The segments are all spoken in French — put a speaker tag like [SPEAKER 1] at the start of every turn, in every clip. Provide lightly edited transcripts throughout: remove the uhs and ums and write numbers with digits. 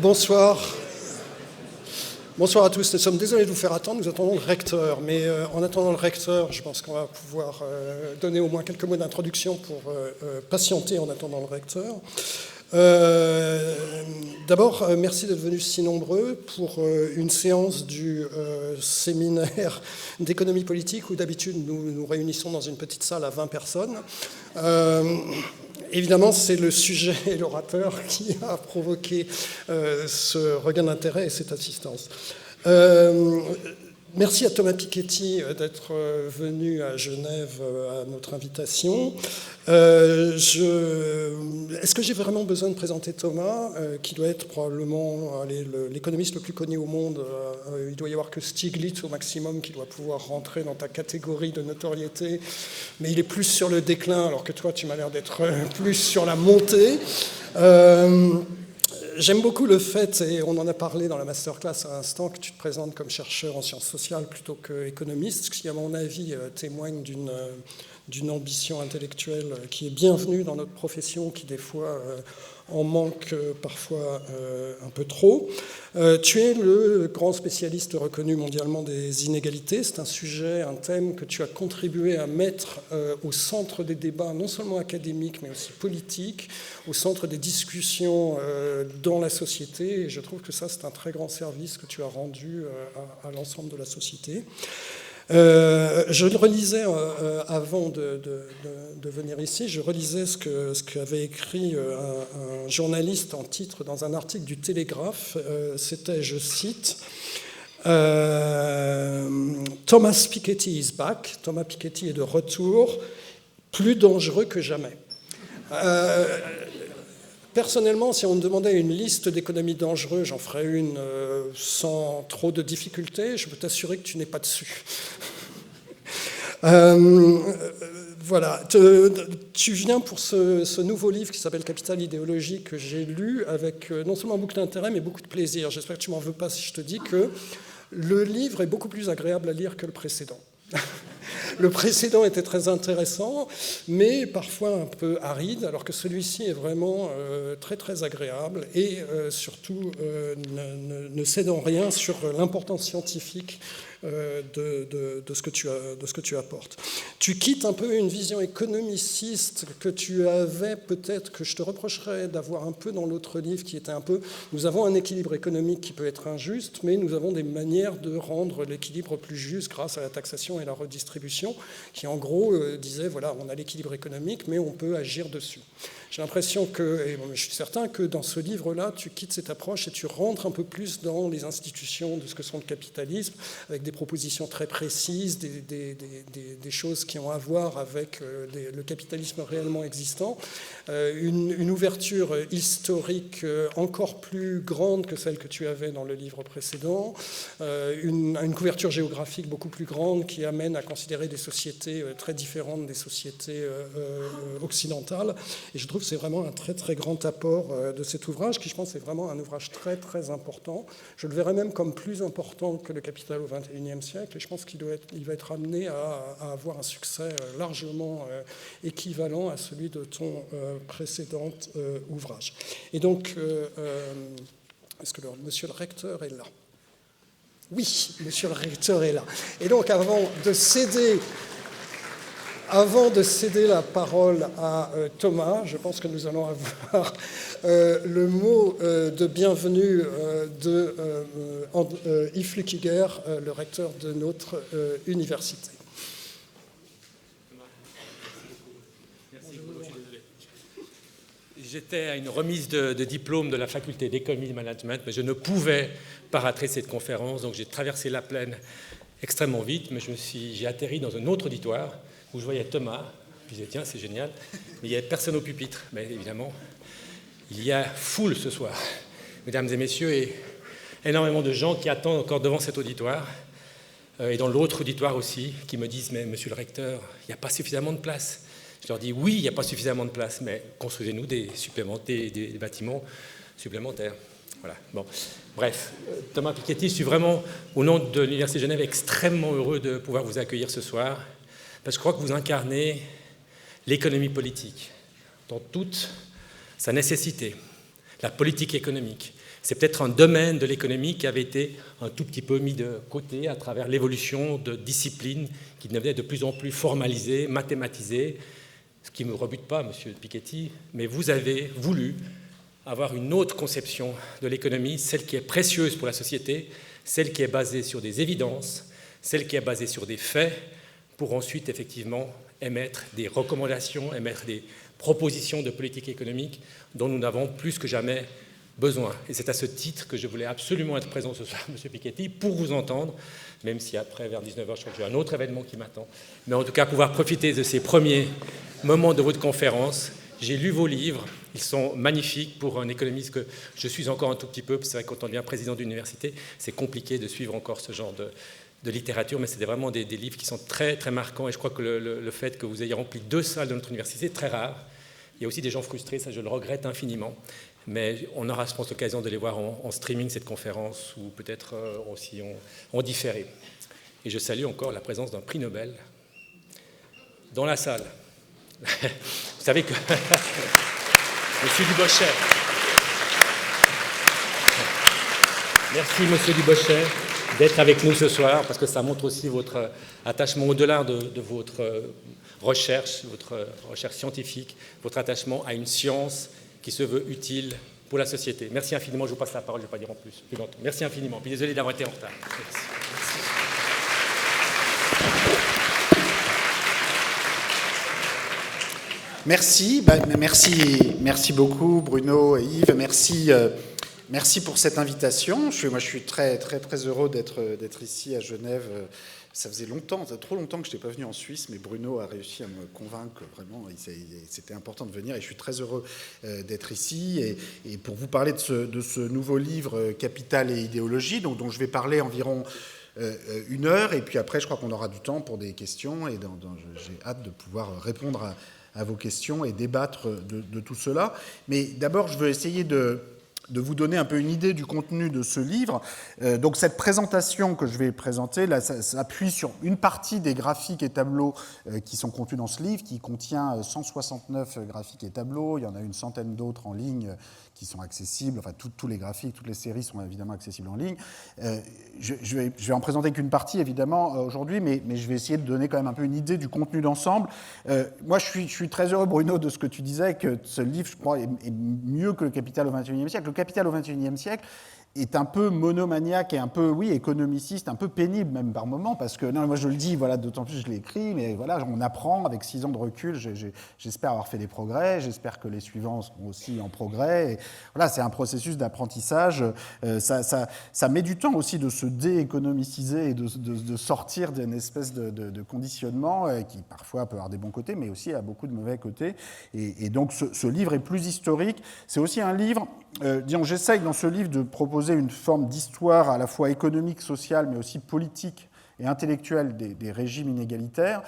[SPEAKER 1] Bonsoir. Bonsoir à tous. Nous sommes désolés de vous faire attendre. Nous attendons le recteur. Mais en attendant le recteur, je pense qu'on va pouvoir donner au moins quelques mots d'introduction pour patienter en attendant le recteur. D'abord, merci d'être venus si nombreux pour une séance du séminaire d'économie politique où d'habitude nous nous réunissons dans une petite salle à 20 personnes. Évidemment, c'est le sujet et l'orateur qui a provoqué ce regain d'intérêt et cette assistance. Merci à Thomas Piketty d'être venu à Genève à notre invitation. Est-ce que j'ai vraiment besoin de présenter Thomas, qui doit être probablement l'économiste le plus connu au monde? Il doit y avoir que Stiglitz au maximum qui doit pouvoir rentrer dans ta catégorie de notoriété, mais il est plus sur le déclin, alors que toi, tu m'as l'air d'être plus sur la montée. J'aime beaucoup le fait, et on en a parlé dans la masterclass à l'instant, que tu te présentes comme chercheur en sciences sociales plutôt qu'économiste, ce qui, à mon avis, témoigne d'une ambition intellectuelle qui est bienvenue dans notre profession, qui des fois en manque parfois un peu trop. Tu es le grand spécialiste reconnu mondialement des inégalités. C'est un sujet, un thème que tu as contribué à mettre au centre des débats, non seulement académiques, mais aussi politiques, au centre des discussions dans la société. Et je trouve que ça, c'est un très grand service que tu as rendu à l'ensemble de la société. Je le relisais avant de venir ici, je relisais ce qu'avait écrit un journaliste en titre dans un article du Télégraphe. C'était, je cite, Thomas Piketty is back. Thomas Piketty est de retour, plus dangereux que jamais. Personnellement, si on me demandait une liste d'économies dangereuses, j'en ferais une sans trop de difficultés. Je peux t'assurer que tu n'es pas dessus. Voilà. Tu viens pour ce nouveau livre qui s'appelle Capital idéologique que j'ai lu avec non seulement beaucoup d'intérêt, mais beaucoup de plaisir. J'espère que tu m'en veux pas si je te dis que le livre est beaucoup plus agréable à lire que le précédent. Le précédent était très intéressant, mais parfois un peu aride, alors que celui-ci est vraiment très très agréable et surtout ne cède en rien sur l'importance scientifique de ce que tu apportes. Tu quittes un peu une vision économiciste que tu avais peut-être, que je te reprocherais d'avoir un peu dans l'autre livre, qui était un peu, nous avons un équilibre économique qui peut être injuste, mais nous avons des manières de rendre l'équilibre plus juste grâce à la taxation et la redistribution, qui en gros disait, voilà, on a l'équilibre économique, mais on peut agir dessus. J'ai l'impression que, et je suis certain que dans ce livre-là, tu quittes cette approche et tu rentres un peu plus dans les institutions de ce que sont le capitalisme, avec des propositions très précises, des choses qui ont à voir avec le capitalisme réellement existant, une ouverture historique encore plus grande que celle que tu avais dans le livre précédent, une couverture géographique beaucoup plus grande qui amène à considérer des sociétés très différentes des sociétés occidentales. Et je trouve que c'est vraiment un très très grand apport de cet ouvrage, qui je pense est vraiment un ouvrage très très important. Je le verrais même comme plus important que le Capital au XXIe siècle, et je pense qu'il va être amené à avoir un succès largement équivalent à celui de ton précédent ouvrage. Et donc, est-ce que monsieur le recteur est là? Oui, monsieur le recteur est là. Et donc, avant de céder la parole à Thomas, je pense que nous allons avoir le mot de bienvenue de Yves Flukiger, le recteur de notre université.
[SPEAKER 2] Merci beaucoup, je suis désolé. J'étais à une remise de diplôme de la faculté d'économie et de management, mais je ne pouvais pas rater cette conférence, donc j'ai traversé la plaine extrêmement vite, mais j'ai atterri dans un autre auditoire où je voyais Thomas. Je disais, tiens, c'est génial. Mais il n'y avait personne au pupitre. Mais évidemment, il y a foule ce soir, mesdames et messieurs, et énormément de gens qui attendent encore devant cet auditoire, et dans l'autre auditoire aussi, qui me disent, mais monsieur le recteur, il n'y a pas suffisamment de place. Je leur dis, oui, il n'y a pas suffisamment de place, mais construisez-nous des bâtiments supplémentaires. Voilà. Bon. Bref, Thomas Piketty, je suis vraiment, au nom de l'Université de Genève, extrêmement heureux de pouvoir vous accueillir ce soir, parce que je crois que vous incarnez l'économie politique dans toute sa nécessité, la politique économique. C'est peut-être un domaine de l'économie qui avait été un tout petit peu mis de côté à travers l'évolution de disciplines qui devenaient de plus en plus formalisées, mathématisées, ce qui ne me rebute pas, Monsieur Piketty, mais vous avez voulu avoir une autre conception de l'économie, celle qui est précieuse pour la société, celle qui est basée sur des évidences, celle qui est basée sur des faits, pour ensuite effectivement émettre des recommandations, émettre des propositions de politique économique dont nous n'avons plus que jamais besoin. Et c'est à ce titre que je voulais absolument être présent ce soir, M. Piketty, pour vous entendre, même si après, vers 19h, je crois que j'ai un autre événement qui m'attend. Mais en tout cas, pouvoir profiter de ces premiers moments de votre conférence. J'ai lu vos livres, ils sont magnifiques pour un économiste que je suis encore un tout petit peu, c'est vrai que quand on devient président d'université, c'est compliqué de suivre encore ce genre de littérature, mais c'était vraiment des livres qui sont très, très marquants, et je crois que le fait que vous ayez rempli 2 salles de notre université, c'est très rare. Il y a aussi des gens frustrés, ça je le regrette infiniment, mais on aura, je pense, l'occasion de les voir en streaming, cette conférence, ou peut-être aussi en différé. Et je salue encore la présence d'un prix Nobel dans la salle. Vous savez que Monsieur Dubochet. Merci Monsieur Dubochet d'être avec nous ce soir, parce que ça montre aussi votre attachement au-delà de votre recherche scientifique, votre attachement à une science qui se veut utile pour la société. Merci infiniment, je vous passe la parole, je ne vais pas dire en plus longtemps. Merci infiniment, puis désolé d'avoir été en retard.
[SPEAKER 3] Merci. Merci beaucoup Bruno et Yves, merci pour cette invitation. Moi je suis très, très, très heureux d'être ici à Genève. Ça faisait trop longtemps que je n'étais pas venu en Suisse, mais Bruno a réussi à me convaincre que vraiment c'était important de venir, et je suis très heureux d'être ici et pour vous parler de ce nouveau livre Capital et idéologie, dont je vais parler environ 1 heure, et puis après je crois qu'on aura du temps pour des questions, et j'ai hâte de pouvoir répondre à vos questions et débattre de tout cela. Mais d'abord, je veux essayer de vous donner un peu une idée du contenu de ce livre. Donc cette présentation que je vais présenter, là, ça appuie sur une partie des graphiques et tableaux qui sont contenus dans ce livre, qui contient 169 graphiques et tableaux. Il y en a une centaine d'autres en ligne qui sont accessibles. Enfin, tous les graphiques, toutes les séries sont évidemment accessibles en ligne. Je vais en présenter qu'une partie, évidemment, aujourd'hui, mais je vais essayer de donner quand même un peu une idée du contenu d'ensemble. Moi, je suis très heureux, Bruno, de ce que tu disais, que ce livre, je crois, est mieux que Le Capital au XXIe siècle. Le Capital au XXIe siècle est un peu monomaniaque et un peu, oui, économiciste, un peu pénible même par moments, parce que, non, moi je le dis, voilà, d'autant plus je l'ai écrit, mais voilà, on apprend avec 6 ans de recul, j'espère avoir fait des progrès, j'espère que les suivants seront aussi en progrès, et voilà, c'est un processus d'apprentissage, ça met du temps aussi de se dééconomiciser et de sortir d'une espèce de conditionnement qui parfois peut avoir des bons côtés, mais aussi a beaucoup de mauvais côtés, et donc ce livre est plus historique, c'est aussi un livre, disons, j'essaye dans ce livre de proposer une forme d'histoire à la fois économique, sociale, mais aussi politique et intellectuelle des régimes inégalitaires.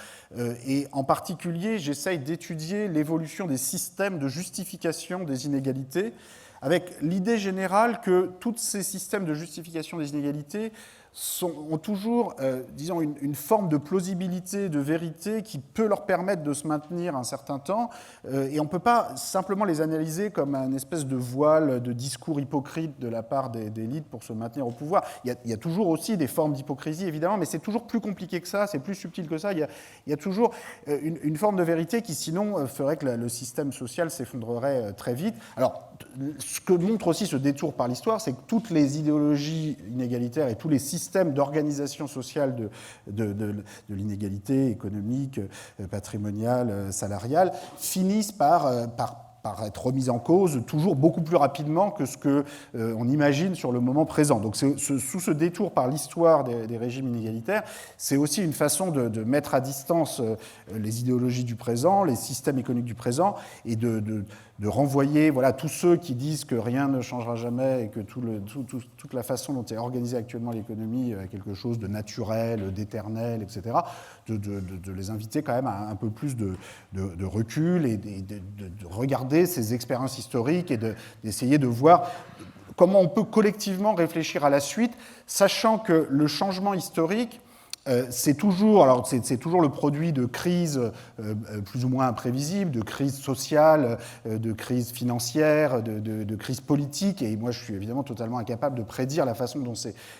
[SPEAKER 3] Et en particulier, j'essaye d'étudier l'évolution des systèmes de justification des inégalités, avec l'idée générale que tous ces systèmes de justification des inégalités ont toujours, disons, une forme de plausibilité, de vérité qui peut leur permettre de se maintenir un certain temps, et on ne peut pas simplement les analyser comme un espèce de voile de discours hypocrite de la part des élites pour se maintenir au pouvoir. Il y a toujours aussi des formes d'hypocrisie, évidemment, mais c'est toujours plus compliqué que ça, c'est plus subtil que ça. Il y a toujours une forme de vérité qui, sinon, ferait que le système social s'effondrerait très vite. Alors, ce que montre aussi ce détour par l'histoire, c'est que toutes les idéologies inégalitaires et tous les systèmes d'organisation sociale de l'inégalité économique, patrimoniale, salariale, finissent par être remise en cause toujours beaucoup plus rapidement que ce qu'on imagine sur le moment présent. Donc sous ce détour par l'histoire des régimes inégalitaires, c'est aussi une façon de mettre à distance les idéologies du présent, les systèmes économiques du présent, et de renvoyer tous ceux qui disent que rien ne changera jamais et que toute la façon dont est organisée actuellement l'économie est quelque chose de naturel, d'éternel, etc., de les inviter quand même à un peu plus de recul et de regarder ces expériences historiques et d'essayer de voir comment on peut collectivement réfléchir à la suite, sachant que le changement historique c'est toujours le produit de crises plus ou moins imprévisibles, de crises sociales, de crises financières, de crises politiques. Et moi, je suis évidemment totalement incapable de prédire la façon dont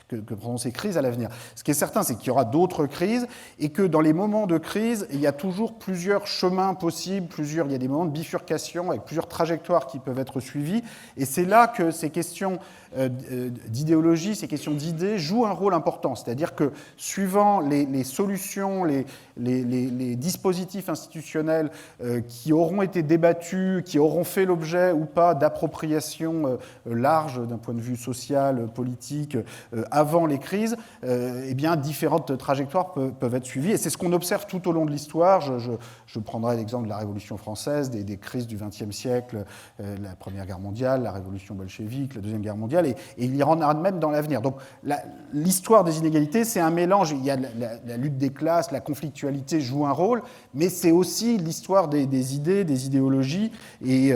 [SPEAKER 3] que prendront ces crises à l'avenir. Ce qui est certain, c'est qu'il y aura d'autres crises et que dans les moments de crise, il y a toujours plusieurs chemins possibles, il y a des moments de bifurcation avec plusieurs trajectoires qui peuvent être suivies. Et c'est là que ces questions d'idéologie, ces questions d'idées jouent un rôle important. C'est-à-dire que suivant les solutions, les dispositifs institutionnels qui auront été débattus, qui auront fait l'objet ou pas d'appropriation large d'un point de vue social, politique, avant les crises, eh bien, différentes trajectoires peuvent être suivies. Et c'est ce qu'on observe tout au long de l'histoire. Je prendrai l'exemple de la Révolution française, des crises du XXe siècle, la Première Guerre mondiale, la Révolution bolchevique, la Deuxième Guerre mondiale, et il y en aura même dans l'avenir. Donc l'histoire des inégalités, c'est un mélange. Il y a la lutte des classes, la conflictualité joue un rôle, mais c'est aussi l'histoire des idées, des idéologies. Et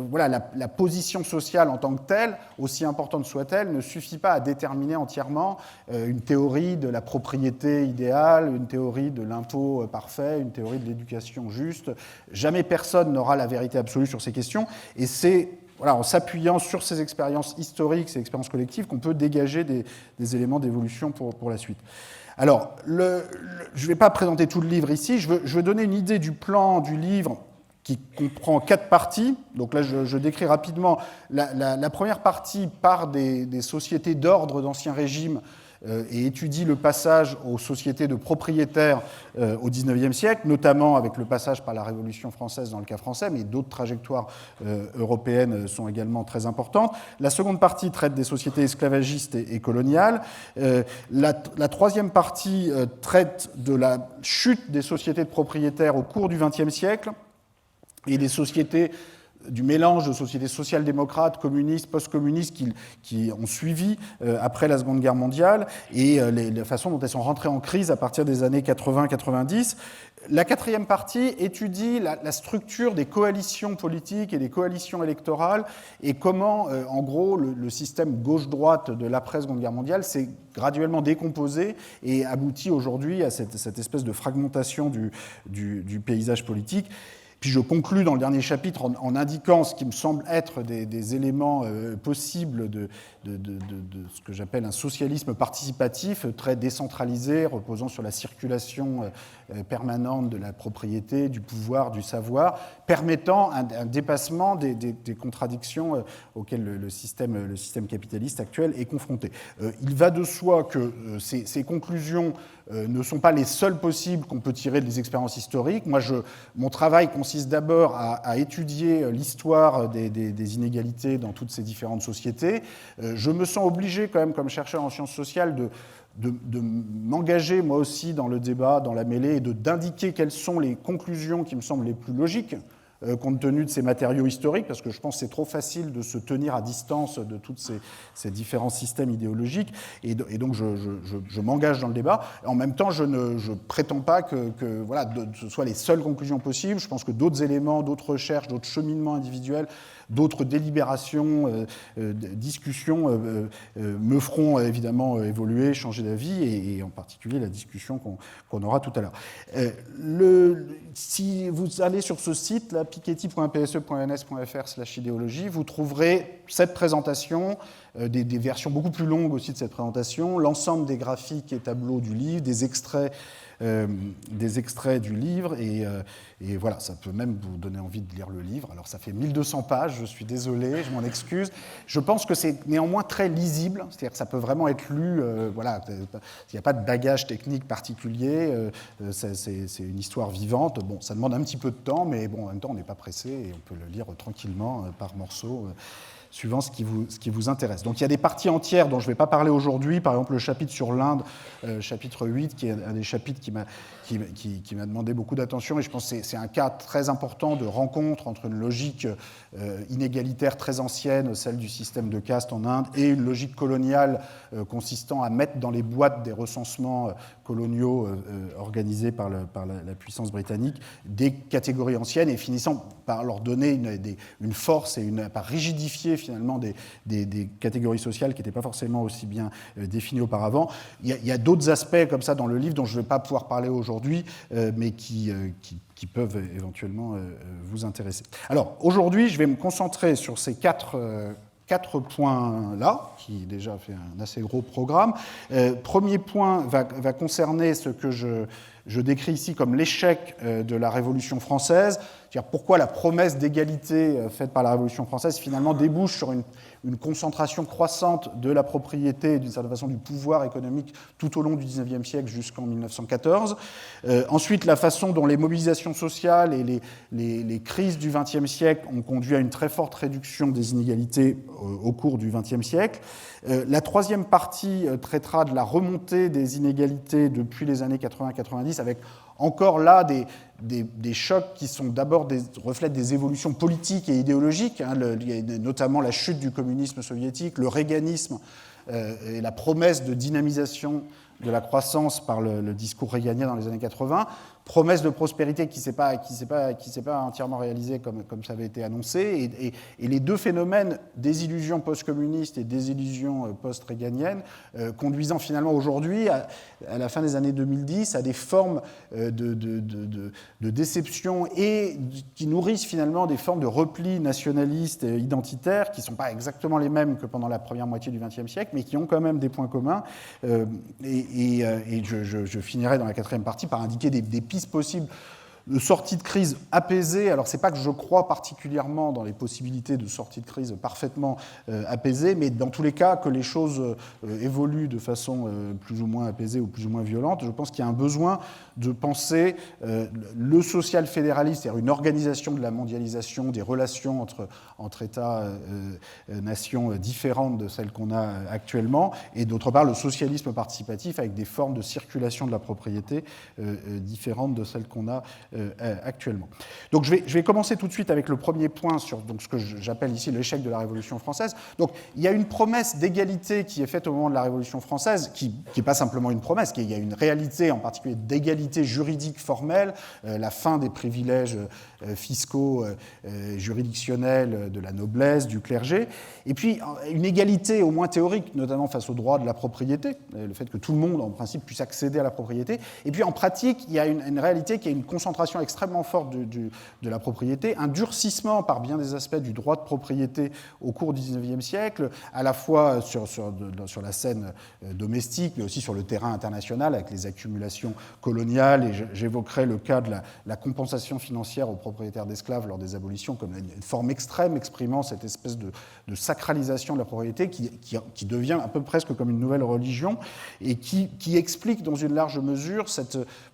[SPEAKER 3] voilà, la position sociale en tant que telle, aussi importante soit-elle, ne suffit pas à déterminer entièrement une théorie de la propriété idéale, une théorie de l'impôt parfait, une théorie de l'éducation juste. Jamais personne n'aura la vérité absolue sur ces questions. Et c'est en s'appuyant sur ces expériences historiques, ces expériences collectives, qu'on peut dégager des éléments d'évolution pour la suite. Alors, je ne vais pas présenter tout le livre ici, je veux donner une idée du plan du livre qui comprend 4 parties. Donc là, je décris rapidement. La première partie part des sociétés d'ordre d'Ancien Régime et étudie le passage aux sociétés de propriétaires au XIXe siècle, notamment avec le passage par la Révolution française dans le cas français, mais d'autres trajectoires européennes sont également très importantes. La seconde partie traite des sociétés esclavagistes et coloniales. La troisième partie traite de la chute des sociétés de propriétaires au cours du XXe siècle et des sociétés du mélange de sociétés social-démocrates, communistes, post-communistes qui ont suivi après la Seconde Guerre mondiale et la façon dont elles sont rentrées en crise à partir des années 80-90. La quatrième partie étudie la structure des coalitions politiques et des coalitions électorales et comment, en gros, le système gauche-droite de l'après-Seconde Guerre mondiale s'est graduellement décomposé et aboutit aujourd'hui à cette espèce de fragmentation du paysage politique. Puis je conclus dans le dernier chapitre en indiquant ce qui me semble être des éléments possibles de ce que j'appelle un socialisme participatif, très décentralisé, reposant sur la circulation permanente de la propriété, du pouvoir, du savoir, permettant un dépassement des contradictions auxquelles le système capitaliste actuel est confronté. Il va de soi que ces conclusions ne sont pas les seules possibles qu'on peut tirer des expériences historiques. Moi, mon travail consiste d'abord à étudier l'histoire des inégalités dans toutes ces différentes sociétés. Je me sens obligé, quand même, comme chercheur en sciences sociales, de m'engager, moi aussi, dans le débat, dans la mêlée, et d'indiquer quelles sont les conclusions qui me semblent les plus logiques, compte tenu de ces matériaux historiques, parce que je pense que c'est trop facile de se tenir à distance de tous ces différents systèmes idéologiques, et donc je m'engage dans le débat. En même temps, je ne prétends pas que ce soit les seules conclusions possibles. Je pense que d'autres éléments, d'autres recherches, d'autres cheminements individuels, d'autres délibérations, discussions me feront évidemment évoluer, changer d'avis, et en particulier la discussion qu'on aura tout à l'heure. Si vous allez sur ce site, là, piketty.pse.ns.fr/idéologie, vous trouverez cette présentation, des versions beaucoup plus longues aussi de cette présentation, l'ensemble des graphiques et tableaux du livre, des extraits du livre, et voilà, ça peut même vous donner envie de lire le livre. Alors ça fait 1200 pages, je suis désolé, je m'en excuse. Je pense que c'est néanmoins très lisible, c'est-à-dire que ça peut vraiment être lu, il n'y a pas de bagage technique particulier, c'est une histoire vivante. Bon, ça demande un petit peu de temps, mais bon, en même temps, on n'est pas pressé et on peut le lire tranquillement par morceaux. Suivant ce qui vous intéresse. Donc il y a des parties entières dont je ne vais pas parler aujourd'hui, par exemple le chapitre sur l'Inde, chapitre 8, qui est un des chapitres qui m'a demandé beaucoup d'attention, et je pense que c'est un cas très important de rencontre entre une logique inégalitaire très ancienne, celle du système de caste en Inde, et une logique coloniale consistant à mettre dans les boîtes des recensements coloniaux organisés par la puissance britannique des catégories anciennes, et finissant par leur donner une force et par rigidifier finalement des catégories sociales qui n'étaient pas forcément aussi bien définies auparavant. Il y a d'autres aspects comme ça dans le livre dont je ne vais pas pouvoir parler aujourd'hui, mais qui peuvent éventuellement vous intéresser. Alors, aujourd'hui, je vais me concentrer sur ces quatre points-là, qui déjà fait un assez gros programme. Premier point va concerner ce que je décris ici comme l'échec de la Révolution française, c'est-à-dire pourquoi la promesse d'égalité faite par la Révolution française finalement débouche sur une concentration croissante de la propriété et d'une certaine façon du pouvoir économique tout au long du XIXe siècle jusqu'en 1914. Ensuite, la façon dont les mobilisations sociales et les crises du XXe siècle ont conduit à une très forte réduction des inégalités au cours du XXe siècle. La troisième partie traitera de la remontée des inégalités depuis les années 80-90, avec encore là des chocs qui sont d'abord reflètent des évolutions politiques et idéologiques, notamment la chute du communisme soviétique, le reaganisme et la promesse de dynamisation de la croissance par le discours réganien dans les années 80, promesse de prospérité qui s'est pas entièrement réalisée comme ça avait été annoncé, et les deux phénomènes, désillusion post-communiste et désillusion post-réganienne, conduisant finalement aujourd'hui, à la fin des années 2010, à des formes de déception et qui nourrissent finalement des formes de repli nationaliste et identitaire qui ne sont pas exactement les mêmes que pendant la première moitié du XXe siècle, mais qui ont quand même des points communs. Je finirai dans la quatrième partie par indiquer des pistes possibles de sortie de crise apaisée. Alors, ce n'est pas que je crois particulièrement dans les possibilités de sortie de crise parfaitement apaisée, mais dans tous les cas, que les choses évoluent de façon plus ou moins apaisée ou plus ou moins violente. Je pense qu'il y a un besoin de penser le social-fédéralisme, c'est-à-dire une organisation de la mondialisation, des relations entre États-nations différentes de celles qu'on a actuellement, et d'autre part, le socialisme participatif avec des formes de circulation de la propriété différentes de celles qu'on a actuellement. Donc je vais commencer tout de suite avec le premier point sur ce que j'appelle ici l'échec de la Révolution française. Donc il y a une promesse d'égalité qui est faite au moment de la Révolution française, qui n'est pas simplement une promesse, il y a une réalité en particulier d'égalité juridique formelle, la fin des privilèges fiscaux, juridictionnels de la noblesse, du clergé, et puis une égalité au moins théorique, notamment face au droit de la propriété, le fait que tout le monde en principe puisse accéder à la propriété, et puis en pratique il y a une réalité qui est une concentration extrêmement forte de la propriété, un durcissement par bien des aspects du droit de propriété au cours du XIXe siècle, à la fois sur la scène domestique, mais aussi sur le terrain international avec les accumulations coloniales, et j'évoquerai le cas de la compensation financière aux propriétaires d'esclaves lors des abolitions comme une forme extrême exprimant cette espèce de sacralisation de la propriété qui devient un peu presque comme une nouvelle religion et qui explique dans une large mesure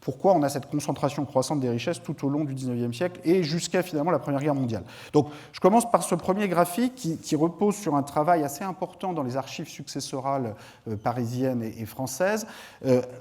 [SPEAKER 3] pourquoi on a cette concentration croissante des richesses tout au long du XIXe siècle et jusqu'à finalement la Première Guerre mondiale. Donc je commence par ce premier graphique qui repose sur un travail assez important dans les archives successorales parisiennes et françaises.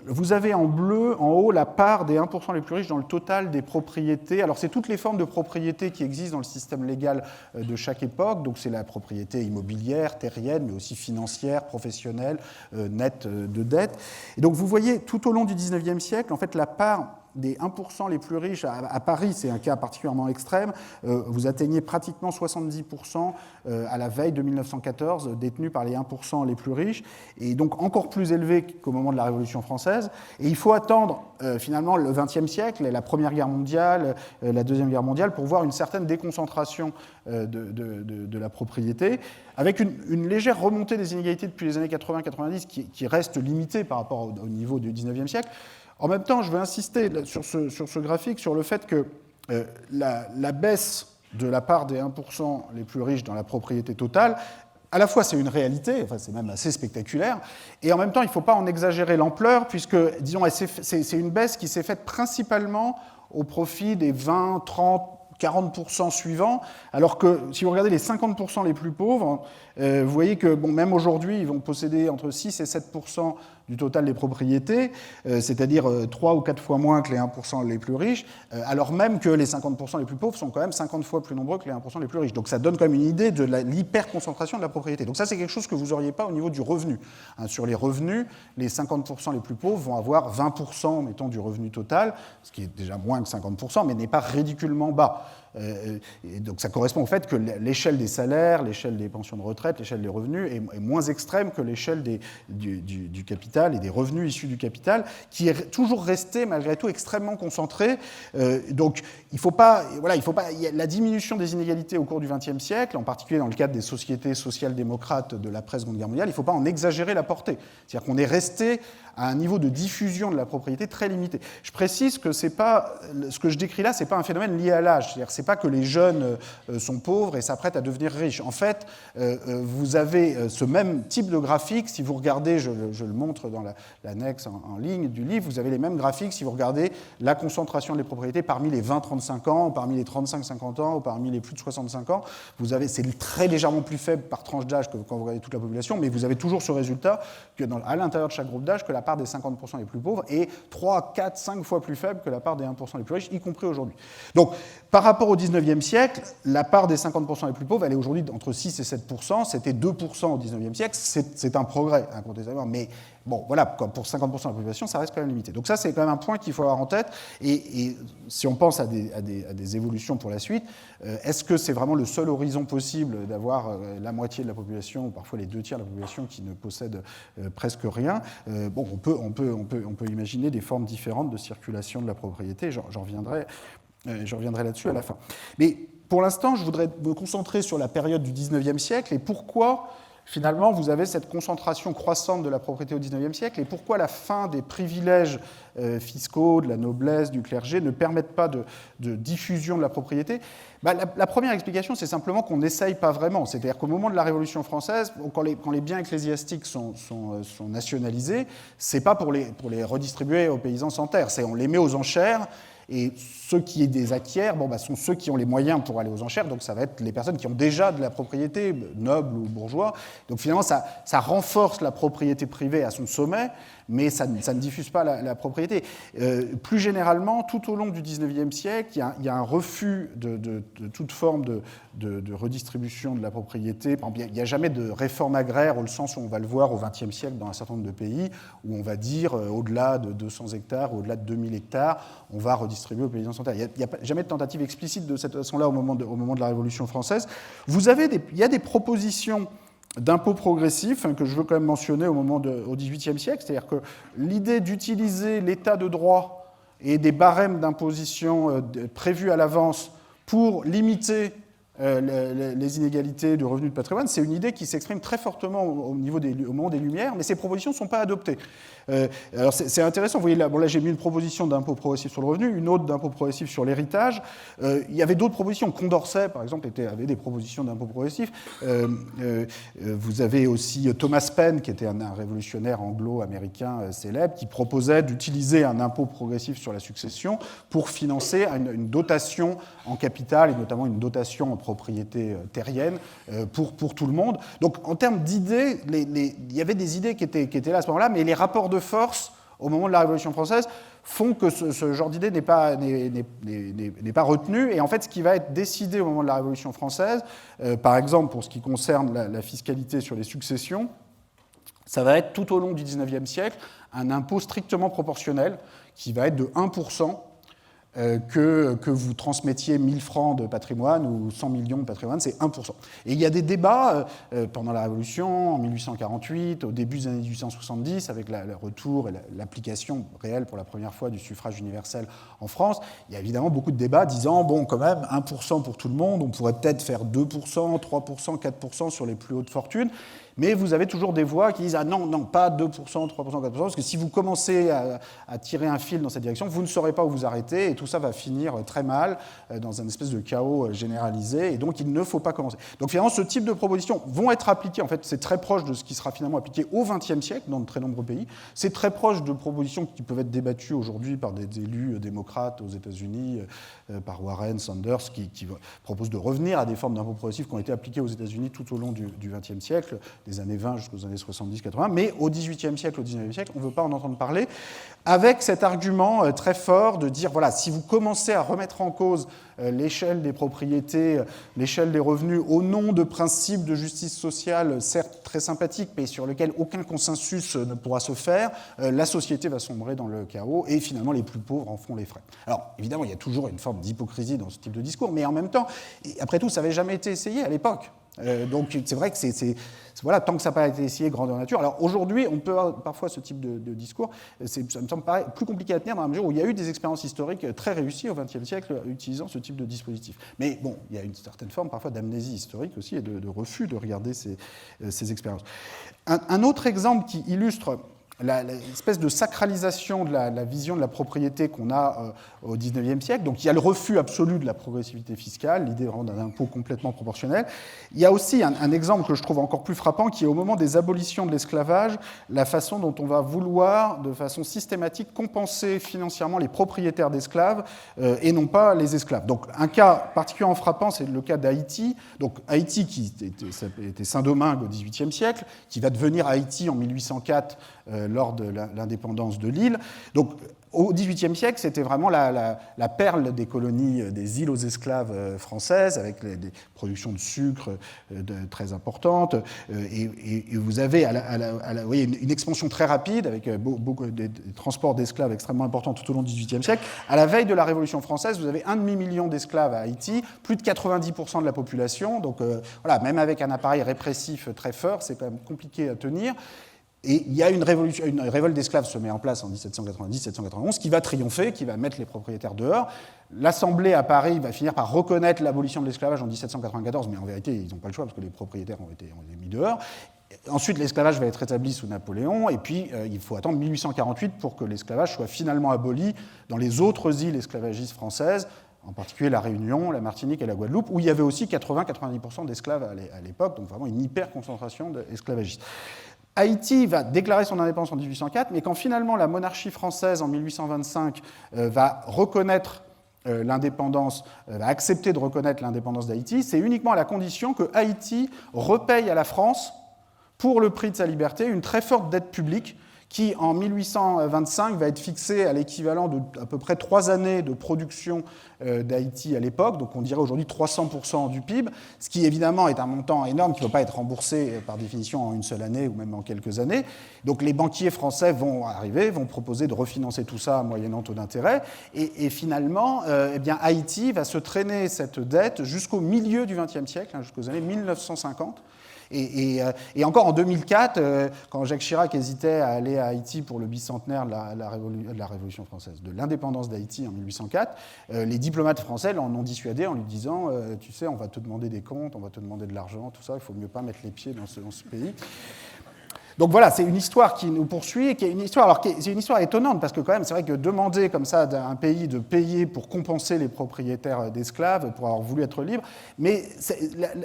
[SPEAKER 3] Vous avez en bleu, en haut, la part des 1% les plus riches dans le total des propriétés. Alors c'est toutes les formes de propriété qui existent dans le système légal de chaque époque. Donc c'est la propriété immobilière, terrienne, mais aussi financière, professionnelle, nette de dette. Et donc vous voyez tout au long du XIXe siècle, en fait, la part des 1% les plus riches, à Paris, c'est un cas particulièrement extrême, vous atteignez pratiquement 70% à la veille de 1914, détenus par les 1% les plus riches, et donc encore plus élevé qu'au moment de la Révolution française. Et il faut attendre finalement le XXe siècle, la Première Guerre mondiale, la Deuxième Guerre mondiale, pour voir une certaine déconcentration de la propriété, avec une légère remontée des inégalités depuis les années 80-90 qui reste limitée par rapport au niveau du XIXe siècle. En même temps, je vais insister sur ce graphique sur le fait que la baisse de la part des 1% les plus riches dans la propriété totale, à la fois c'est une réalité, enfin, c'est même assez spectaculaire, et en même temps il ne faut pas en exagérer l'ampleur, puisque disons, c'est une baisse qui s'est faite principalement au profit des 20, 30, 40% suivants, alors que si vous regardez les 50% les plus pauvres, vous voyez que même aujourd'hui, ils vont posséder entre 6 et 7% du total des propriétés, c'est-à-dire 3 ou 4 fois moins que les 1% les plus riches, alors même que les 50% les plus pauvres sont quand même 50 fois plus nombreux que les 1% les plus riches. Donc ça donne quand même une idée de l'hyperconcentration de la propriété. Donc ça, c'est quelque chose que vous n'auriez pas au niveau du revenu. Sur les revenus, les 50% les plus pauvres vont avoir 20%, mettons, du revenu total, ce qui est déjà moins que 50%, mais n'est pas ridiculement bas. Et donc ça correspond au fait que l'échelle des salaires, l'échelle des pensions de retraite, l'échelle des revenus est moins extrême que l'échelle du capital et des revenus issus du capital, qui est toujours resté malgré tout extrêmement concentré. Donc il faut pas, la diminution des inégalités au cours du XXe siècle, en particulier dans le cadre des sociétés social-démocrates de l'après-Seconde Guerre mondiale, il ne faut pas en exagérer la portée. C'est-à-dire qu'on est resté à un niveau de diffusion de la propriété très limité. Je précise que c'est pas, ce que je décris là, c'est pas un phénomène lié à l'âge. C'est-à-dire, c'est pas que les jeunes sont pauvres et s'apprêtent à devenir riches. En fait, vous avez ce même type de graphique. Si vous regardez, je le montre dans l'annexe en ligne du livre, vous avez les mêmes graphiques si vous regardez la concentration des propriétés parmi les 20-35 ans, ou parmi les 35-50 ans, ou parmi les plus de 65 ans. Vous avez, c'est très légèrement plus faible par tranche d'âge que quand vous regardez toute la population, mais vous avez toujours ce résultat que à l'intérieur de chaque groupe d'âge, que la part des 50% les plus pauvres est 3, 4, 5 fois plus faible que la part des 1% les plus riches, y compris aujourd'hui. Donc, par rapport au 19e siècle, la part des 50% les plus pauvres, elle est aujourd'hui entre 6 et 7%. C'était 2% au 19e siècle. C'est un progrès, incontestablement. Mais bon, voilà, pour 50% de la population, ça reste quand même limité. Donc ça, c'est quand même un point qu'il faut avoir en tête. Et si on pense à des évolutions pour la suite, est-ce que c'est vraiment le seul horizon possible d'avoir la moitié de la population, ou parfois les 2 tiers de la population qui ne possède presque rien? Bon, on peut imaginer des formes différentes de circulation de la propriété. J'en reviendrai là-dessus à la fin. Mais pour l'instant, je voudrais me concentrer sur la période du 19e siècle et pourquoi, finalement, vous avez cette concentration croissante de la propriété au 19e siècle et pourquoi la fin des privilèges fiscaux, de la noblesse, du clergé ne permettent pas de diffusion de la propriété. La première explication, c'est simplement qu'on n'essaye pas vraiment. C'est-à-dire qu'au moment de la Révolution française, quand les biens ecclésiastiques sont nationalisés, ce n'est pas pour les redistribuer aux paysans sans terre, on les met aux enchères. Et ceux qui les acquièrent sont ceux qui ont les moyens pour aller aux enchères, donc ça va être les personnes qui ont déjà de la propriété, nobles ou bourgeois. Donc finalement, ça renforce la propriété privée à son sommet, mais ça ne diffuse pas la propriété. Plus généralement, tout au long du XIXe siècle, il y a un refus de toute forme de redistribution de la propriété. Par exemple, il n'y a jamais de réforme agraire, au sens où on va le voir au XXe siècle dans un certain nombre de pays, où on va dire, au-delà de 200 hectares, au-delà de 2000 hectares, on va redistribuer aux paysans sans terre. Il n'y a jamais de tentative explicite de cette façon-là au moment de la Révolution française. Il y a des propositions d'impôts progressifs que je veux quand même mentionner au XVIIIe siècle, c'est-à-dire que l'idée d'utiliser l'état de droit et des barèmes d'imposition prévus à l'avance pour limiter les inégalités de revenus de patrimoine, c'est une idée qui s'exprime très fortement au moment des Lumières, mais ces propositions ne sont pas adoptées. Alors c'est intéressant, vous voyez là, là j'ai mis une proposition d'impôt progressif sur le revenu, une autre d'impôt progressif sur l'héritage. Il y avait d'autres propositions. Condorcet, par exemple, avait des propositions d'impôt progressif. Vous avez aussi Thomas Paine, qui était un révolutionnaire anglo-américain célèbre, qui proposait d'utiliser un impôt progressif sur la succession pour financer une dotation en capital, et notamment une dotation en propriété terrienne pour tout le monde. Donc en termes d'idées, il y avait des idées qui étaient là à ce moment-là, mais les rapports de force au moment de la Révolution française font que ce genre d'idée n'est pas retenu. Et en fait, ce qui va être décidé au moment de la Révolution française, par exemple pour ce qui concerne la fiscalité sur les successions, ça va être tout au long du XIXe siècle un impôt strictement proportionnel qui va être de 1%. Que vous transmettiez 1000 francs de patrimoine ou 100 millions de patrimoine, c'est 1%. Et il y a des débats pendant la Révolution, en 1848, au début des années 1870, avec le retour et l'application réelle pour la première fois du suffrage universel en France. Il y a évidemment beaucoup de débats disant, bon, quand même, 1% pour tout le monde, on pourrait peut-être faire 2%, 3%, 4% sur les plus hautes fortunes. Mais vous avez toujours des voix qui disent « Ah non, pas 2%, 3%, 4%, parce que si vous commencez à tirer un fil dans cette direction, vous ne saurez pas où vous arrêter, et tout ça va finir très mal, dans un espèce de chaos généralisé, et donc il ne faut pas commencer. » Donc finalement, ce type de propositions vont être appliquées, en fait, c'est très proche de ce qui sera finalement appliqué au XXe siècle dans de très nombreux pays. C'est très proche de propositions qui peuvent être débattues aujourd'hui par des élus démocrates aux États-Unis, par Warren, Sanders, qui proposent de revenir à des formes d'impôts progressifs qui ont été appliquées aux États-Unis tout au long du XXe siècle, des années 20 jusqu'aux années 70-80, mais au XVIIIe siècle, au XIXe siècle, on ne veut pas en entendre parler, avec cet argument très fort de dire, voilà, si vous commencez à remettre en cause l'échelle des propriétés, l'échelle des revenus, au nom de principes de justice sociale, certes très sympathiques, mais sur lesquels aucun consensus ne pourra se faire, la société va sombrer dans le chaos, et finalement les plus pauvres en feront les frais. Alors, évidemment, il y a toujours une forme d'hypocrisie dans ce type de discours, mais en même temps, après tout, ça n'avait jamais été essayé à l'époque. Donc c'est vrai que voilà, tant que ça n'a pas été essayé, grandeur nature. Alors aujourd'hui, on peut avoir parfois ce type de discours, ça me semble plus compliqué à tenir dans la mesure où il y a eu des expériences historiques très réussies au XXe siècle utilisant ce type de dispositif. Mais bon, il y a une certaine forme parfois d'amnésie historique aussi et de refus de regarder ces expériences. Un autre exemple qui illustre l'espèce de sacralisation de la vision de la propriété qu'on a au XIXe siècle. Donc il y a le refus absolu de la progressivité fiscale, l'idée vraiment d'un impôt complètement proportionnel. Il y a aussi un exemple que je trouve encore plus frappant, qui est au moment des abolitions de l'esclavage, la façon dont on va vouloir, de façon systématique, compenser financièrement les propriétaires d'esclaves et non pas les esclaves. Donc un cas particulièrement frappant, c'est le cas d'Haïti. Donc Haïti, qui était Saint-Domingue au XVIIIe siècle, qui va devenir Haïti en 1804, lors de l'indépendance de l'île. Donc, au XVIIIe siècle, c'était vraiment la perle des colonies, des îles aux esclaves françaises, avec des productions de sucre très importantes. Et vous avez vous voyez, une expansion très rapide, avec beaucoup des transports d'esclaves extrêmement importants tout au long du XVIIIe siècle. À la veille de la Révolution française, vous avez 1,5 million d'esclaves à Haïti, plus de 90% de la population. Donc, voilà, même avec un appareil répressif très fort, c'est quand même compliqué à tenir. Et il y a une révolte d'esclaves se met en place en 1790-1791 qui va triompher, qui va mettre les propriétaires dehors. L'Assemblée à Paris va finir par reconnaître l'abolition de l'esclavage en 1794, mais en vérité, ils n'ont pas le choix parce que les propriétaires ont été mis dehors. Ensuite, l'esclavage va être établi sous Napoléon, et puis il faut attendre 1848 pour que l'esclavage soit finalement aboli dans les autres îles esclavagistes françaises, en particulier la Réunion, la Martinique et la Guadeloupe, où il y avait aussi 80-90% d'esclaves à l'époque, donc vraiment une hyper-concentration d'esclavagistes. Haïti va déclarer son indépendance en 1804, mais quand finalement la monarchie française, en 1825, va reconnaître l'indépendance, va accepter de reconnaître l'indépendance d'Haïti, c'est uniquement à la condition que Haïti repaye à la France, pour le prix de sa liberté, une très forte dette publique qui, en 1825, va être fixée à l'équivalent de à peu près 3 années de production d'Haïti à l'époque, donc on dirait aujourd'hui 300% du PIB, ce qui évidemment est un montant énorme qui ne peut pas être remboursé par définition en une seule année ou même en quelques années. Donc les banquiers français vont arriver, vont proposer de refinancer tout ça moyennant taux d'intérêt, et finalement, eh bien, Haïti va se traîner cette dette jusqu'au milieu du XXe siècle, jusqu'aux années 1950. Et encore en 2004, quand Jacques Chirac hésitait à aller à Haïti pour le bicentenaire de la Révolution française, de l'indépendance d'Haïti en 1804, les diplomates français l'en ont dissuadé en lui disant « Tu sais, on va te demander des comptes, on va te demander de l'argent, tout ça, il ne faut mieux pas mettre les pieds dans ce pays ». Donc voilà, c'est une histoire qui nous poursuit, qui est une histoire, c'est une histoire étonnante, parce que quand même, c'est vrai que demander comme ça à un pays de payer pour compenser les propriétaires d'esclaves, pour avoir voulu être libre, mais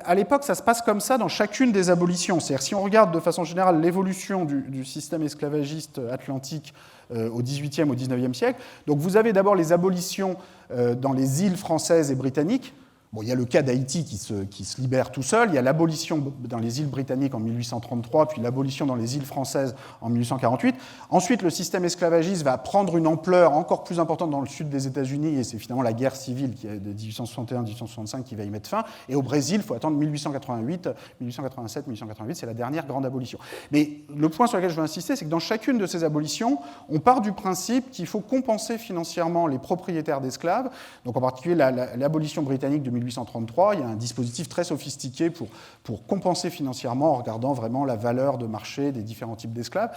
[SPEAKER 3] à l'époque, ça se passe comme ça dans chacune des abolitions. C'est-à-dire, si on regarde de façon générale l'évolution du système esclavagiste atlantique au XVIIIe, au XIXe siècle, donc vous avez d'abord les abolitions dans les îles françaises et britanniques. Bon, il y a le cas d'Haïti qui se libère tout seul, il y a l'abolition dans les îles britanniques en 1833, puis l'abolition dans les îles françaises en 1848. Ensuite, le système esclavagiste va prendre une ampleur encore plus importante dans le sud des États-Unis, et c'est finalement la guerre civile de 1861-1865 qui va y mettre fin. Et au Brésil, il faut attendre 1888, 1887, 1888, c'est la dernière grande abolition. Mais le point sur lequel je veux insister, c'est que dans chacune de ces abolitions, on part du principe qu'il faut compenser financièrement les propriétaires d'esclaves, donc en particulier l'abolition britannique de 1833, il y a un dispositif très sophistiqué pour compenser financièrement en regardant vraiment la valeur de marché des différents types d'esclaves.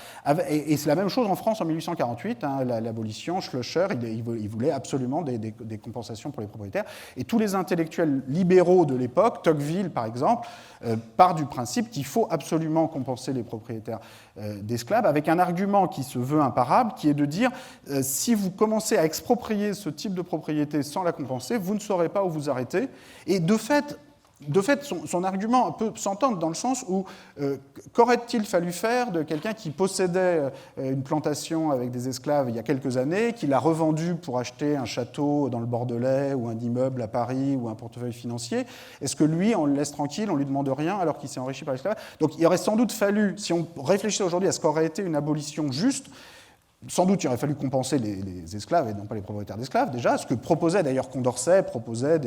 [SPEAKER 3] Et c'est la même chose en France en 1848, l'abolition, Schlöcher, il voulait absolument des compensations pour les propriétaires. Et tous les intellectuels libéraux de l'époque, Tocqueville par exemple, part du principe qu'il faut absolument compenser les propriétaires d'esclaves, avec un argument qui se veut imparable, qui est de dire si vous commencez à exproprier ce type de propriété sans la compenser, vous ne saurez pas où vous arrêter. Et de fait, son argument peut s'entendre dans le sens où qu'aurait-il fallu faire de quelqu'un qui possédait une plantation avec des esclaves il y a quelques années, qui l'a revendu pour acheter un château dans le Bordelais ou un immeuble à Paris ou un portefeuille financier? Est-ce que lui, on le laisse tranquille, on ne lui demande rien alors qu'il s'est enrichi par l'esclavage? Donc il aurait sans doute fallu, si on réfléchissait aujourd'hui à ce qu'aurait été une abolition juste, sans doute, il aurait fallu compenser les esclaves et non pas les propriétaires d'esclaves, déjà, ce que proposait d'ailleurs Condorcet, proposait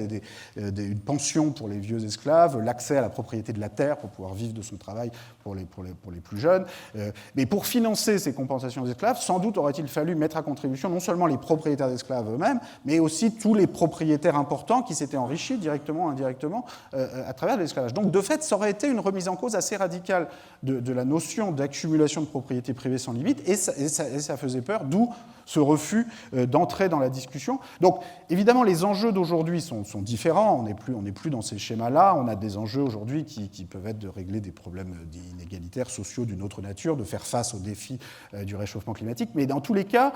[SPEAKER 3] une pension pour les vieux esclaves, l'accès à la propriété de la terre pour pouvoir vivre de son travail pour les plus jeunes. Mais pour financer ces compensations aux esclaves, sans doute aurait-il fallu mettre à contribution non seulement les propriétaires d'esclaves eux-mêmes, mais aussi tous les propriétaires importants qui s'étaient enrichis directement ou indirectement à travers l'esclavage. Donc, de fait, ça aurait été une remise en cause assez radicale de la notion d'accumulation de propriété privée sans limite, et ça faisait peur, d'où ce refus d'entrer dans la discussion. Donc, évidemment, les enjeux d'aujourd'hui sont différents. On n'est plus dans ces schémas-là. On a des enjeux aujourd'hui qui peuvent être de régler des problèmes inégalitaires sociaux d'une autre nature, de faire face aux défis du réchauffement climatique. Mais dans tous les cas,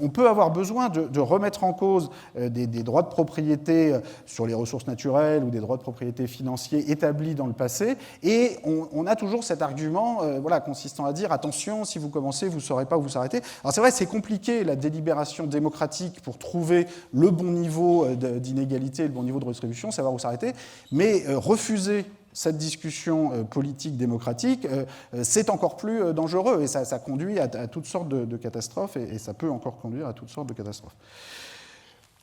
[SPEAKER 3] on peut avoir besoin de remettre en cause des droits de propriété sur les ressources naturelles ou des droits de propriété financiers établis dans le passé. Et on a toujours cet argument consistant à dire « attention, si vous commencez, vous ne saurez pas où vous arrêter ». Alors c'est vrai, c'est compliqué la délibération démocratique pour trouver le bon niveau d'inégalité, le bon niveau de redistribution, savoir où s'arrêter, mais refuser cette discussion politique démocratique, c'est encore plus dangereux et ça conduit à toutes sortes de catastrophes et ça peut encore conduire à toutes sortes de catastrophes.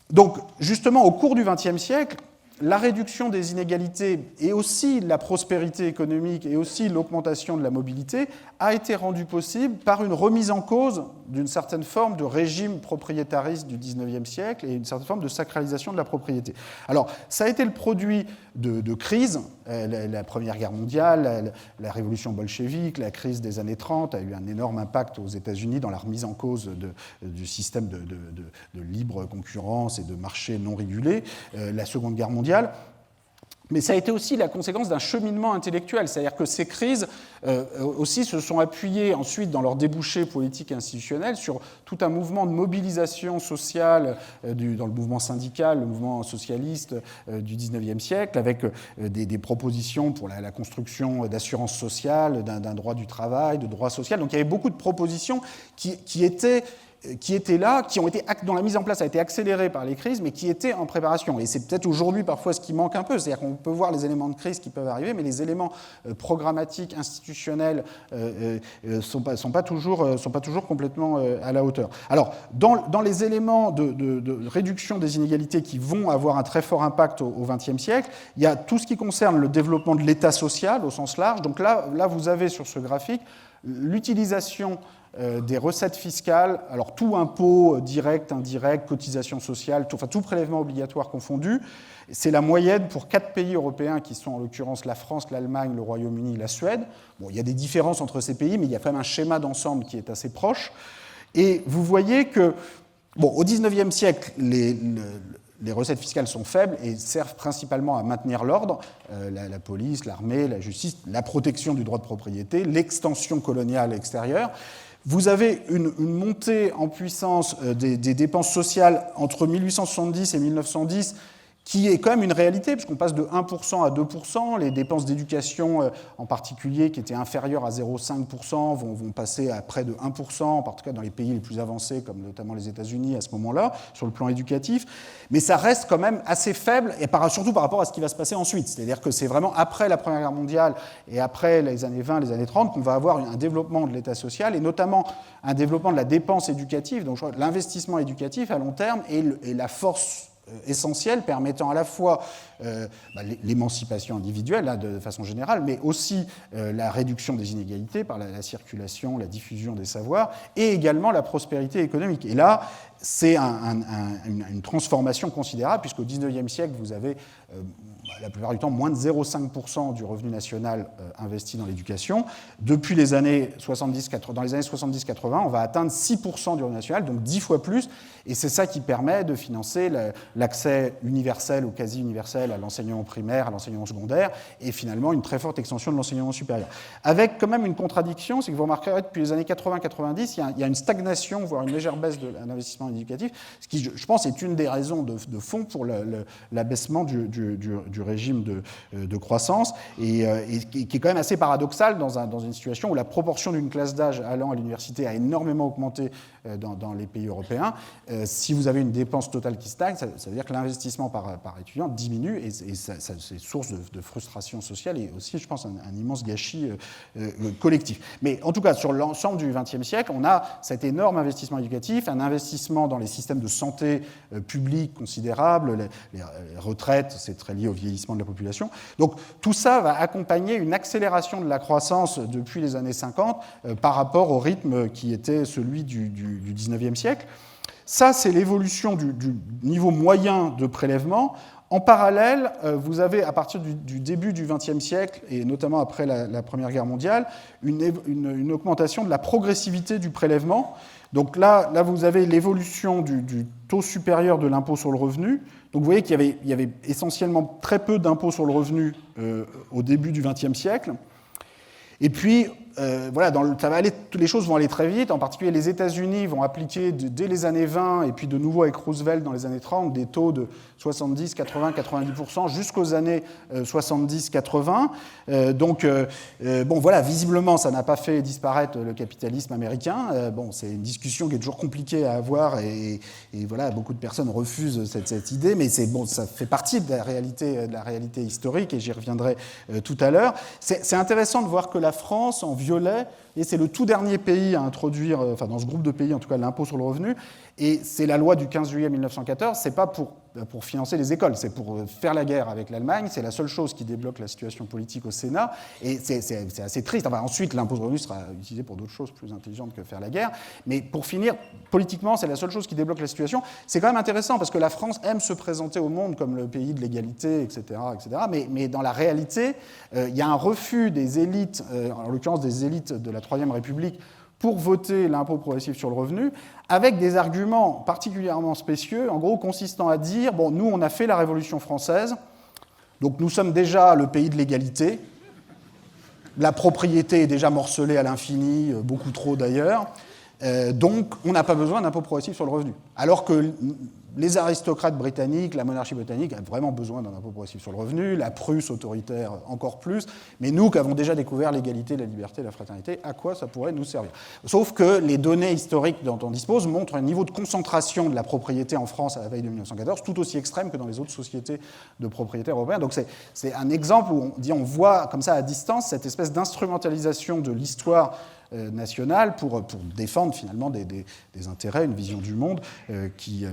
[SPEAKER 3] Donc, justement, au cours du XXe siècle, la réduction des inégalités et aussi la prospérité économique et aussi l'augmentation de la mobilité a été rendue possible par une remise en cause d'une certaine forme de régime propriétariste du XIXe siècle et une certaine forme de sacralisation de la propriété. Alors, ça a été le produit de crises. La Première Guerre mondiale, la révolution bolchevique, la crise des années 30 a eu un énorme impact aux États-Unis dans la remise en cause du système de libre concurrence et de marché non régulé. La Seconde Guerre mondiale. Mais ça a été aussi la conséquence d'un cheminement intellectuel, c'est-à-dire que ces crises aussi se sont appuyées ensuite dans leurs débouchés politiques et institutionnels sur tout un mouvement de mobilisation sociale dans le mouvement syndical, le mouvement socialiste du XIXe siècle, avec des propositions pour la construction d'assurance sociale, d'un droit du travail, de droit social. Donc il y avait beaucoup de propositions qui étaient là, dont la mise en place a été accélérée par les crises, mais qui étaient en préparation. Et c'est peut-être aujourd'hui parfois ce qui manque un peu, c'est-à-dire qu'on peut voir les éléments de crise qui peuvent arriver, mais les éléments programmatiques, institutionnels sont pas toujours complètement à la hauteur. Alors, dans les éléments de réduction des inégalités qui vont avoir un très fort impact au XXe siècle, il y a tout ce qui concerne le développement de l'État social au sens large. Donc là, vous avez sur ce graphique l'utilisation des recettes fiscales, alors tout impôt direct, indirect, cotisation sociale, tout prélèvement obligatoire confondu, c'est la moyenne pour 4 pays européens qui sont en l'occurrence la France, l'Allemagne, le Royaume-Uni, la Suède. Bon, il y a des différences entre ces pays, mais il y a quand même un schéma d'ensemble qui est assez proche. Et vous voyez que, au XIXe siècle, les recettes fiscales sont faibles et servent principalement à maintenir l'ordre, la police, l'armée, la justice, la protection du droit de propriété, l'extension coloniale extérieure. Vous avez une montée en puissance des dépenses sociales entre 1870 et 1910 qui est quand même une réalité, puisqu'on passe de 1% à 2%. Les dépenses d'éducation, en particulier, qui étaient inférieures à 0,5%, vont passer à près de 1%, en particulier dans les pays les plus avancés, comme notamment les États-Unis à ce moment-là, sur le plan éducatif. Mais ça reste quand même assez faible, et surtout par rapport à ce qui va se passer ensuite. C'est-à-dire que c'est vraiment après la Première Guerre mondiale et après les années 20, les années 30, qu'on va avoir un développement de l'État social, et notamment un développement de la dépense éducative, donc l'investissement éducatif à long terme, et la force essentiel permettant à la fois l'émancipation individuelle de façon générale, mais aussi la réduction des inégalités par la circulation, la diffusion des savoirs, et également la prospérité économique. Et là, c'est une transformation considérable, puisqu'au XIXe siècle, vous avez la plupart du temps moins de 0,5% du revenu national investi dans l'éducation. Depuis les années 70-80, dans les années 70-80, on va atteindre 6% du revenu national, donc 10 fois plus, et c'est ça qui permet de financer l'accès universel ou quasi universel à l'enseignement primaire, à l'enseignement secondaire, et finalement une très forte extension de l'enseignement supérieur. Avec quand même une contradiction, c'est que vous remarquerez depuis les années 80-90, il y a une stagnation, voire une légère baisse de l'investissement éducatif, ce qui, je pense, est une des raisons de fond pour l'abaissement du régime de croissance, et qui est quand même assez paradoxal dans une situation où la proportion d'une classe d'âge allant à l'université a énormément augmenté dans les pays européens. Si vous avez une dépense totale qui stagne, ça veut dire que l'investissement par étudiant diminue et c'est source de frustration sociale et aussi, je pense, un immense gâchis collectif. Mais en tout cas, sur l'ensemble du XXe siècle, on a cet énorme investissement éducatif, un investissement dans les systèmes de santé publics considérables, les retraites, c'est très lié au vieillissement de la population. Donc tout ça va accompagner une accélération de la croissance depuis les années 50 par rapport au rythme qui était celui du XIXe siècle. Ça, c'est l'évolution du niveau moyen de prélèvement. En parallèle, vous avez, à partir du début du XXe siècle, et notamment après la Première Guerre mondiale, une augmentation de la progressivité du prélèvement. Donc là vous avez l'évolution du taux supérieur de l'impôt sur le revenu. Donc vous voyez qu'il y avait essentiellement très peu d'impôt sur le revenu au début du XXe siècle. Et puis, voilà, les choses vont aller très vite. En particulier, les États-Unis vont appliquer dès les années 20 et puis de nouveau avec Roosevelt dans les années 30 des taux de 70, 80, 90% jusqu'aux années 70-80. Donc, bon, voilà, visiblement, ça n'a pas fait disparaître le capitalisme américain. Bon, c'est une discussion qui est toujours compliquée à avoir et voilà, beaucoup de personnes refusent cette idée, mais bon, ça fait partie de la réalité historique et j'y reviendrai tout à l'heure. C'est intéressant de voir que la France, en violet, et c'est le tout dernier pays à introduire, enfin dans ce groupe de pays en tout cas, l'impôt sur le revenu, et c'est la loi du 15 juillet 1914, c'est pas pour financer les écoles, c'est pour faire la guerre avec l'Allemagne, c'est la seule chose qui débloque la situation politique au Sénat, et c'est assez triste. Enfin, ensuite, l'impôt sur le revenu sera utilisé pour d'autres choses plus intelligentes que faire la guerre, mais pour finir, politiquement, c'est la seule chose qui débloque la situation. C'est quand même intéressant, parce que la France aime se présenter au monde comme le pays de l'égalité, etc., mais dans la réalité, il y a un refus des élites, en l'occurrence des élites de la Troisième République, pour voter l'impôt progressif sur le revenu, avec des arguments particulièrement spécieux, en gros consistant à dire, bon, nous, on a fait la Révolution française, donc nous sommes déjà le pays de l'égalité, la propriété est déjà morcelée à l'infini, beaucoup trop d'ailleurs, donc on n'a pas besoin d'impôt progressif sur le revenu. Alors que les aristocrates britanniques, la monarchie britannique a vraiment besoin d'un impôt progressif sur le revenu, la Prusse autoritaire encore plus, mais nous qui avons déjà découvert l'égalité, la liberté, la fraternité, à quoi ça pourrait nous servir? Sauf que les données historiques dont on dispose montrent un niveau de concentration de la propriété en France à la veille de 1914 tout aussi extrême que dans les autres sociétés de propriétaires européens. Donc c'est un exemple où on voit comme ça à distance cette espèce d'instrumentalisation de l'histoire nationale pour défendre finalement des intérêts, une vision du monde qui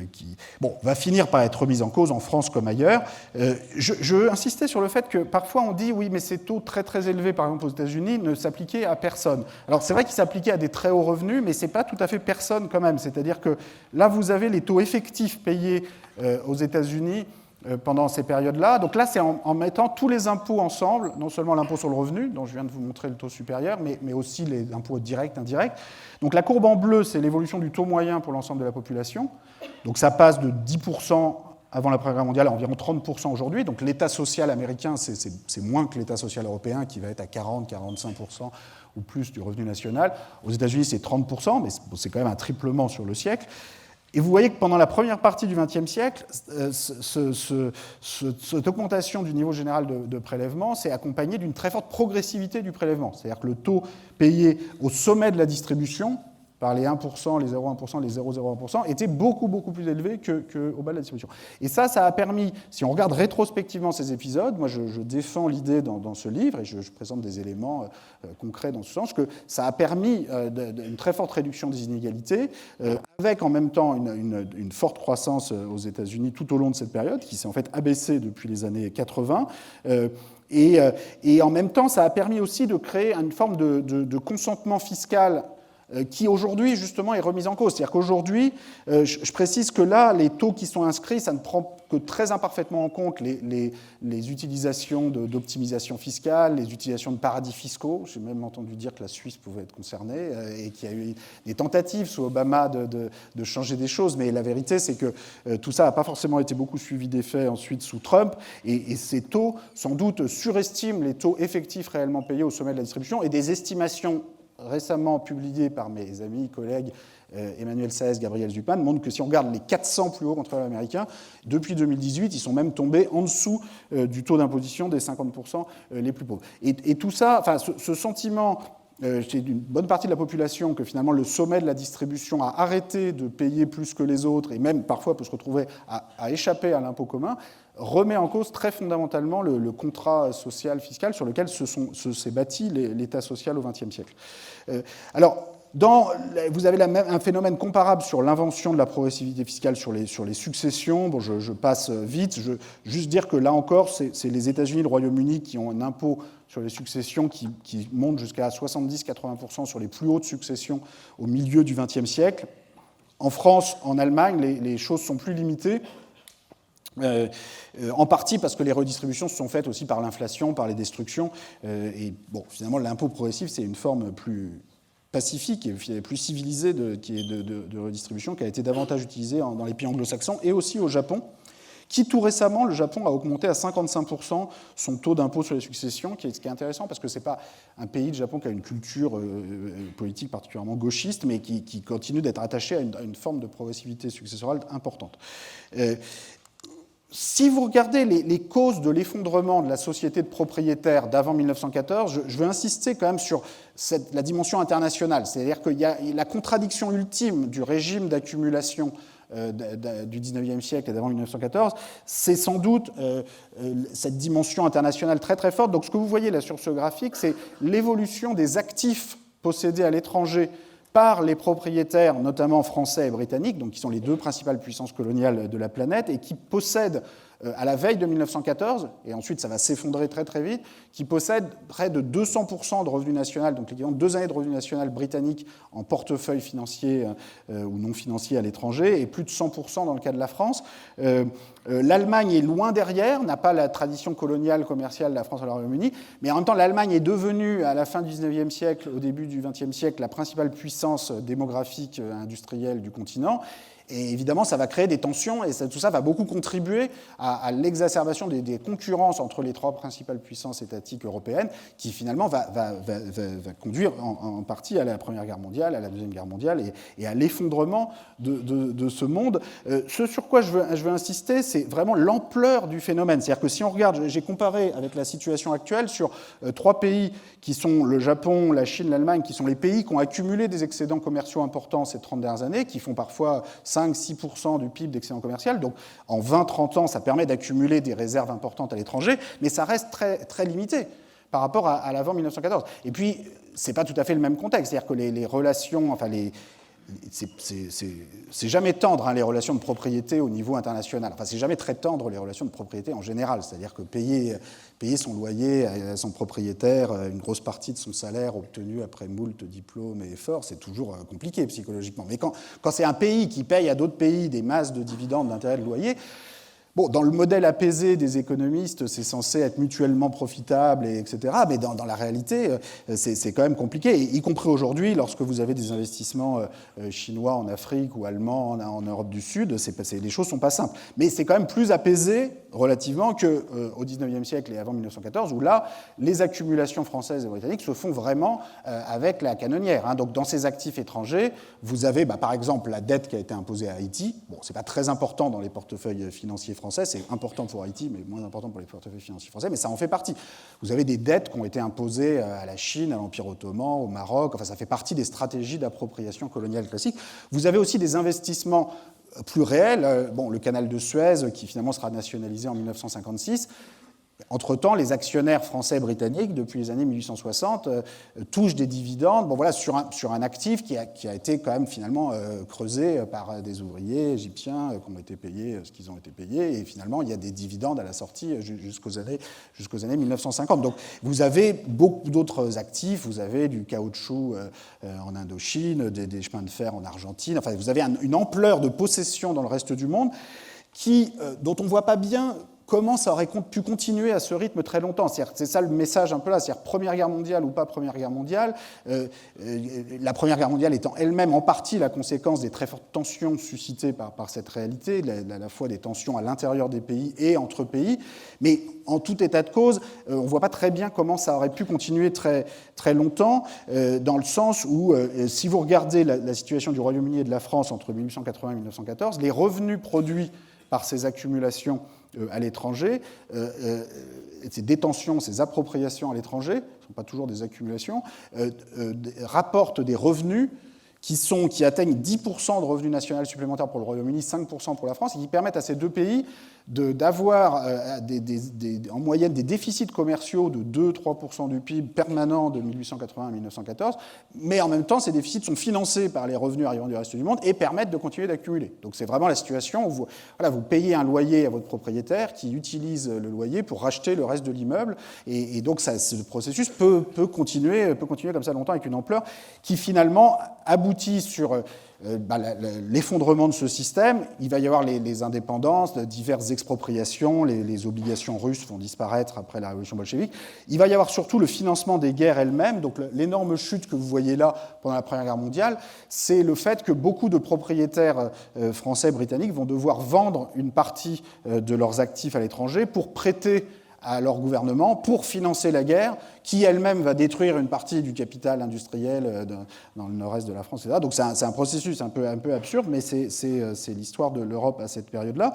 [SPEAKER 3] va finir par être remise en cause en France comme ailleurs. Je veux insister sur le fait que parfois on dit oui, mais ces taux très très élevés, par exemple aux États-Unis, ne s'appliquaient à personne. Alors c'est vrai qu'ils s'appliquaient à des très hauts revenus, mais c'est pas tout à fait personne quand même. C'est-à-dire que là vous avez les taux effectifs payés aux États-Unis pendant ces périodes-là. Donc là, c'est en mettant tous les impôts ensemble, non seulement l'impôt sur le revenu, dont je viens de vous montrer le taux supérieur, mais aussi les impôts directs, indirects. Donc la courbe en bleu, c'est l'évolution du taux moyen pour l'ensemble de la population. Donc ça passe de 10% avant la Première Guerre mondiale à environ 30% aujourd'hui. Donc l'État social américain, c'est moins que l'État social européen, qui va être à 40-45% ou plus du revenu national. Aux États-Unis, c'est 30%, mais c'est quand même un triplement sur le siècle. Et vous voyez que pendant la première partie du XXe siècle, cette augmentation du niveau général de prélèvement s'est accompagnée d'une très forte progressivité du prélèvement. C'est-à-dire que le taux payé au sommet de la distribution, par les 1%, les 0,1%, les 0,01%, était beaucoup, beaucoup plus élevé qu'au bas de la distribution. Et ça a permis, si on regarde rétrospectivement ces épisodes, moi je défends l'idée dans ce livre, et je présente des éléments concrets dans ce sens, que ça a permis une très forte réduction des inégalités, avec en même temps une forte croissance aux États-Unis tout au long de cette période, qui s'est en fait abaissée depuis les années 80, et en même temps, ça a permis aussi de créer une forme de consentement fiscal qui aujourd'hui justement est remise en cause. C'est-à-dire qu'aujourd'hui, je précise que là, les taux qui sont inscrits, ça ne prend que très imparfaitement en compte les utilisations d'optimisation fiscale, les utilisations de paradis fiscaux. J'ai même entendu dire que la Suisse pouvait être concernée et qu'il y a eu des tentatives sous Obama de changer des choses, mais la vérité, c'est que tout ça n'a pas forcément été beaucoup suivi d'effet ensuite sous Trump, et ces taux, sans doute, surestiment les taux effectifs réellement payés au sommet de la distribution, et des estimations récemment publié par mes amis, collègues Emmanuel Saez, Gabriel Zupan, montre que si on regarde les 400 plus hauts contribuables américains, depuis 2018, ils sont même tombés en dessous du taux d'imposition des 50% les plus pauvres. Et tout ça, enfin, ce sentiment chez une bonne partie de la population que finalement le sommet de la distribution a arrêté de payer plus que les autres et même parfois peut se retrouver à échapper à l'impôt commun, remet en cause très fondamentalement le contrat social fiscal sur lequel s'est bâti l'État social au XXe siècle. Alors, vous avez un phénomène comparable sur l'invention de la progressivité fiscale sur les successions. Bon, je passe vite. Juste dire que là encore, c'est les États-Unis et le Royaume-Uni qui ont un impôt sur les successions qui monte jusqu'à 70-80% sur les plus hautes successions au milieu du XXe siècle. En France, en Allemagne, les choses sont plus limitées. En partie parce que les redistributions se sont faites aussi par l'inflation, par les destructions. Et bon, finalement, l'impôt progressif, c'est une forme plus pacifique et plus civilisée de redistribution qui a été davantage utilisée dans les pays anglo-saxons et aussi au Japon, qui tout récemment, le Japon a augmenté à 55% son taux d'impôt sur les successions, ce qui est intéressant parce que ce n'est pas un pays, le Japon, qui a une culture politique particulièrement gauchiste, mais qui continue d'être attaché à une forme de progressivité successorale importante. Si vous regardez les causes de l'effondrement de la société de propriétaires d'avant 1914, je veux insister quand même sur la dimension internationale. C'est-à-dire qu'il y a la contradiction ultime du régime d'accumulation du XIXe siècle et d'avant 1914, c'est sans doute cette dimension internationale très très forte. Donc ce que vous voyez là sur ce graphique, c'est l'évolution des actifs possédés à l'étranger par les propriétaires, notamment français et britanniques, donc qui sont les deux principales puissances coloniales de la planète, et qui possèdent, à la veille de 1914, et ensuite ça va s'effondrer très très vite, qui possèdent près de 200% de revenu national, donc l'équivalent de 2 années de revenu national britannique en portefeuille financier ou non financier à l'étranger, et plus de 100% dans le cas de la France. L'Allemagne est loin derrière, n'a pas la tradition coloniale commerciale de la France et du Royaume-Uni, mais en même temps l'Allemagne est devenue, à la fin du XIXe siècle, au début du XXe siècle, la principale puissance démographique industrielle du continent. Et évidemment, ça va créer des tensions et tout ça va beaucoup contribuer à l'exacerbation des concurrences entre les trois principales puissances étatiques européennes qui finalement va conduire en partie à la Première Guerre mondiale, à la Deuxième Guerre mondiale et à l'effondrement de ce monde. Ce sur quoi je veux insister, c'est vraiment l'ampleur du phénomène. C'est-à-dire que si on regarde, j'ai comparé avec la situation actuelle sur 3 pays qui sont le Japon, la Chine, l'Allemagne, qui sont les pays qui ont accumulé des excédents commerciaux importants ces 30 dernières années, qui font parfois 5-6% du PIB d'excédent commercial. Donc en 20-30 ans, ça permet d'accumuler des réserves importantes à l'étranger, mais ça reste très, très limité par rapport à l'avant 1914. Et puis, ce n'est pas tout à fait le même contexte. C'est-à-dire que les relations, enfin c'est jamais tendre, hein, les relations de propriété au niveau international. Enfin, c'est jamais très tendre, les relations de propriété en général. C'est-à-dire que payer son loyer à son propriétaire, une grosse partie de son salaire obtenu après moult diplômes et efforts, c'est toujours compliqué psychologiquement. Mais quand c'est un pays qui paye à d'autres pays des masses de dividendes, d'intérêts de loyer, bon, dans le modèle apaisé des économistes, c'est censé être mutuellement profitable, etc. Mais dans la réalité, c'est quand même compliqué, y compris aujourd'hui, lorsque vous avez des investissements chinois en Afrique ou allemands en Europe du Sud, les choses ne sont pas simples. Mais c'est quand même plus apaisé, relativement, qu'au XIXe siècle et avant 1914, où là, les accumulations françaises et britanniques se font vraiment avec la canonnière. Hein. Donc, dans ces actifs étrangers, vous avez, par exemple, la dette qui a été imposée à Haïti. Bon, ce n'est pas très important dans les portefeuilles financiers français, c'est important pour Haïti, mais moins important pour les portefeuilles financiers français, mais ça en fait partie. Vous avez des dettes qui ont été imposées à la Chine, à l'Empire ottoman, au Maroc, enfin ça fait partie des stratégies d'appropriation coloniale classique. Vous avez aussi des investissements plus réels, le canal de Suez, qui finalement sera nationalisé en 1956. Entre-temps, les actionnaires français et britanniques, depuis les années 1860, touchent des dividendes sur un actif qui a été quand même finalement creusé par des ouvriers égyptiens qui ont été payés ce qu'ils ont été payés. Et finalement, il y a des dividendes à la sortie jusqu'aux années 1950. Donc, vous avez beaucoup d'autres actifs. Vous avez du caoutchouc en Indochine, des chemins de fer en Argentine. Enfin, vous avez une ampleur de possession dans le reste du monde dont on ne voit pas bien comment ça aurait pu continuer à ce rythme très longtemps. C'est ça le message un peu là, c'est-à-dire Première Guerre mondiale ou pas Première Guerre mondiale, la Première Guerre mondiale étant elle-même en partie la conséquence des très fortes tensions suscitées par cette réalité, à la fois des tensions à l'intérieur des pays et entre pays, mais en tout état de cause, on ne voit pas très bien comment ça aurait pu continuer très, très longtemps, dans le sens où, si vous regardez la situation du Royaume-Uni et de la France entre 1880 et 1914, les revenus produits par ces accumulations à l'étranger, ces détentions, ces appropriations à l'étranger, ce ne sont pas toujours des accumulations, rapportent des revenus qui atteignent 10% de revenus nationaux supplémentaires pour le Royaume-Uni, 5% pour la France, et qui permettent à ces deux pays d'avoir en moyenne des déficits commerciaux de 2-3% du PIB permanents de 1880 à 1914, mais en même temps, ces déficits sont financés par les revenus arrivant du reste du monde et permettent de continuer d'accumuler. Donc c'est vraiment la situation où vous payez un loyer à votre propriétaire qui utilise le loyer pour racheter le reste de l'immeuble, et donc ce processus peut continuer comme ça longtemps avec une ampleur qui finalement aboutit sur l'effondrement de ce système. Il va y avoir les indépendances, diverses expropriations, les obligations russes vont disparaître après la révolution bolchevique. Il va y avoir surtout le financement des guerres elles-mêmes. Donc l'énorme chute que vous voyez là pendant la Première Guerre mondiale, c'est le fait que beaucoup de propriétaires français, britanniques vont devoir vendre une partie de leurs actifs à l'étranger pour prêter à leur gouvernement pour financer la guerre, qui elle-même va détruire une partie du capital industriel dans le nord-est de la France, etc. Donc c'est un processus un peu absurde, mais c'est l'histoire de l'Europe à cette période-là.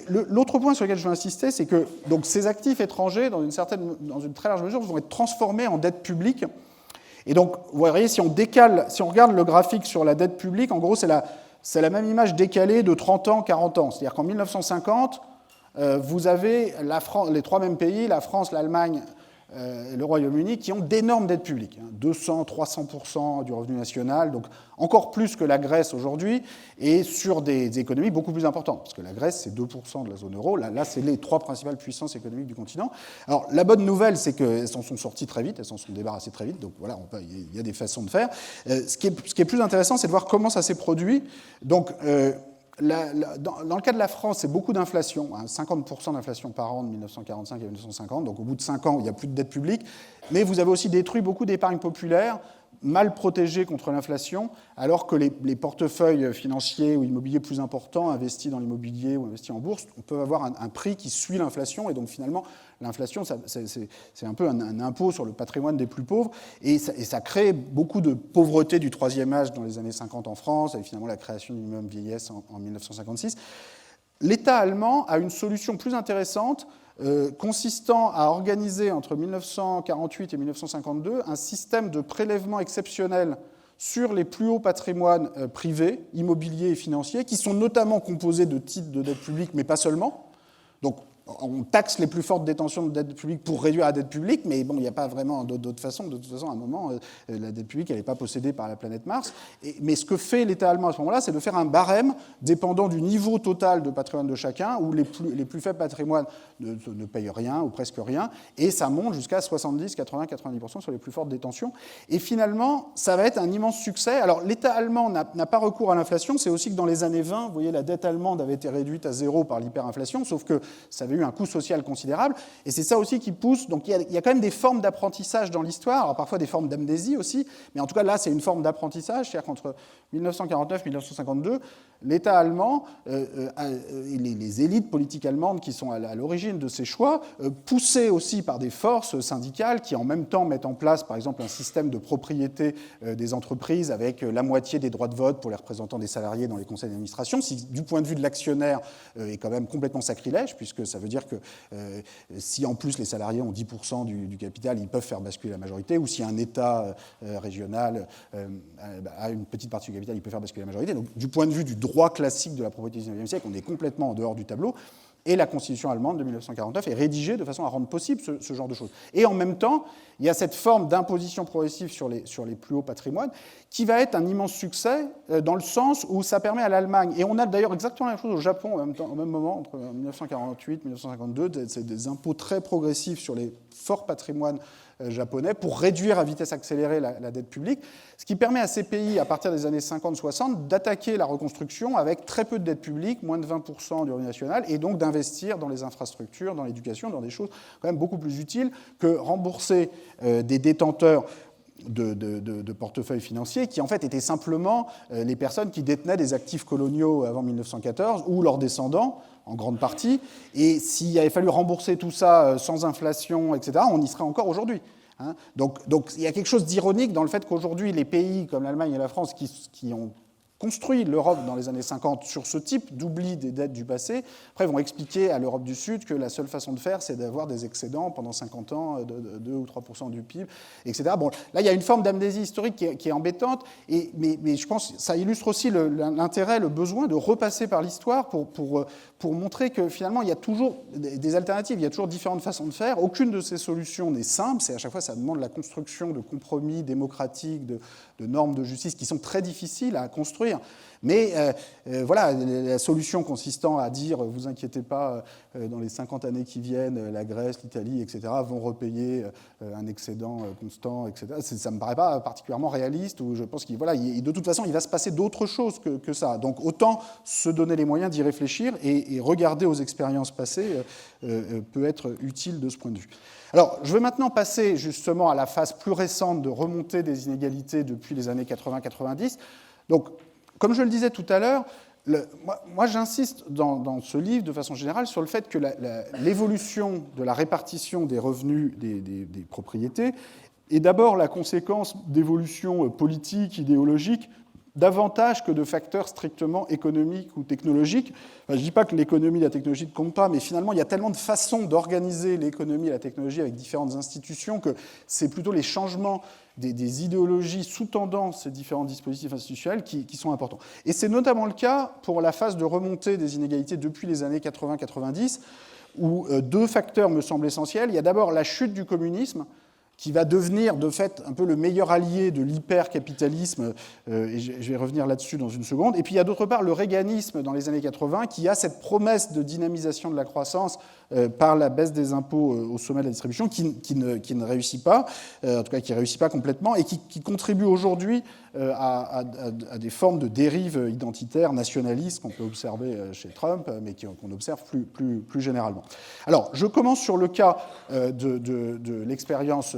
[SPEAKER 3] L'autre point sur lequel je veux insister, c'est que donc, ces actifs étrangers, dans une très large mesure, vont être transformés en dette publique. Et donc, vous voyez, si on regarde le graphique sur la dette publique, en gros, c'est la même image décalée de 30 ans, 40 ans. C'est-à-dire qu'en 1950, vous avez les trois mêmes pays, la France, l'Allemagne et le Royaume-Uni, qui ont d'énormes dettes publiques, 200-300% du revenu national, donc encore plus que la Grèce aujourd'hui, et sur des économies beaucoup plus importantes, parce que la Grèce, c'est 2% de la zone euro, là c'est les trois principales puissances économiques du continent. Alors la bonne nouvelle, c'est qu'elles s'en sont sorties très vite, elles s'en sont débarrassées très vite, donc voilà, il y a des façons de faire. Ce qui est plus intéressant, c'est de voir comment ça s'est produit. Donc, dans le cas de la France, c'est beaucoup d'inflation, 50% d'inflation par an de 1945 à 1950, donc au bout de 5 ans, il n'y a plus de dette publique, mais vous avez aussi détruit beaucoup d'épargne populaire, mal protégée contre l'inflation, alors que les portefeuilles financiers ou immobiliers plus importants, investis dans l'immobilier ou investis en bourse, on peut avoir un prix qui suit l'inflation, et donc finalement, l'inflation, c'est un peu un impôt sur le patrimoine des plus pauvres, et ça crée beaucoup de pauvreté du troisième âge dans les années 50 en France, et finalement la création du minimum vieillesse en 1956. L'État allemand a une solution plus intéressante, consistant à organiser entre 1948 et 1952 un système de prélèvement exceptionnel sur les plus hauts patrimoines privés, immobiliers et financiers, qui sont notamment composés de titres de dette publique, mais pas seulement. Donc, on taxe les plus fortes détentions de dette publique pour réduire la dette publique, mais bon, il n'y a pas vraiment d'autre façon. De toute façon, à un moment, la dette publique, elle n'est pas possédée par la planète Mars. Mais ce que fait l'État allemand à ce moment-là, c'est de faire un barème dépendant du niveau total de patrimoine de chacun, où les plus faibles patrimoines ne payent rien ou presque rien, et ça monte jusqu'à 70, 80, 90% sur les plus fortes détentions. Et finalement, ça va être un immense succès. Alors, l'État allemand n'a pas recours à l'inflation. C'est aussi que dans les années 20, vous voyez, la dette allemande avait été réduite à zéro par l'hyperinflation, sauf que ça avait eu un coût social considérable, et c'est ça aussi qui pousse. Donc il y a quand même des formes d'apprentissage dans l'histoire, alors parfois des formes d'amnésie aussi, mais en tout cas là c'est une forme d'apprentissage, c'est-à-dire qu'entre 1949 et 1952, l'État allemand, les élites politiques allemandes qui sont à l'origine de ces choix, poussées aussi par des forces syndicales qui en même temps mettent en place par exemple un système de propriété des entreprises avec la moitié des droits de vote pour les représentants des salariés dans les conseils d'administration, si du point de vue de l'actionnaire est quand même complètement sacrilège, puisque ça veut dire que si en plus les salariés ont 10% du capital, ils peuvent faire basculer la majorité, ou si un État régional a une petite partie du capital, il peut faire basculer la majorité. Donc du point de vue du droit classique de la propriété du XIXe siècle, on est complètement en dehors du tableau. Et la Constitution allemande de 1949 est rédigée de façon à rendre possible ce genre de choses. Et en même temps, il y a cette forme d'imposition progressive sur les plus hauts patrimoines qui va être un immense succès dans le sens où ça permet à l'Allemagne, et on a d'ailleurs exactement la même chose au Japon au même moment, entre 1948 et 1952, c'est des impôts très progressifs sur les forts patrimoines japonais pour réduire à vitesse accélérée la dette publique, ce qui permet à ces pays, à partir des années 50-60, d'attaquer la reconstruction avec très peu de dette publique, moins de 20% du revenu national, et donc d'investir dans les infrastructures, dans l'éducation, dans des choses quand même beaucoup plus utiles que rembourser des détenteurs de portefeuilles financiers qui en fait étaient simplement les personnes qui détenaient des actifs coloniaux avant 1914 ou leurs descendants en grande partie, et s'il avait fallu rembourser tout ça sans inflation, etc., on y serait encore aujourd'hui. Donc il y a quelque chose d'ironique dans le fait qu'aujourd'hui les pays comme l'Allemagne et la France qui ont construit l'Europe dans les années 50 sur ce type d'oubli des dettes du passé, après vont expliquer à l'Europe du Sud que la seule façon de faire, c'est d'avoir des excédents pendant 50 ans de 2 ou 3% du PIB, etc. Bon, là, il y a une forme d'amnésie historique qui est embêtante, mais je pense que ça illustre aussi l'intérêt, le besoin de repasser par l'histoire pour montrer que finalement, il y a toujours des alternatives, il y a toujours différentes façons de faire. Aucune de ces solutions n'est simple, c'est à chaque fois, ça demande la construction de compromis démocratiques, de normes de justice qui sont très difficiles à construire. Mais voilà, la solution consistant à dire, vous inquiétez pas, dans les 50 années qui viennent, la Grèce, l'Italie, etc., vont repayer un excédent constant, etc., ça ne me paraît pas particulièrement réaliste, ou je pense qu'il voilà, de toute façon, il va se passer d'autres choses que ça. Donc autant se donner les moyens d'y réfléchir et regarder aux expériences passées peut être utile de ce point de vue. Alors, je vais maintenant passer justement à la phase plus récente de remontée des inégalités depuis les années 80-90. Donc, comme je le disais tout à l'heure, moi j'insiste dans ce livre, de façon générale, sur le fait que l'évolution de la répartition des revenus des propriétés est d'abord la conséquence d'évolutions politiques, idéologiques, davantage que de facteurs strictement économiques ou technologiques. Enfin, je ne dis pas que l'économie et la technologie ne comptent pas, mais finalement, il y a tellement de façons d'organiser l'économie et la technologie avec différentes institutions que c'est plutôt les changements des idéologies sous-tendant ces différents dispositifs institutionnels qui sont importants. Et c'est notamment le cas pour la phase de remontée des inégalités depuis les années 80-90, où deux facteurs me semblent essentiels. Il y a d'abord la chute du communisme, qui va devenir de fait un peu le meilleur allié de l'hypercapitalisme, et je vais revenir là-dessus dans une seconde. Et puis il y a d'autre part le reaganisme dans les années 80, qui a cette promesse de dynamisation de la croissance par la baisse des impôts au sommet de la distribution, qui ne réussit pas, en tout cas qui ne réussit pas complètement, et qui contribue aujourd'hui à des formes de dérives identitaires, nationalistes, qu'on peut observer chez Trump, mais qu'on observe plus généralement. Alors, je commence sur le cas de l'expérience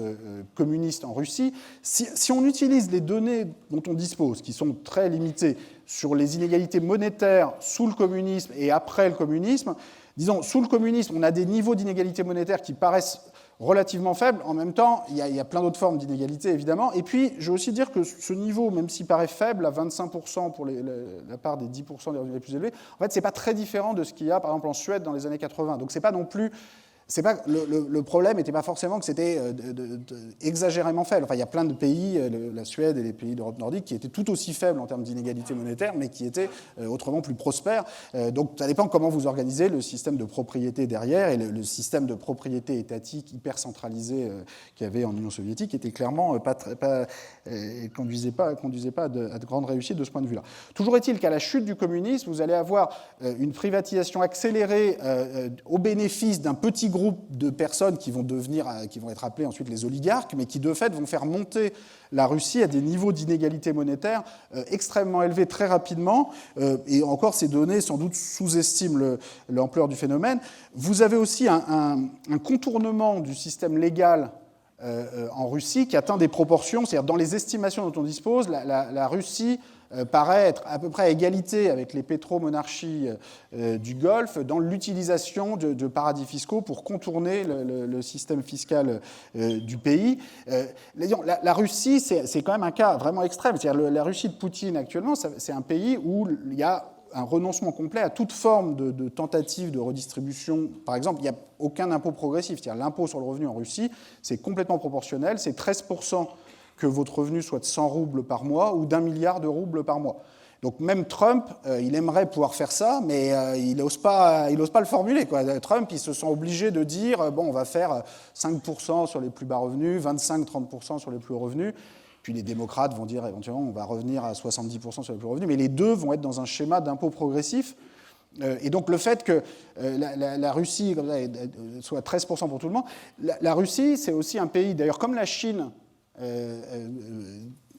[SPEAKER 3] communiste en Russie. Si on utilise les données dont on dispose, qui sont très limitées, sur les inégalités monétaires sous le communisme et après le communisme, disons, sous le communisme, on a des niveaux d'inégalité monétaire qui paraissent relativement faibles. En même temps, il y a plein d'autres formes d'inégalité, évidemment. Et puis, je veux aussi dire que ce niveau, même s'il paraît faible, à 25% pour la part des 10% des revenus les plus élevés, en fait, ce n'est pas très différent de ce qu'il y a, par exemple, en Suède dans les années 80. Donc, ce n'est pas non plus... le problème n'était pas forcément que c'était exagérément faible. Enfin, il y a plein de pays, la Suède et les pays d'Europe nordique, qui étaient tout aussi faibles en termes d'inégalité monétaire, mais qui étaient autrement plus prospères. Donc, ça dépend comment vous organisez le système de propriété derrière. Et le système de propriété étatique hyper centralisé qu'il y avait en Union soviétique était clairement conduisait pas à de grandes réussites de ce point de vue-là. Toujours est-il qu'à la chute du communisme, vous allez avoir une privatisation accélérée au bénéfice d'un petit groupe de personnes qui vont être appelées ensuite les oligarques, mais qui de fait vont faire monter la Russie à des niveaux d'inégalité monétaire extrêmement élevés très rapidement. Et encore, ces données sans doute sous-estiment l'ampleur du phénomène. Vous avez aussi un contournement du système légal en Russie qui atteint des proportions, c'est-à-dire dans les estimations dont on dispose, la Russie paraît être à peu près à égalité avec les pétromonarchies du Golfe dans l'utilisation de paradis fiscaux pour contourner le système fiscal du pays. La Russie, c'est quand même un cas vraiment extrême. C'est-à-dire la Russie de Poutine actuellement, c'est un pays où il y a un renoncement complet à toute forme de tentative de redistribution. Par exemple, il n'y a aucun impôt progressif. C'est-à-dire l'impôt sur le revenu en Russie, c'est complètement proportionnel. C'est 13% que votre revenu soit de 100 roubles par mois ou d'1 milliard de roubles par mois. Donc même Trump, il aimerait pouvoir faire ça, mais il n'ose pas le formuler, quoi. Trump, il se sent obligé de dire, bon, on va faire 5% sur les plus bas revenus, 25-30% sur les plus hauts revenus. Puis les démocrates vont dire éventuellement on va revenir à 70% sur les plus hauts revenus, mais les deux vont être dans un schéma d'impôt progressif. Et donc le fait que la Russie comme ça, soit 13% pour tout le monde, la Russie, c'est aussi un pays, d'ailleurs comme la Chine,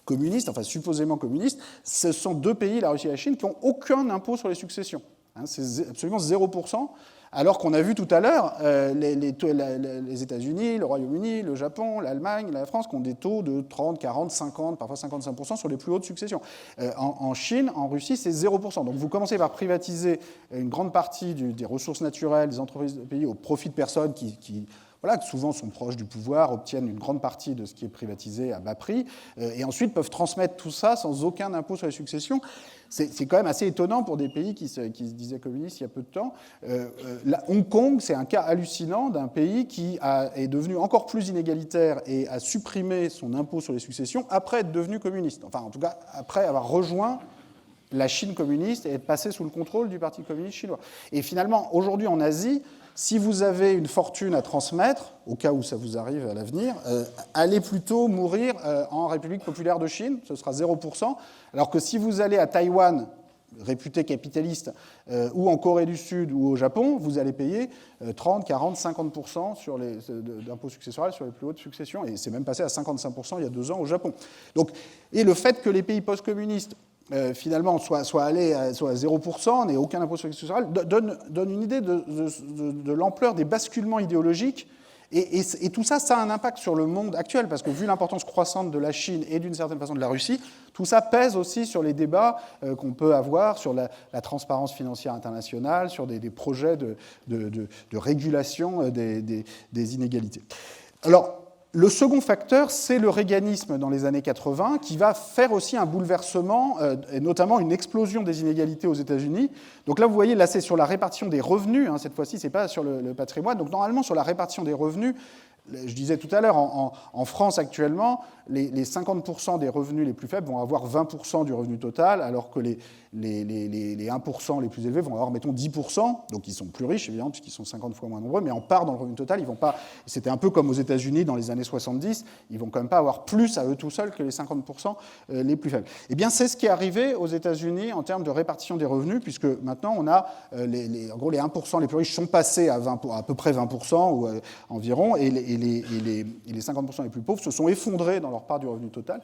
[SPEAKER 3] communistes, enfin supposément communistes, ce sont deux pays, la Russie et la Chine, qui n'ont aucun impôt sur les successions. C'est absolument 0%, alors qu'on a vu tout à l'heure les États-Unis, le Royaume-Uni, le Japon, l'Allemagne, la France, qui ont des taux de 30, 40, 50, parfois 55% sur les plus hautes successions. En Chine, en Russie, c'est 0%. Donc vous commencez par privatiser une grande partie des ressources naturelles, des entreprises de pays au profit de personnes qui voilà, souvent sont proches du pouvoir, obtiennent une grande partie de ce qui est privatisé à bas prix, et ensuite peuvent transmettre tout ça sans aucun impôt sur les successions. C'est quand même assez étonnant pour des pays qui se disaient communistes il y a peu de temps. Hong Kong, c'est un cas hallucinant d'un pays qui est devenu encore plus inégalitaire et a supprimé son impôt sur les successions après être devenu communiste. Enfin, en tout cas, après avoir rejoint la Chine communiste et être passé sous le contrôle du Parti communiste chinois. Et finalement, aujourd'hui en Asie, si vous avez une fortune à transmettre, au cas où ça vous arrive à l'avenir, allez plutôt mourir en République populaire de Chine, ce sera 0%, alors que si vous allez à Taïwan, réputé capitaliste, ou en Corée du Sud ou au Japon, vous allez payer 30, 40, 50% d'impôts successoraux sur les plus hautes successions, et c'est même passé à 55% il y a 2 ans au Japon. Donc, et le fait que les pays post-communistes finalement, soit allé à 0%, n'ait aucun impôt sur les successoraux, donne une idée de l'ampleur des basculements idéologiques. Et tout ça, ça a un impact sur le monde actuel, parce que vu l'importance croissante de la Chine et d'une certaine façon de la Russie, tout ça pèse aussi sur les débats qu'on peut avoir sur la transparence financière internationale, sur des projets de régulation des inégalités. Alors, le second facteur, c'est le reaganisme dans les années 80, qui va faire aussi un bouleversement, et notamment une explosion des inégalités aux États-Unis. Donc là, vous voyez, là, c'est sur la répartition des revenus, hein, cette fois-ci, ce n'est pas sur le patrimoine. Donc normalement, sur la répartition des revenus, je disais tout à l'heure, en France actuellement, les 50% des revenus les plus faibles vont avoir 20% du revenu total, alors que les 1% les plus élevés vont avoir, mettons, 10%, donc ils sont plus riches, évidemment, puisqu'ils sont 50 fois moins nombreux, mais en part dans le revenu total, ils vont pas... C'était un peu comme aux États-Unis dans les années 70, ils vont quand même pas avoir plus à eux tout seuls que les 50% les plus faibles. Eh bien, c'est ce qui est arrivé aux États-Unis en termes de répartition des revenus, puisque maintenant, on a, en gros, les 1% les plus riches sont passés à peu près 20% ou environ, et les 50% les plus pauvres se sont effondrés dans leur part du revenu total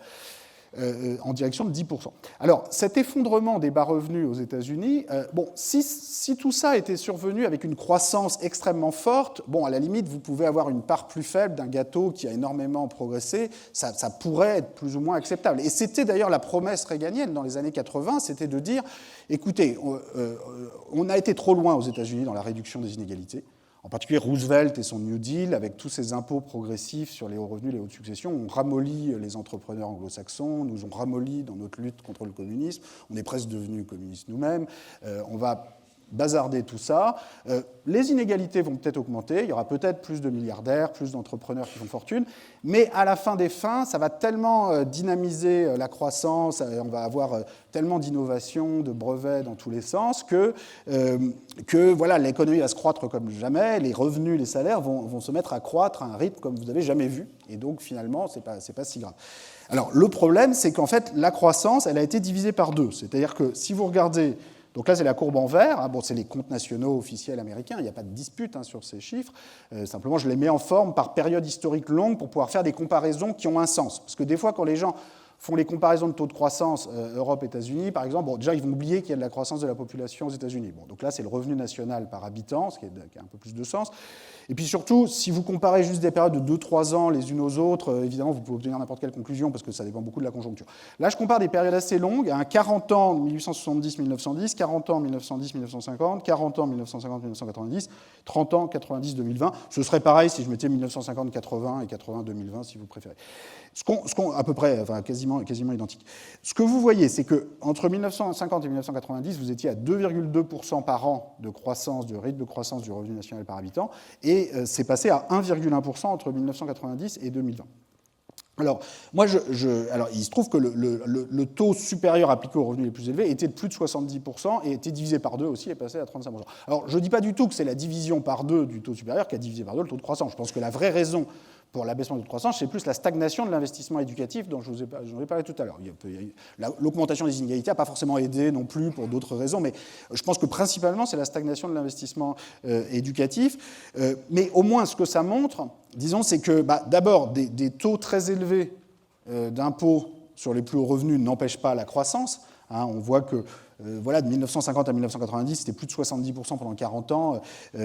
[SPEAKER 3] en direction de 10%. Alors, cet effondrement des bas revenus aux États-Unis, si tout ça était survenu avec une croissance extrêmement forte, à la limite, vous pouvez avoir une part plus faible d'un gâteau qui a énormément progressé, ça pourrait être plus ou moins acceptable. Et c'était d'ailleurs la promesse réganienne dans les années 80, c'était de dire, écoutez, on a été trop loin aux États-Unis dans la réduction des inégalités. En particulier, Roosevelt et son New Deal, avec tous ces impôts progressifs sur les hauts revenus et les hautes successions, ont ramolli les entrepreneurs anglo-saxons, nous ont ramolli dans notre lutte contre le communisme. On est presque devenus communistes nous-mêmes. On va bazarder tout ça. Les inégalités vont peut-être augmenter, il y aura peut-être plus de milliardaires, plus d'entrepreneurs qui font fortune, mais à la fin des fins, ça va tellement dynamiser la croissance, on va avoir tellement d'innovations, de brevets dans tous les sens, que voilà, l'économie va se croître comme jamais, les revenus, les salaires vont se mettre à croître à un rythme comme vous n'avez jamais vu, et donc finalement, c'est pas si grave. Alors le problème, c'est qu'en fait, la croissance, elle a été divisée par 2, c'est-à-dire que si vous regardez... Donc là, c'est la courbe en vert. C'est les comptes nationaux officiels américains. Il n'y a pas de dispute sur ces chiffres. Simplement, je les mets en forme par période historique longue pour pouvoir faire des comparaisons qui ont un sens. Parce que des fois, quand les gens font les comparaisons de taux de croissance Europe-États-Unis, par exemple, déjà, ils vont oublier qu'il y a de la croissance de la population aux États-Unis. Donc là, c'est le revenu national par habitant, ce qui a un peu plus de sens. Et puis surtout, si vous comparez juste des périodes de 2-3 ans les unes aux autres, évidemment, vous pouvez obtenir n'importe quelle conclusion parce que ça dépend beaucoup de la conjoncture. Là, je compare des périodes assez longues, 40 ans 1870-1910, 40 ans 1910-1950, 40 ans 1950-1990, 30 ans 90-2020. Ce serait pareil si je mettais 1950-80 et 80-2020, si vous préférez. À peu près, enfin, quasiment identique. Ce que vous voyez, c'est qu'entre 1950 et 1990, vous étiez à 2,2% par an de croissance, de rythme de croissance du revenu national par habitant, et c'est passé à 1,1% entre 1990 et 2020. Alors, alors, il se trouve que le taux supérieur appliqué aux revenus les plus élevés était de plus de 70% et était divisé par 2 aussi et passé à 35%. Alors, je ne dis pas du tout que c'est la division par 2 du taux supérieur qui a divisé par 2 le taux de croissance. Je pense que la vraie raison pour l'abaissement du taux de croissance, c'est plus la stagnation de l'investissement éducatif dont j'en ai parlé tout à l'heure. L'augmentation des inégalités n'a pas forcément aidé non plus pour d'autres raisons, mais je pense que principalement, c'est la stagnation de l'investissement éducatif. Mais au moins, ce que ça montre, disons, c'est que d'abord, des taux très élevés d'impôts sur les plus hauts revenus n'empêchent pas la croissance. On voit que de 1950 à 1990, c'était plus de 70% pendant 40 ans,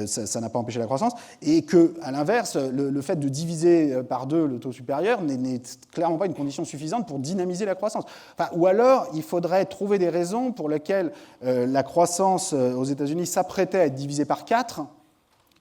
[SPEAKER 3] ça n'a pas empêché la croissance, et qu'à l'inverse, le fait de diviser par 2 le taux supérieur n'est clairement pas une condition suffisante pour dynamiser la croissance. Ou alors, il faudrait trouver des raisons pour lesquelles la croissance aux États-Unis s'apprêtait à être divisée par 4,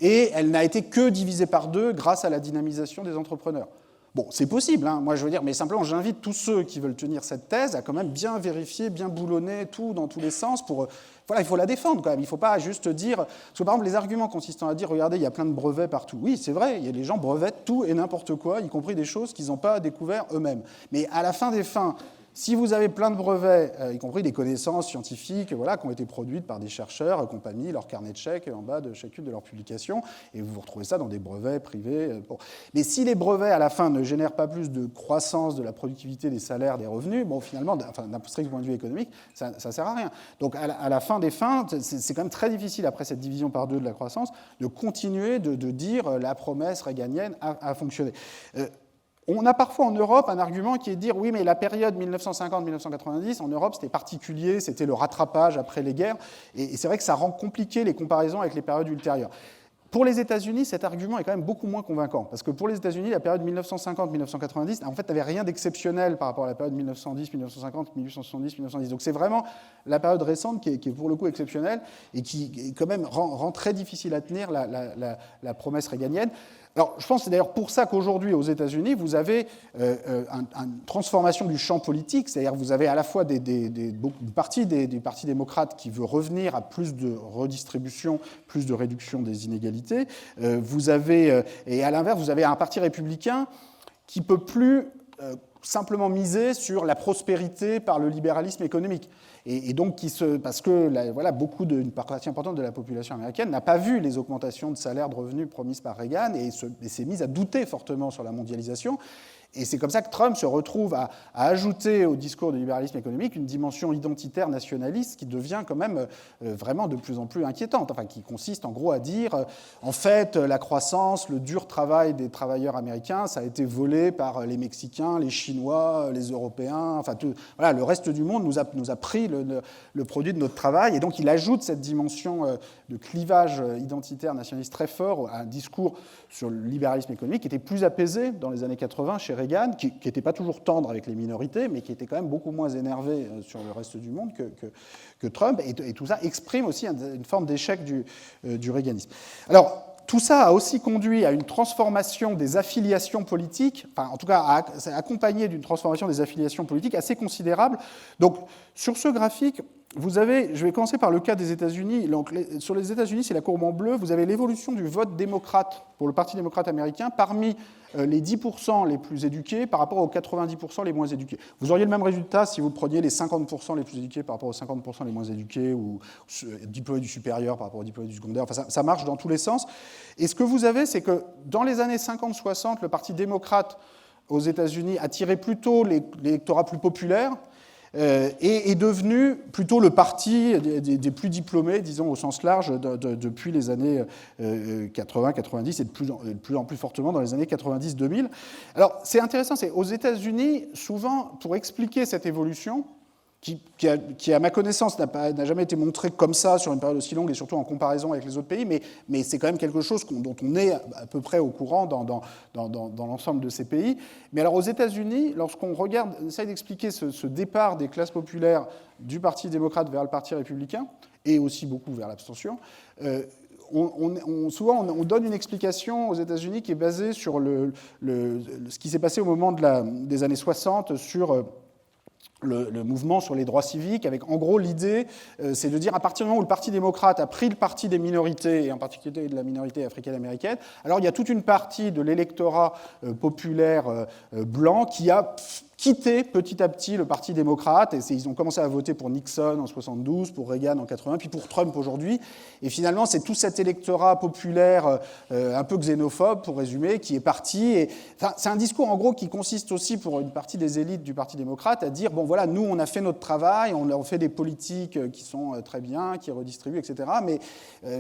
[SPEAKER 3] et elle n'a été que divisée par 2 grâce à la dynamisation des entrepreneurs. Bon, c'est possible, hein, moi je veux dire, mais simplement j'invite tous ceux qui veulent tenir cette thèse à quand même bien vérifier, bien boulonner tout dans tous les sens pour... Voilà, il faut la défendre quand même, il ne faut pas juste dire... Parce que par exemple, les arguments consistant à dire, regardez, il y a plein de brevets partout. Oui, c'est vrai, les gens brevettent tout et n'importe quoi, y compris des choses qu'ils n'ont pas découvert eux-mêmes. Mais à la fin des fins... Si vous avez plein de brevets, y compris des connaissances scientifiques voilà, qui ont été produites par des chercheurs, qui ont pas mis leur carnet de chèques en bas de chacune de leurs publications, et vous retrouvez ça dans des brevets privés. Bon. Mais si les brevets, à la fin, ne génèrent pas plus de croissance de la productivité, des salaires, des revenus, bon, finalement, d'un strict point de vue économique, ça ne sert à rien. Donc, à la fin des fins, c'est quand même très difficile, après cette division par 2 de la croissance, de continuer de dire la promesse réganienne a fonctionné. On a parfois en Europe un argument qui est de dire oui, mais la période 1950-1990, en Europe, c'était particulier, c'était le rattrapage après les guerres, et c'est vrai que ça rend compliqué les comparaisons avec les périodes ultérieures. Pour les États-Unis, cet argument est quand même beaucoup moins convaincant, parce que pour les États-Unis, la période 1950-1990, en fait, n'avait rien d'exceptionnel par rapport à la période 1910, 1950, 1870, 1910. Donc c'est vraiment la période récente qui est pour le coup exceptionnelle et qui quand même rend très difficile à tenir la promesse réganienne. Alors, je pense que c'est d'ailleurs pour ça qu'aujourd'hui, aux États-Unis, vous avez une transformation du champ politique, c'est-à-dire que vous avez à la fois des partis démocrates qui veut revenir à plus de redistribution, plus de réduction des inégalités. Vous avez, et à l'inverse, vous avez un parti républicain qui ne peut plus simplement miser sur la prospérité par le libéralisme économique. Et donc, parce que voilà, une partie importante de la population américaine n'a pas vu les augmentations de salaires, de revenus promises par Reagan et s'est mise à douter fortement sur la mondialisation. Et c'est comme ça que Trump se retrouve à ajouter au discours du libéralisme économique une dimension identitaire nationaliste qui devient quand même vraiment de plus en plus inquiétante, enfin, qui consiste en gros à dire en fait la croissance, le dur travail des travailleurs américains, ça a été volé par les Mexicains, les Chinois, les Européens, enfin tout, voilà, le reste du monde nous a pris le produit de notre travail, et donc il ajoute cette dimension de clivage identitaire nationaliste très fort à un discours sur le libéralisme économique qui était plus apaisé dans les années 80 chez Reagan, qui n'était pas toujours tendre avec les minorités, mais qui était quand même beaucoup moins énervé sur le reste du monde que Trump, et tout ça exprime aussi une forme d'échec du réaganisme. Alors, tout ça a aussi conduit à une transformation des affiliations politiques, enfin en tout cas accompagné d'une transformation des affiliations politiques assez considérable. Donc, sur ce graphique, vous avez, je vais commencer par le cas des États-Unis. Sur les États-Unis, c'est la courbe en bleu. Vous avez l'évolution du vote démocrate pour le Parti démocrate américain parmi les 10% les plus éduqués par rapport aux 90% les moins éduqués. Vous auriez le même résultat si vous preniez les 50% les plus éduqués par rapport aux 50% les moins éduqués ou diplômés du supérieur par rapport aux diplômés du secondaire. Enfin, ça marche dans tous les sens. Et ce que vous avez, c'est que dans les années 50-60, le Parti démocrate aux États-Unis attirait plutôt l'électorat plus populaire, et est devenu plutôt le parti des plus diplômés, disons au sens large, depuis les années 80-90 et de plus en plus fortement dans les années 90-2000. Alors c'est intéressant, c'est aux États-Unis, souvent, pour expliquer cette évolution, qui à ma connaissance, n'a jamais été montré comme ça sur une période aussi longue et surtout en comparaison avec les autres pays, mais c'est quand même quelque chose dont on est à peu près au courant dans l'ensemble de ces pays. Mais alors aux États-Unis, lorsqu'on regarde, on essaie d'expliquer ce départ des classes populaires du Parti démocrate vers le Parti républicain, et aussi beaucoup vers l'abstention, souvent on donne une explication aux États-Unis qui est basée sur ce qui s'est passé au moment des années 60 sur le mouvement sur les droits civiques, avec en gros l'idée, c'est de dire à partir du moment où le Parti démocrate a pris le parti des minorités, et en particulier de la minorité africaine-américaine, alors il y a toute une partie de l'électorat populaire blanc qui a quitté petit à petit le Parti démocrate, et ils ont commencé à voter pour Nixon en 72, pour Reagan en 80, puis pour Trump aujourd'hui, et finalement c'est tout cet électorat populaire un peu xénophobe, pour résumer, qui est parti, et enfin, c'est un discours en gros qui consiste aussi pour une partie des élites du Parti démocrate à dire, bon voilà, nous on a fait notre travail, on fait des politiques qui sont très bien, qui redistribuent, etc., mais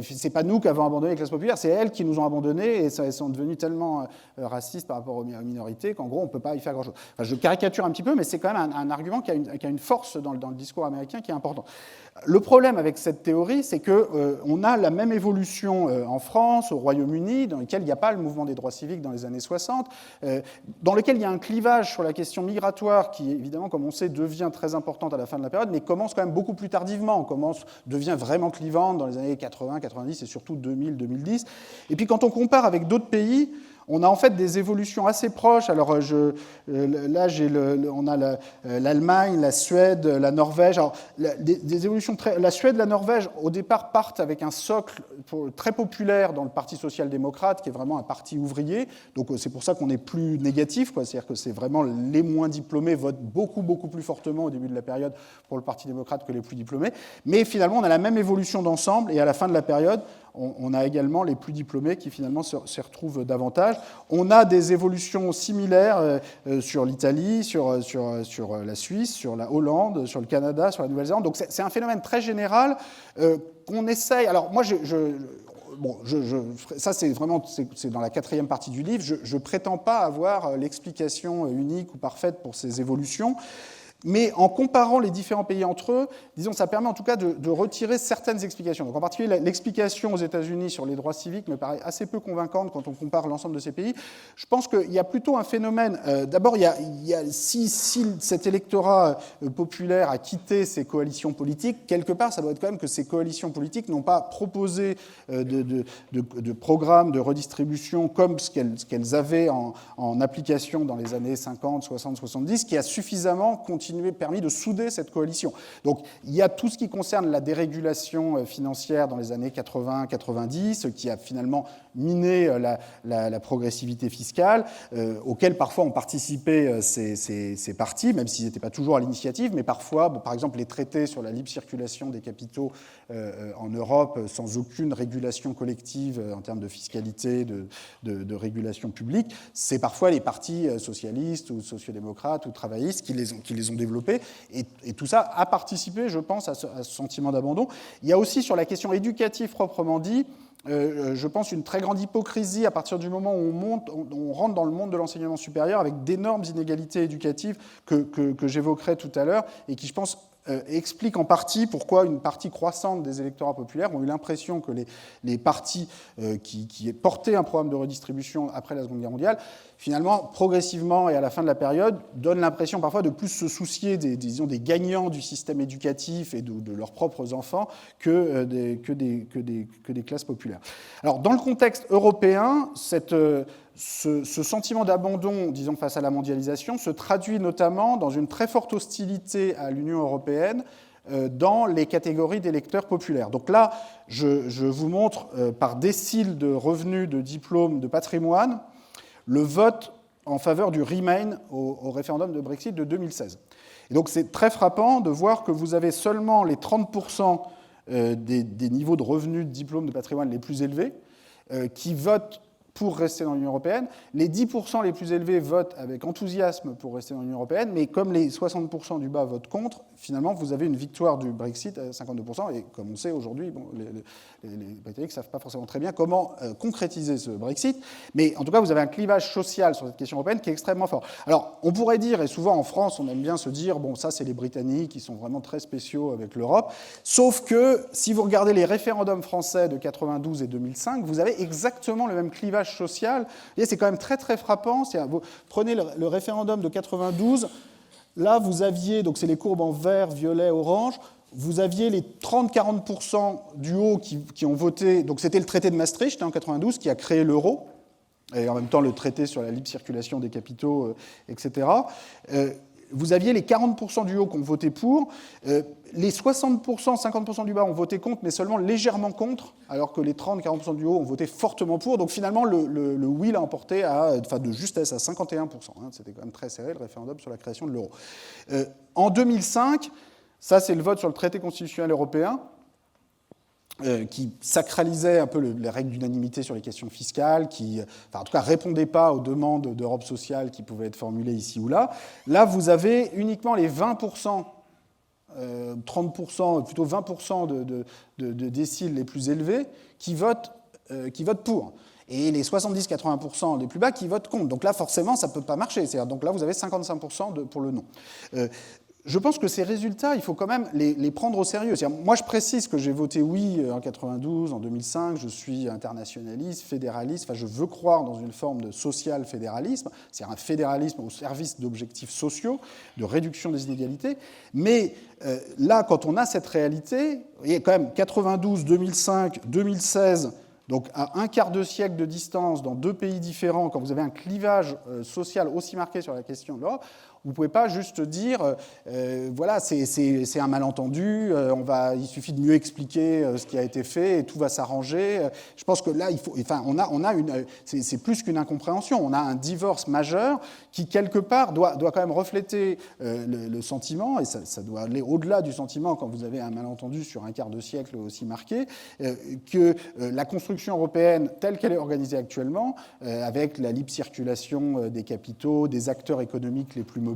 [SPEAKER 3] c'est pas nous qui avons abandonné les classes populaires, c'est elles qui nous ont abandonnés, et elles sont devenues tellement racistes par rapport aux minorités qu'en gros on peut pas y faire grand-chose. Enfin, je caricature caricature un petit peu, mais c'est quand même un argument qui a une force dans le discours américain qui est important. Le problème avec cette théorie, c'est qu'on a la même évolution en France, au Royaume-Uni, dans lequel il n'y a pas le mouvement des droits civiques dans les années 60, dans lequel il y a un clivage sur la question migratoire qui, évidemment, comme on sait, devient très importante à la fin de la période, mais commence quand même beaucoup plus tardivement, devient vraiment clivante dans les années 80, 90 et surtout 2000, 2010. Et puis quand on compare avec d'autres pays, on a en fait des évolutions assez proches. Alors là, on a l'Allemagne, la Suède, la Norvège. Alors, des évolutions la Suède, la Norvège, au départ, partent avec un socle très populaire dans le Parti social-démocrate, qui est vraiment un parti ouvrier. Donc c'est pour ça qu'on est plus négatif, quoi. C'est-à-dire que c'est vraiment les moins diplômés votent beaucoup, beaucoup plus fortement au début de la période pour le Parti démocrate que les plus diplômés. Mais finalement, on a la même évolution d'ensemble, et à la fin de la période, on a également les plus diplômés qui finalement s'y retrouvent davantage. On a des évolutions similaires sur l'Italie, sur la Suisse, sur la Hollande, sur le Canada, sur la Nouvelle-Zélande. Donc c'est un phénomène très général qu'on essaye. Alors moi, ça c'est vraiment dans la 4e partie du livre. Je prétends pas avoir l'explication unique ou parfaite pour ces évolutions. Mais en comparant les différents pays entre eux, disons, ça permet en tout cas de retirer certaines explications. Donc en particulier, l'explication aux États-Unis sur les droits civiques me paraît assez peu convaincante quand on compare l'ensemble de ces pays. Je pense qu'il y a plutôt un phénomène. D'abord, si cet électorat populaire a quitté ces coalitions politiques, quelque part, ça doit être quand même que ces coalitions politiques n'ont pas proposé de programmes de redistribution comme ce qu'elles avaient en application dans les années 50, 60, 70, qui a suffisamment permis de souder cette coalition. Donc il y a tout ce qui concerne la dérégulation financière dans les années 80-90, qui a finalement miné la progressivité fiscale, auquel parfois ont participé ces partis, même s'ils n'étaient pas toujours à l'initiative, mais parfois, par exemple, les traités sur la libre circulation des capitaux en Europe, sans aucune régulation collective en termes de fiscalité, de régulation publique, c'est parfois les partis socialistes ou sociodémocrates ou travaillistes qui les ont développés, et tout ça a participé, je pense, à ce sentiment d'abandon. Il y a aussi, sur la question éducative proprement dit, je pense, une très grande hypocrisie à partir du moment où on rentre dans le monde de l'enseignement supérieur avec d'énormes inégalités éducatives que j'évoquerai tout à l'heure et qui, je pense, explique en partie pourquoi une partie croissante des électorats populaires ont eu l'impression que les partis qui portaient un programme de redistribution après la Seconde Guerre mondiale, finalement, progressivement et à la fin de la période, donnent l'impression parfois de plus se soucier des gagnants du système éducatif et de leurs propres enfants que des classes populaires. Alors, dans le contexte européen, ce sentiment d'abandon, disons, face à la mondialisation, se traduit notamment dans une très forte hostilité à l'Union européenne dans les catégories d'électeurs populaires. Donc là, je vous montre par décile de revenus, de diplômes, de patrimoine, le vote en faveur du Remain au référendum de Brexit de 2016. Et donc c'est très frappant de voir que vous avez seulement les 30% des niveaux de revenus, de diplômes, de patrimoine les plus élevés qui votent pour rester dans l'Union européenne. Les 10% les plus élevés votent avec enthousiasme pour rester dans l'Union européenne, mais comme les 60% du bas votent contre, finalement, vous avez une victoire du Brexit à 52%, et comme on sait aujourd'hui, les Britanniques ne savent pas forcément très bien comment concrétiser ce Brexit, mais en tout cas, vous avez un clivage social sur cette question européenne qui est extrêmement fort. Alors, on pourrait dire, et souvent en France, on aime bien se dire, bon, ça, c'est les Britanniques qui sont vraiment très spéciaux avec l'Europe, sauf que, si vous regardez les référendums français de 92 et 2005, vous avez exactement le même clivage social. Et c'est quand même très, très frappant. Vous prenez le référendum de 92, là, vous aviez, donc c'est les courbes en vert, violet, orange, vous aviez les 30-40% du haut qui ont voté, donc c'était le traité de Maastricht en 92 qui a créé l'euro, et en même temps le traité sur la libre circulation des capitaux, etc. Vous aviez les 40% du haut qui ont voté pour, les 60%, 50% du bas ont voté contre, mais seulement légèrement contre, alors que les 30-40% du haut ont voté fortement pour. Donc finalement, le oui l'a emporté de justesse à 51%. C'était quand même très serré, le référendum sur la création de l'euro. En 2005, ça c'est le vote sur le traité constitutionnel européen, qui sacralisait un peu les règles d'unanimité sur les questions fiscales, qui, en tout cas, ne répondait pas aux demandes d'Europe sociale qui pouvaient être formulées ici ou là. Là, vous avez uniquement les 20%, 30%, plutôt 20% de déciles les plus élevés qui votent pour. et les 70-80% les plus bas qui votent contre. Donc là, forcément, ça ne peut pas marcher. Donc là, vous avez 55% pour le non. Je pense que ces résultats, il faut quand même les prendre au sérieux. Moi, je précise que j'ai voté oui en 92, en 2005, je suis internationaliste, fédéraliste, enfin, je veux croire dans une forme de social-fédéralisme, c'est-à-dire un fédéralisme au service d'objectifs sociaux, de réduction des inégalités. Mais là, quand on a cette réalité, vous voyez quand même 92, 2005, 2016... Donc, à un quart de siècle de distance, dans deux pays différents, quand vous avez un clivage social aussi marqué sur la question de l'Europe, vous ne pouvez pas juste dire voilà, c'est un malentendu, il suffit de mieux expliquer ce qui a été fait et tout va s'arranger. Je pense que là, c'est plus qu'une incompréhension. On a un divorce majeur qui, quelque part, doit quand même refléter le sentiment, et ça doit aller au-delà du sentiment quand vous avez un malentendu sur un quart de siècle aussi marqué, que la construction européenne telle qu'elle est organisée actuellement, avec la libre circulation des capitaux, des acteurs économiques les plus mobiles,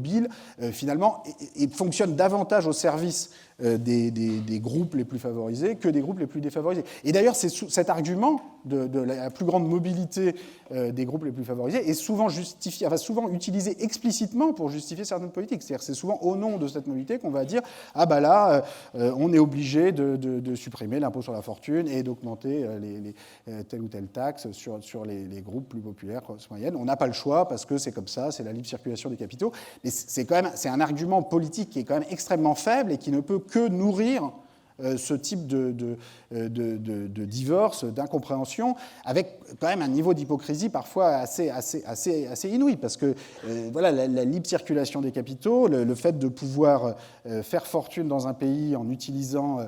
[SPEAKER 3] finalement, et fonctionne davantage au service des groupes les plus favorisés que des groupes les plus défavorisés. Et d'ailleurs, cet argument de la plus grande mobilité des groupes les plus favorisés est souvent souvent utilisé explicitement pour justifier certaines politiques. C'est-à-dire que c'est souvent au nom de cette mobilité qu'on va dire « Ah bah là, on est obligé de supprimer l'impôt sur la fortune et d'augmenter telle ou telle taxe sur les groupes plus populaires, moyennes. On n'a pas le choix parce que c'est comme ça, c'est la libre circulation des capitaux. » Mais c'est un argument politique qui est quand même extrêmement faible et qui ne peut que nourrir ce type de divorce, d'incompréhension, avec quand même un niveau d'hypocrisie parfois assez inouï, parce que voilà, la libre circulation des capitaux, le fait de pouvoir faire fortune dans un pays en utilisant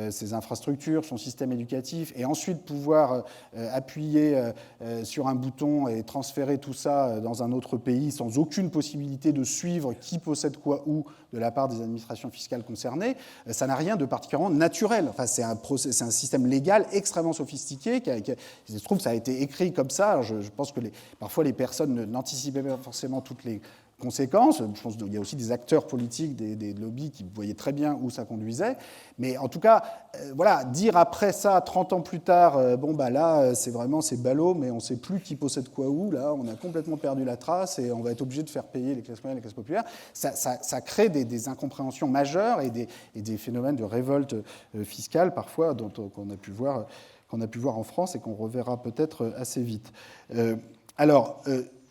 [SPEAKER 3] ses infrastructures, son système éducatif, et ensuite pouvoir appuyer sur un bouton et transférer tout ça dans un autre pays sans aucune possibilité de suivre qui possède quoi où de la part des administrations fiscales concernées, ça n'a rien de particulièrement naturel. Enfin, c'est un système légal extrêmement sophistiqué. Je trouve que ça a été écrit comme ça. Alors, je pense que parfois les personnes n'anticipaient pas forcément toutes les conséquences. Je pense qu'il y a aussi des acteurs politiques, des lobbies qui voyaient très bien où ça conduisait. Mais en tout cas, voilà, dire après ça, 30 ans plus tard, bon, bah là, c'est ballot, mais on ne sait plus qui possède quoi où. Là, on a complètement perdu la trace et on va être obligé de faire payer les classes moyennes et les classes populaires. Ça crée des incompréhensions majeures et des phénomènes de révolte fiscale, parfois, qu'on a pu voir en France et qu'on reverra peut-être assez vite.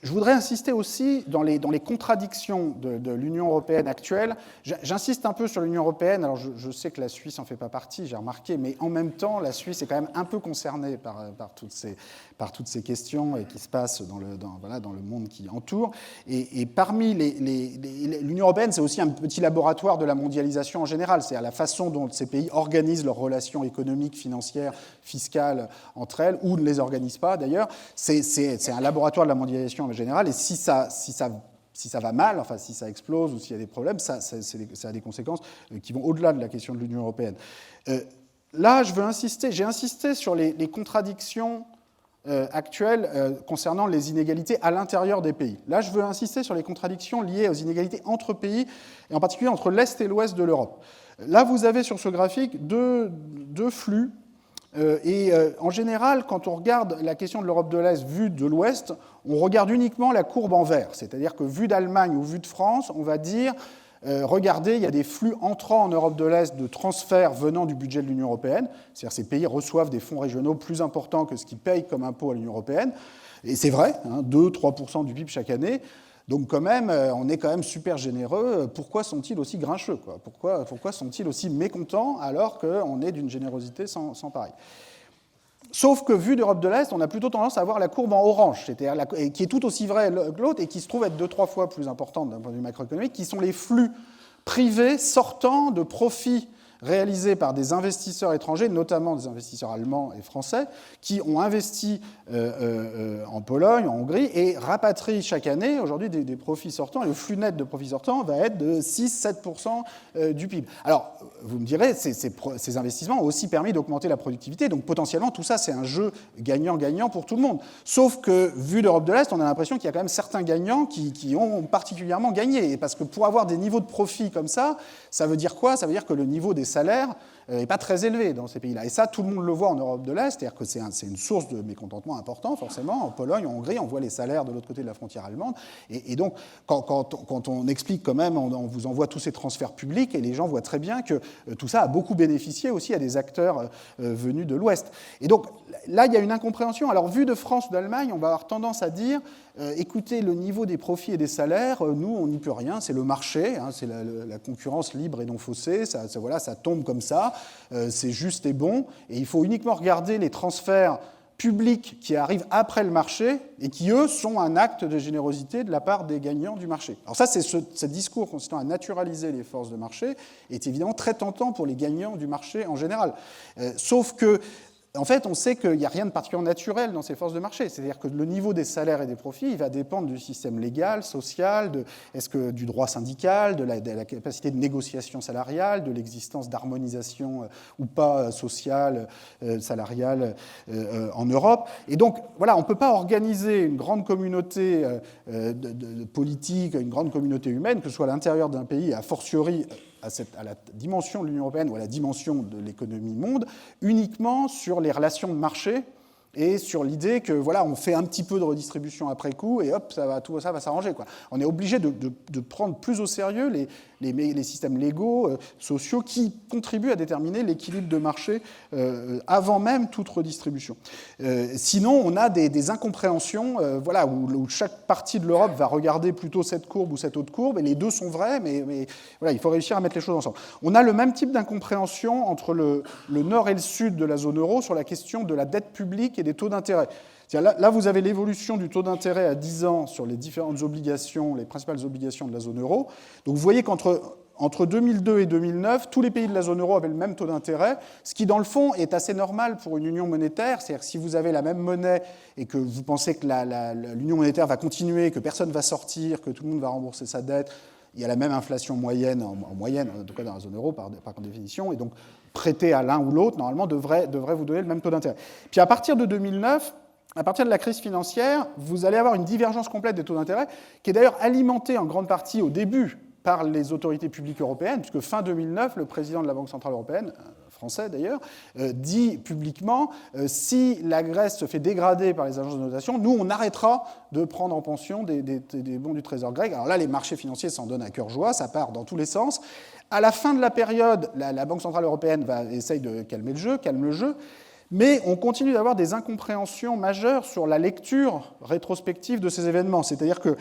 [SPEAKER 3] Je voudrais insister aussi dans les contradictions de l'Union européenne actuelle. J'insiste un peu sur l'Union européenne. Alors, je sais que la Suisse n'en fait pas partie, j'ai remarqué, mais en même temps, la Suisse est quand même un peu concernée par toutes ces questions et qui se passent dans le monde qui entoure. Et parmi l'Union européenne, c'est aussi un petit laboratoire de la mondialisation en général. C'est-à-dire la façon dont ces pays organisent leurs relations économiques, financières, fiscales entre elles, ou ne les organisent pas d'ailleurs. C'est un laboratoire de la mondialisation en général, et si ça va mal, enfin si ça explose ou s'il y a des problèmes, ça a des conséquences qui vont au-delà de la question de l'Union européenne. Là, j'ai insisté sur les contradictions actuelles concernant les inégalités à l'intérieur des pays. Là, je veux insister sur les contradictions liées aux inégalités entre pays, et en particulier entre l'Est et l'Ouest de l'Europe. Là, vous avez sur ce graphique deux flux. En général, quand on regarde la question de l'Europe de l'Est vue de l'Ouest, on regarde uniquement la courbe en vert. C'est-à-dire que vue d'Allemagne ou vue de France, on va dire, regardez, il y a des flux entrants en Europe de l'Est de transferts venant du budget de l'Union européenne. C'est-à-dire que ces pays reçoivent des fonds régionaux plus importants que ce qu'ils payent comme impôt à l'Union européenne. Et c'est vrai, 2-3% du PIB chaque année. Donc quand même, on est quand même super généreux. Pourquoi sont-ils aussi grincheux, quoi ? Pourquoi sont-ils aussi mécontents alors qu'on est d'une générosité sans pareil ? Sauf que, vu d'Europe de l'Est, on a plutôt tendance à avoir la courbe en orange, c'est-à-dire qui est tout aussi vraie que l'autre et qui se trouve être 2-3 fois plus importante d'un point de vue macroéconomique, qui sont les flux privés sortant de profits réalisés par des investisseurs étrangers, notamment des investisseurs allemands et français, qui ont investi en Pologne, en Hongrie, et rapatrient chaque année, aujourd'hui, des profits sortants. Et le flux net de profits sortants va être de 6-7% du PIB. Alors, vous me direz, ces investissements ont aussi permis d'augmenter la productivité, donc potentiellement, tout ça, c'est un jeu gagnant-gagnant pour tout le monde. Sauf que, vu d'Europe de l'Est, on a l'impression qu'il y a quand même certains gagnants qui ont particulièrement gagné. Et parce que pour avoir des niveaux de profit comme ça veut dire quoi ? Ça veut dire que le niveau des salaires n'est pas très élevé dans ces pays-là. Et ça, tout le monde le voit en Europe de l'Est, c'est-à-dire que c'est une source de mécontentement important, forcément. En Pologne, en Hongrie, on voit les salaires de l'autre côté de la frontière allemande. Et donc, quand on explique quand même, on vous envoie tous ces transferts publics, et les gens voient très bien que tout ça a beaucoup bénéficié aussi à des acteurs venus de l'Ouest. Et donc, là, il y a une incompréhension. Alors, vu de France ou d'Allemagne, on va avoir tendance à dire écoutez, le niveau des profits et des salaires, nous, on n'y peut rien, c'est le marché, hein, c'est la concurrence libre et non faussée, ça tombe comme ça, c'est juste et bon, et il faut uniquement regarder les transferts publics qui arrivent après le marché et qui, eux, sont un acte de générosité de la part des gagnants du marché. Alors ça, ce discours consistant à naturaliser les forces de marché est évidemment très tentant pour les gagnants du marché en général. Sauf que en fait, on sait qu'il n'y a rien de particulièrement naturel dans ces forces de marché. C'est-à-dire que le niveau des salaires et des profits, il va dépendre du système légal, social, du droit syndical, de la capacité de négociation salariale, de l'existence d'harmonisation ou pas sociale, salariale en Europe. Et donc, voilà, on ne peut pas organiser une grande communauté de politique, une grande communauté humaine, que ce soit à l'intérieur d'un pays, a fortiori à la dimension de l'Union européenne ou à la dimension de l'économie monde, uniquement sur les relations de marché et sur l'idée que voilà, on fait un petit peu de redistribution après coup et hop, tout ça va s'arranger, quoi. On est obligé de prendre plus au sérieux les systèmes légaux, sociaux, qui contribuent à déterminer l'équilibre de marché avant même toute redistribution. Sinon, on a des incompréhensions voilà, où chaque partie de l'Europe va regarder plutôt cette courbe ou cette autre courbe, et les deux sont vrais, mais voilà, il faut réussir à mettre les choses ensemble. On a le même type d'incompréhension entre le nord et le sud de la zone euro sur la question de la dette publique et des taux d'intérêt. Là, vous avez l'évolution du taux d'intérêt à 10 ans sur les différentes obligations, les principales obligations de la zone euro. Donc vous voyez qu'entre 2002 et 2009, tous les pays de la zone euro avaient le même taux d'intérêt, ce qui, dans le fond, est assez normal pour une union monétaire. C'est-à-dire que si vous avez la même monnaie et que vous pensez que l'union monétaire va continuer, que personne ne va sortir, que tout le monde va rembourser sa dette, il y a la même inflation moyenne, en moyenne, en tout cas dans la zone euro, par définition, et donc prêter à l'un ou l'autre, normalement, devrait vous donner le même taux d'intérêt. Puis à partir de 2009, à partir de la crise financière, vous allez avoir une divergence complète des taux d'intérêt, qui est d'ailleurs alimentée en grande partie au début par les autorités publiques européennes, puisque fin 2009, le président de la Banque centrale européenne, français d'ailleurs, dit publiquement si la Grèce se fait dégrader par les agences de notation, nous, on arrêtera de prendre en pension des bons du Trésor grec. Alors là, les marchés financiers s'en donnent à cœur joie, ça part dans tous les sens. À la fin de la période, la Banque centrale européenne essaye de calme le jeu, mais on continue d'avoir des incompréhensions majeures sur la lecture rétrospective de ces événements. C'est-à-dire que,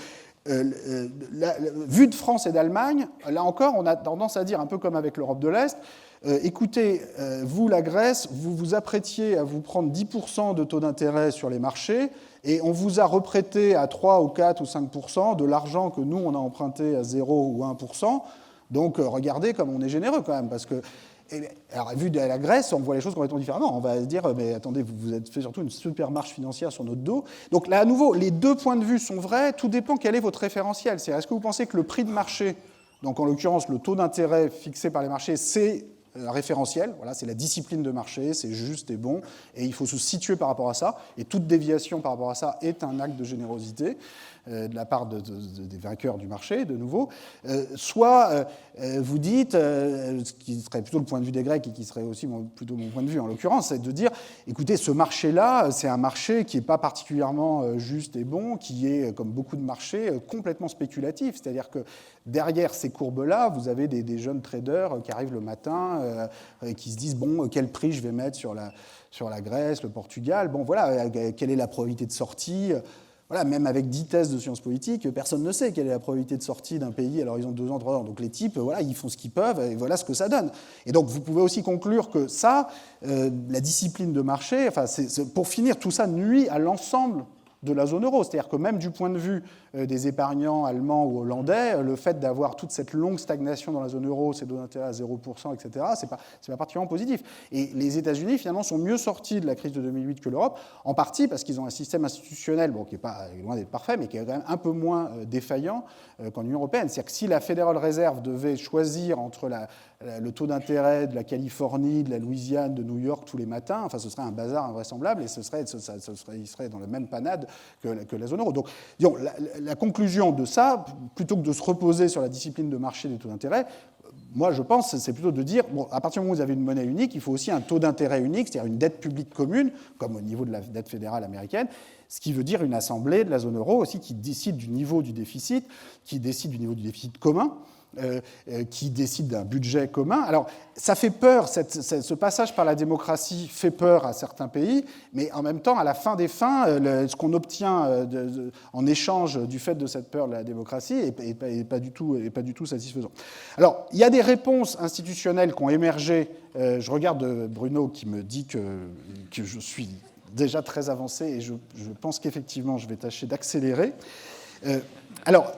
[SPEAKER 3] vu de France et d'Allemagne, là encore, on a tendance à dire, un peu comme avec l'Europe de l'Est, écoutez, vous, la Grèce, vous vous apprêtiez à vous prendre 10% de taux d'intérêt sur les marchés, et on vous a reprêté à 3 ou 4 ou 5% de l'argent que nous, on a emprunté à 0 ou 1%. Donc, regardez comme on est généreux quand même, parce que alors, vu de la Grèce, on voit les choses complètement différemment. On va se dire, mais attendez, vous avez fait surtout une super marche financière sur notre dos. Donc là, à nouveau, les deux points de vue sont vrais. Tout dépend quel est votre référentiel. C'est-à-dire, est-ce que vous pensez que le prix de marché, donc en l'occurrence le taux d'intérêt fixé par les marchés, c'est référentiel, voilà, c'est la discipline de marché, c'est juste et bon, et il faut se situer par rapport à ça, et toute déviation par rapport à ça est un acte de générosité de la part des vainqueurs du marché, de nouveau. Soit vous dites, ce qui serait plutôt le point de vue des Grecs, et qui serait aussi plutôt mon point de vue en l'occurrence, c'est de dire, écoutez, ce marché-là, c'est un marché qui n'est pas particulièrement juste et bon, qui est, comme beaucoup de marchés, complètement spéculatif, c'est-à-dire que derrière ces courbes-là, vous avez des jeunes traders qui arrivent le matin, qui se disent, bon, quel prix je vais mettre sur la Grèce, le Portugal, bon, voilà, quelle est la probabilité de sortie. Voilà, même avec 10 thèses de sciences politiques, personne ne sait quelle est la probabilité de sortie d'un pays à l'horizon de 2 ans, 3 ans. Donc les types, voilà, ils font ce qu'ils peuvent, et voilà ce que ça donne. Et donc vous pouvez aussi conclure que ça, la discipline de marché, enfin, pour finir, tout ça nuit à l'ensemble de la zone euro. C'est-à-dire que même du point de vue des épargnants allemands ou hollandais, le fait d'avoir toute cette longue stagnation dans la zone euro, ces taux d'intérêt à 0%, etc., c'est pas particulièrement positif. Et les États-Unis, finalement, sont mieux sortis de la crise de 2008 que l'Europe, en partie parce qu'ils ont un système institutionnel, bon, qui est pas loin d'être parfait, mais qui est quand même un peu moins défaillant qu'en Union européenne. C'est-à-dire que si la Federal Reserve devait choisir entre le taux d'intérêt de la Californie, de la Louisiane, de New York tous les matins. Enfin, ce serait un bazar invraisemblable et il serait dans la même panade que la zone euro. Donc, disons, la conclusion de ça, plutôt que de se reposer sur la discipline de marché des taux d'intérêt, moi, je pense, c'est plutôt de dire, bon, à partir du moment où vous avez une monnaie unique, il faut aussi un taux d'intérêt unique, c'est-à-dire une dette publique commune, comme au niveau de la dette fédérale américaine, ce qui veut dire une assemblée de la zone euro aussi qui décide du niveau du déficit, qui décide du niveau du déficit commun, qui décide d'un budget commun. Alors, ça fait peur, ce passage par la démocratie fait peur à certains pays, mais en même temps, à la fin des fins, ce qu'on obtient en échange du fait de cette peur de la démocratie n'est pas du tout satisfaisant. Alors, il y a des réponses institutionnelles qui ont émergé. Je regarde Bruno qui me dit que je suis déjà très avancé et je pense qu'effectivement, je vais tâcher d'accélérer. Alors,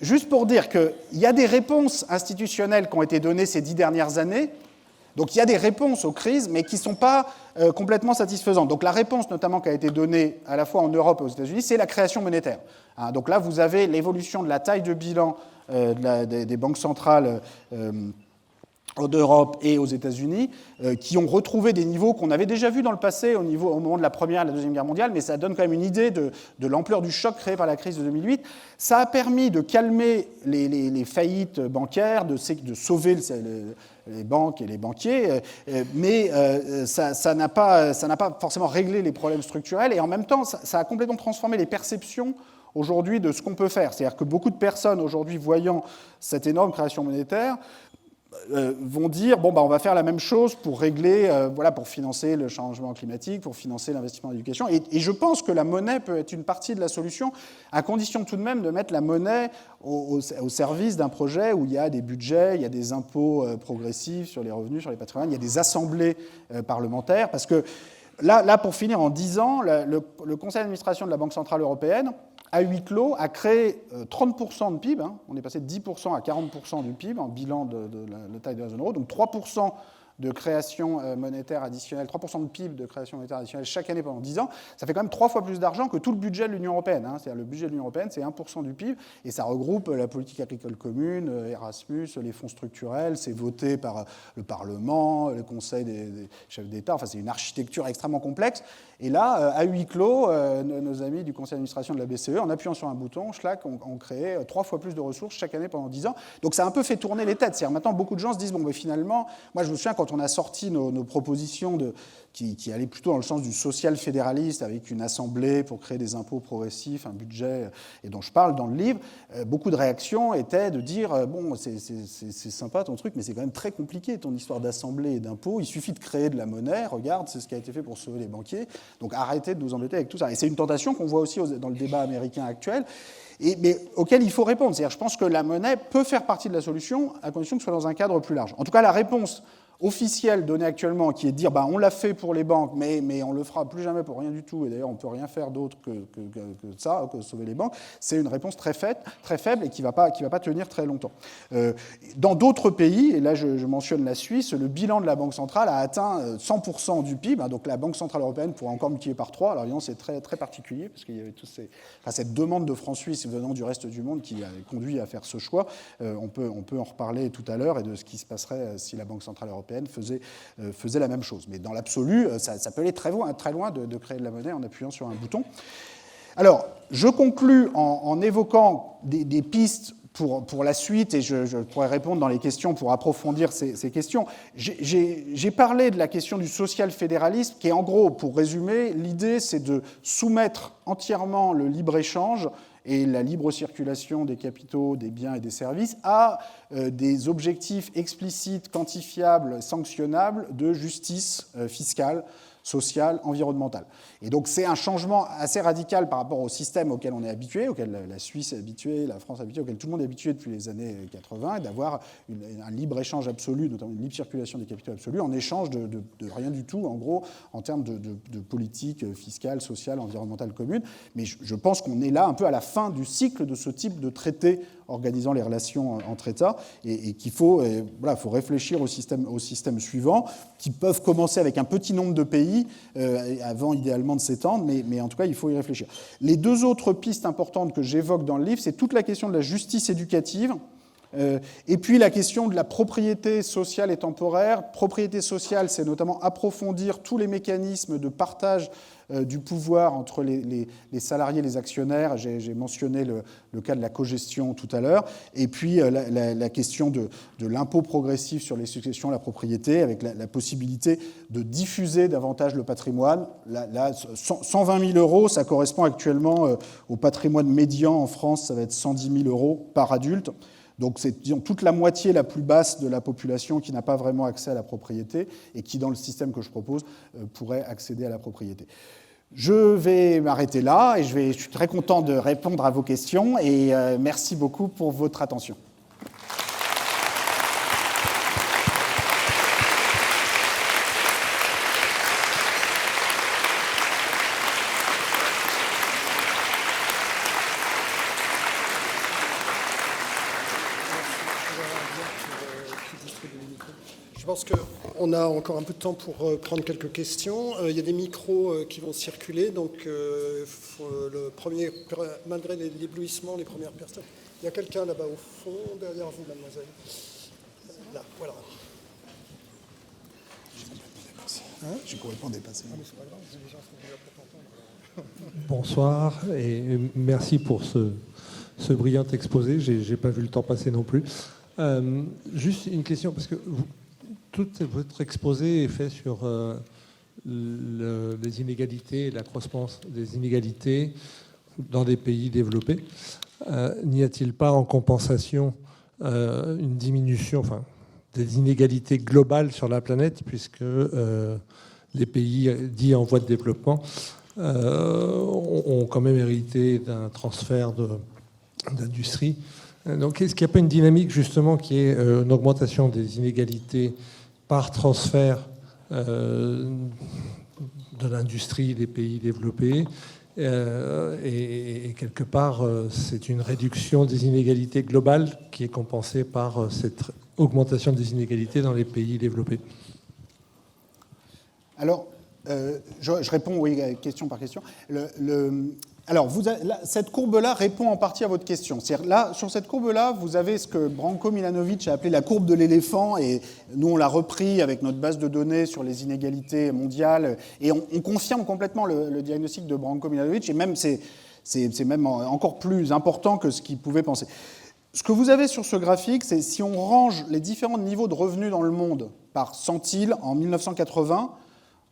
[SPEAKER 3] juste pour dire qu'il y a des réponses institutionnelles qui ont été données ces 10 dernières années. Donc il y a des réponses aux crises, mais qui ne sont pas complètement satisfaisantes. Donc la réponse notamment qui a été donnée à la fois en Europe et aux États-Unis, c'est la création monétaire. Donc là, vous avez l'évolution de la taille de bilan des banques centrales d'Europe et aux États-Unis, qui ont retrouvé des niveaux qu'on avait déjà vus dans le passé au moment de la Première et la Deuxième Guerre mondiale, mais ça donne quand même une idée de l'ampleur du choc créé par la crise de 2008. Ça a permis de calmer les faillites bancaires, de sauver les banques et les banquiers, mais ça n'a pas forcément réglé les problèmes structurels, et en même temps, ça a complètement transformé les perceptions aujourd'hui de ce qu'on peut faire. C'est-à-dire que beaucoup de personnes aujourd'hui, voyant cette énorme création monétaire, vont dire bon, on va faire la même chose pour régler, pour financer le changement climatique, pour financer l'investissement en éducation. Et je pense que la monnaie peut être une partie de la solution, à condition tout de même de mettre la monnaie au service d'un projet où il y a des budgets, il y a des impôts progressifs sur les revenus, sur les patrimoines, il y a des assemblées parlementaires. Parce que là, pour finir, en 10 ans, le conseil d'administration de la Banque centrale européenne, à huis clos, a créé 30% de PIB. On est passé de 10% à 40% du PIB en bilan de la taille de la zone euro. Donc 3% de création monétaire additionnelle, 3% de PIB de création monétaire additionnelle chaque année pendant 10 ans, ça fait quand même 3 fois plus d'argent que tout le budget de l'Union européenne. C'est-à-dire le budget de l'Union européenne, c'est 1% du PIB, et ça regroupe la politique agricole commune, Erasmus, les fonds structurels, c'est voté par le Parlement, le Conseil des chefs d'État, enfin c'est une architecture extrêmement complexe. Et là, à huis clos, nos amis du conseil d'administration de la BCE, en appuyant sur un bouton, ont créé 3 fois plus de ressources chaque année pendant 10 ans. Donc ça a un peu fait tourner les têtes. C'est-à-dire maintenant, beaucoup de gens se disent, mais finalement, moi je me souviens quand on a sorti nos propositions qui allaient plutôt dans le sens du social fédéraliste, avec une assemblée pour créer des impôts progressifs, un budget, et dont je parle dans le livre, beaucoup de réactions étaient de dire, c'est sympa ton truc, mais c'est quand même très compliqué ton histoire d'assemblée et d'impôts, il suffit de créer de la monnaie, regarde, c'est ce qui a été fait pour sauver les banquiers. Donc arrêtez de nous embêter avec tout ça. Et c'est une tentation qu'on voit aussi dans le débat américain actuel, mais auquel il faut répondre. C'est-à-dire, je pense que la monnaie peut faire partie de la solution, à condition que ce soit dans un cadre plus large. En tout cas, la réponse officielle donnée actuellement, qui est de dire on l'a fait pour les banques, mais on le fera plus jamais pour rien du tout, et d'ailleurs on ne peut rien faire d'autre que ça, que sauver les banques, c'est une réponse très faible et qui va pas tenir très longtemps. Dans d'autres pays, et là je mentionne la Suisse, le bilan de la Banque centrale a atteint 100% du PIB, donc la Banque centrale européenne pourrait encore multiplier par 3, alors évidemment c'est très, très particulier, parce qu'il y avait cette demande de francs suisses venant du reste du monde qui a conduit à faire ce choix. On peut en reparler tout à l'heure, et de ce qui se passerait si la Banque centrale européenne faisait la même chose. Mais dans l'absolu, ça peut aller très loin de créer de la monnaie en appuyant sur un bouton. Alors, je conclus en évoquant des pistes pour la suite, et je pourrais répondre dans les questions pour approfondir ces questions. J'ai parlé de la question du social-fédéralisme, qui est en gros, pour résumer, l'idée c'est de soumettre entièrement le libre-échange et la libre circulation des capitaux, des biens et des services à des objectifs explicites, quantifiables, sanctionnables de justice fiscale, sociale, environnementale. Et donc c'est un changement assez radical par rapport au système auquel on est habitué, auquel la Suisse est habituée, la France est habituée, auquel tout le monde est habitué depuis les années 80, et d'avoir un libre-échange absolu, notamment une libre circulation des capitaux absolue, en échange de rien du tout, en gros, en termes de politique fiscale, sociale, environnementale commune. Mais je pense qu'on est là un peu à la fin du cycle de ce type de traité organisant les relations entre États, et qu'il faut réfléchir au système suivant, qui peuvent commencer avec un petit nombre de pays, avant idéalement de s'étendre, mais en tout cas, il faut y réfléchir. Les deux autres pistes importantes que j'évoque dans le livre, c'est toute la question de la justice éducative, Et puis la question de la propriété sociale et temporaire. Propriété sociale, c'est notamment approfondir tous les mécanismes de partage du pouvoir entre les salariés et les actionnaires. J'ai mentionné le cas de la cogestion tout à l'heure. Et puis la question de l'impôt progressif sur les successions, la propriété, avec la possibilité de diffuser davantage le patrimoine. Là, 120 000 euros, ça correspond actuellement au patrimoine médian en France, ça va être 110 000 euros par adulte. Donc c'est, disons, toute la moitié la plus basse de la population qui n'a pas vraiment accès à la propriété et qui, dans le système que je propose, pourrait accéder à la propriété. Je vais m'arrêter là et je suis très content de répondre à vos questions et merci beaucoup pour votre attention.
[SPEAKER 1] Je pense qu'on a encore un peu de temps pour prendre quelques questions. Il y a des micros qui vont circuler, donc le premier, malgré l'éblouissement, les premières personnes. Il y a quelqu'un là-bas au fond, derrière vous, mademoiselle. Là, voilà.
[SPEAKER 3] J'ai complètement dépassé.
[SPEAKER 1] Ah, mais c'est pas grave, les gens sont déjà très contents.
[SPEAKER 4] Bonsoir et merci pour ce brillant exposé. J'ai pas vu le temps passer non plus. Juste une question, parce que tout votre exposé est fait sur les inégalités, l'accroissement des inégalités dans des pays développés. N'y a-t-il pas en compensation une diminution des inégalités globales sur la planète, puisque les pays dits en voie de développement ont quand même hérité d'un transfert d'industrie. Donc, est-ce qu'il n'y a pas une dynamique, justement, qui est une augmentation des inégalités par transfert de l'industrie des pays développés et quelque part, c'est une réduction des inégalités globales qui est compensée par cette augmentation des inégalités dans les pays développés?
[SPEAKER 3] Alors, je réponds, oui, question par question. Alors, cette courbe-là répond en partie à votre question. C'est-à-dire, là, sur cette courbe-là, vous avez ce que Branko Milanovic a appelé la courbe de l'éléphant, et nous, on l'a repris avec notre base de données sur les inégalités mondiales, et on confirme complètement le diagnostic de Branko Milanovic, et même c'est même encore plus important que ce qu'il pouvait penser. Ce que vous avez sur ce graphique, c'est si on range les différents niveaux de revenus dans le monde par centile en 1980,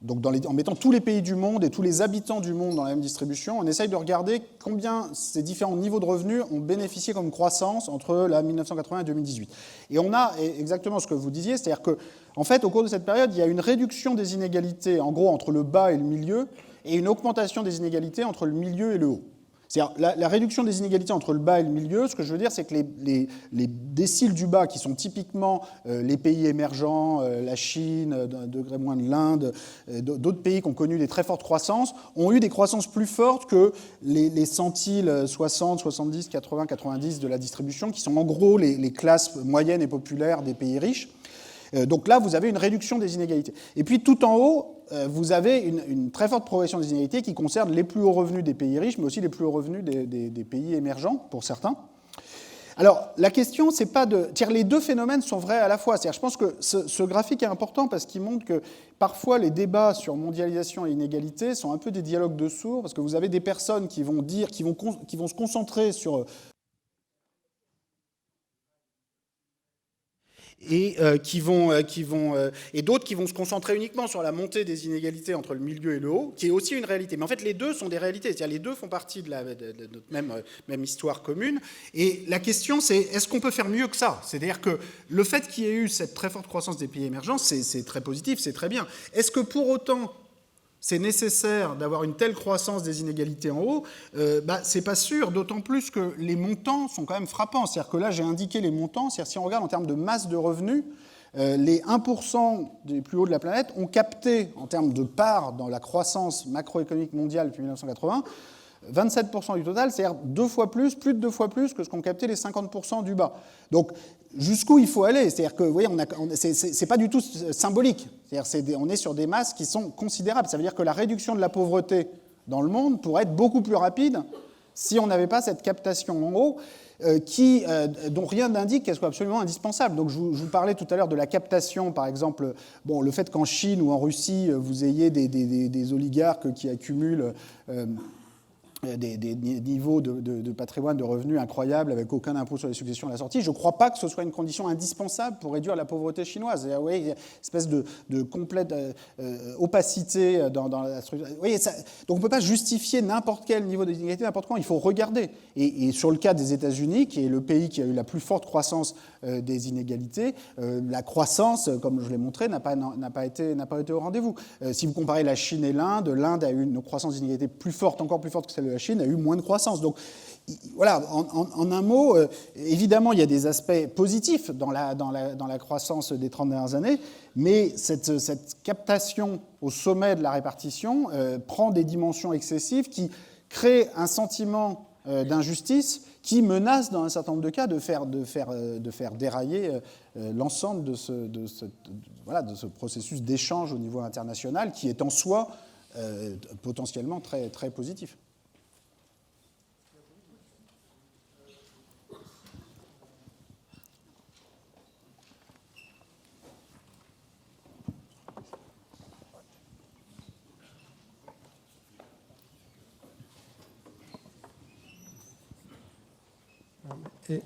[SPEAKER 3] donc en mettant tous les pays du monde et tous les habitants du monde dans la même distribution, on essaye de regarder combien ces différents niveaux de revenus ont bénéficié comme croissance entre 1980 et 2018. Et on a exactement ce que vous disiez, c'est-à-dire qu'en fait, au cours de cette période, il y a une réduction des inégalités, en gros, entre le bas et le milieu, et une augmentation des inégalités entre le milieu et le haut. C'est-à-dire la réduction des inégalités entre le bas et le milieu, ce que je veux dire, c'est que les déciles du bas, qui sont typiquement les pays émergents, la Chine, d'un degré moins de l'Inde, d'autres pays qui ont connu des très fortes croissances, ont eu des croissances plus fortes que les centiles 60, 70, 80, 90 de la distribution, qui sont en gros les classes moyennes et populaires des pays riches. Donc là, vous avez une réduction des inégalités. Et puis tout en haut, vous avez une très forte progression des inégalités qui concerne les plus hauts revenus des pays riches, mais aussi les plus hauts revenus des pays émergents, pour certains. Alors, la question, c'est pas de... Les deux phénomènes sont vrais à la fois. C'est-à-dire, je pense que ce graphique est important parce qu'il montre que parfois les débats sur mondialisation et inégalité sont un peu des dialogues de sourds, parce que vous avez des personnes qui vont dire, qui vont se concentrer sur... et d'autres qui vont se concentrer uniquement sur la montée des inégalités entre le milieu et le haut, qui est aussi une réalité. Mais en fait, les deux sont des réalités. C'est-à-dire, les deux font partie de notre même histoire commune. Et la question, c'est est-ce qu'on peut faire mieux que ça? C'est-à-dire que le fait qu'il y ait eu cette très forte croissance des pays émergents, c'est très positif, c'est très bien. Est-ce que pour autant... c'est nécessaire d'avoir une telle croissance des inégalités en haut, c'est pas sûr, d'autant plus que les montants sont quand même frappants. C'est-à-dire que là, j'ai indiqué les montants, c'est-à-dire si on regarde en termes de masse de revenus, les 1% des plus hauts de la planète ont capté, en termes de part dans la croissance macroéconomique mondiale depuis 1980, 27% du total, c'est-à-dire plus de deux fois plus que ce qu'ont capté les 50% du bas. Donc, jusqu'où il faut aller? C'est-à-dire que, vous voyez, c'est pas du tout symbolique. C'est-à-dire, on est sur des masses qui sont considérables. Ça veut dire que la réduction de la pauvreté dans le monde pourrait être beaucoup plus rapide si on n'avait pas cette captation en haut. dont rien n'indique qu'elle soit absolument indispensable. Donc je vous parlais tout à l'heure de la captation, par exemple, le fait qu'en Chine ou en Russie, vous ayez des oligarques qui accumulent des niveaux de patrimoine, de revenus incroyables avec aucun impôt sur les successions à la sortie. Je ne crois pas que ce soit une condition indispensable pour réduire la pauvreté chinoise. Vous voyez, il y a une espèce de complète opacité dans la structure. Vous voyez, donc on ne peut pas justifier n'importe quel niveau d'inégalité, n'importe quand. Il faut regarder. Et sur le cas des États-Unis, qui est le pays qui a eu la plus forte croissance des inégalités, la croissance, comme je l'ai montré, n'a pas été au rendez-vous. Si vous comparez la Chine et l'Inde a eu une croissance d'inégalité plus forte, encore plus forte que celle de la Chine, a eu moins de croissance. Donc voilà, en un mot, évidemment, il y a des aspects positifs dans la croissance des 30 dernières années, mais cette captation au sommet de la répartition prend des dimensions excessives qui créent un sentiment d'injustice qui menace, dans un certain nombre de cas, de faire dérailler l'ensemble de ce processus d'échange au niveau international qui est en soi potentiellement très, très positif.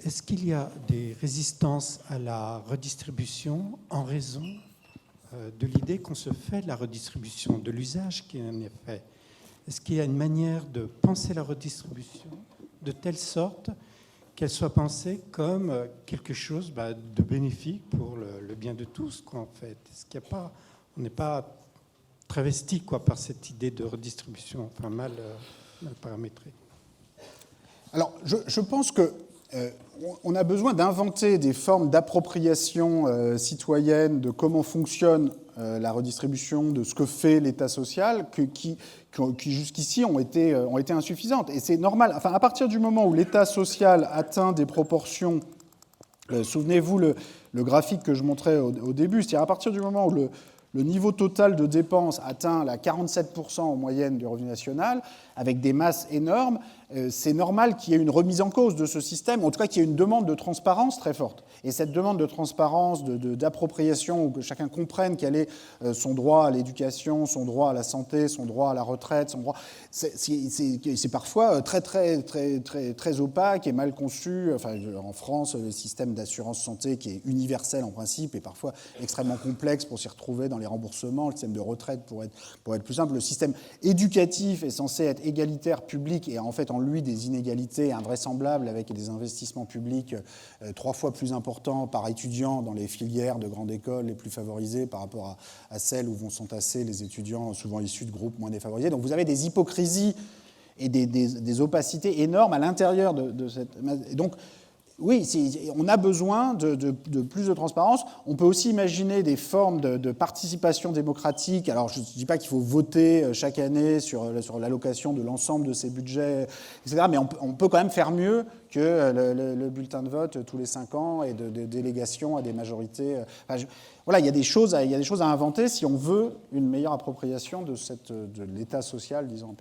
[SPEAKER 5] Est-ce qu'il y a des résistances à la redistribution en raison de l'idée qu'on se fait de la redistribution, de l'usage qui en est fait? Est-ce qu'il y a une manière de penser la redistribution de telle sorte qu'elle soit pensée comme quelque chose de bénéfique pour le bien de tous, quoi, en fait? Est-ce qu'il n'y a pas, on n'est pas travesti par cette idée de redistribution, enfin mal paramétrée?
[SPEAKER 3] Alors, je pense que on a besoin d'inventer des formes d'appropriation citoyenne de comment fonctionne la redistribution, de ce que fait l'État social, qui jusqu'ici ont été insuffisantes. Et c'est normal. Enfin, à partir du moment où l'État social atteint des proportions, souvenez-vous le graphique que je montrais au début, c'est-à-dire à partir du moment où le niveau total de dépenses atteint la 47% en moyenne du revenu national, avec des masses énormes, c'est normal qu'il y ait une remise en cause de ce système, en tout cas qu'il y ait une demande de transparence très forte. Et cette demande de transparence, d'appropriation, où que chacun comprenne quel est son droit à l'éducation, son droit à la santé, son droit à la retraite, son droit, c'est parfois très, très, très, très, très opaque et mal conçu. Enfin, en France, le système d'assurance santé, qui est universel en principe, est parfois extrêmement complexe pour s'y retrouver dans les remboursements. Le système de retraite pour être plus simple. Le système éducatif est censé être égalitaire, public, et en fait en lui des inégalités invraisemblables avec des investissements publics 3 fois plus importants par étudiant dans les filières de grande école les plus favorisées par rapport à celles où vont s'entasser les étudiants souvent issus de groupes moins défavorisés. Donc vous avez des hypocrisies et des opacités énormes à l'intérieur de cette... Et donc, oui, on a besoin de plus de transparence. On peut aussi imaginer des formes de participation démocratique. Alors, je ne dis pas qu'il faut voter chaque année sur l'allocation de l'ensemble de ces budgets, etc. Mais on peut quand même faire mieux que le bulletin de vote tous les 5 ans et de délégation à des majorités. Enfin, voilà, il y a des choses à inventer si on veut une meilleure appropriation de l'État social, disons,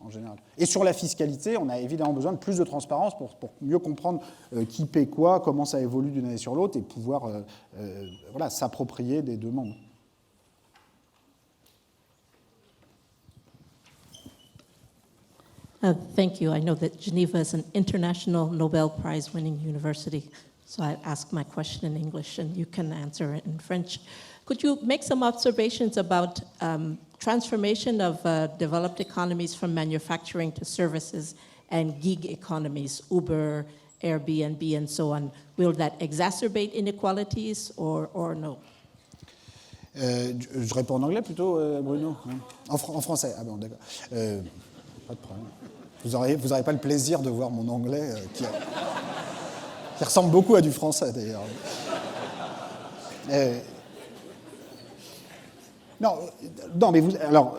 [SPEAKER 3] en général. Et sur la fiscalité, on a évidemment besoin de plus de transparence pour mieux comprendre qui paie quoi, comment ça évolue d'une année sur l'autre et pouvoir s'approprier des demandes.
[SPEAKER 6] Thank you. I know that Geneva is an international Nobel Prize-winning university, so I ask my question in English and you can answer it in French. Could you make some observations about transformation of developed economies from manufacturing to services and gig economies, Uber, Airbnb, and so on? Will that exacerbate inequalities or no?
[SPEAKER 3] Je réponds en anglais plutôt, Bruno? En français. Ah bon, d'accord. Pas de problème. Vous n'aurez pas le plaisir de voir mon anglais qui ressemble beaucoup à du français, d'ailleurs. Non, mais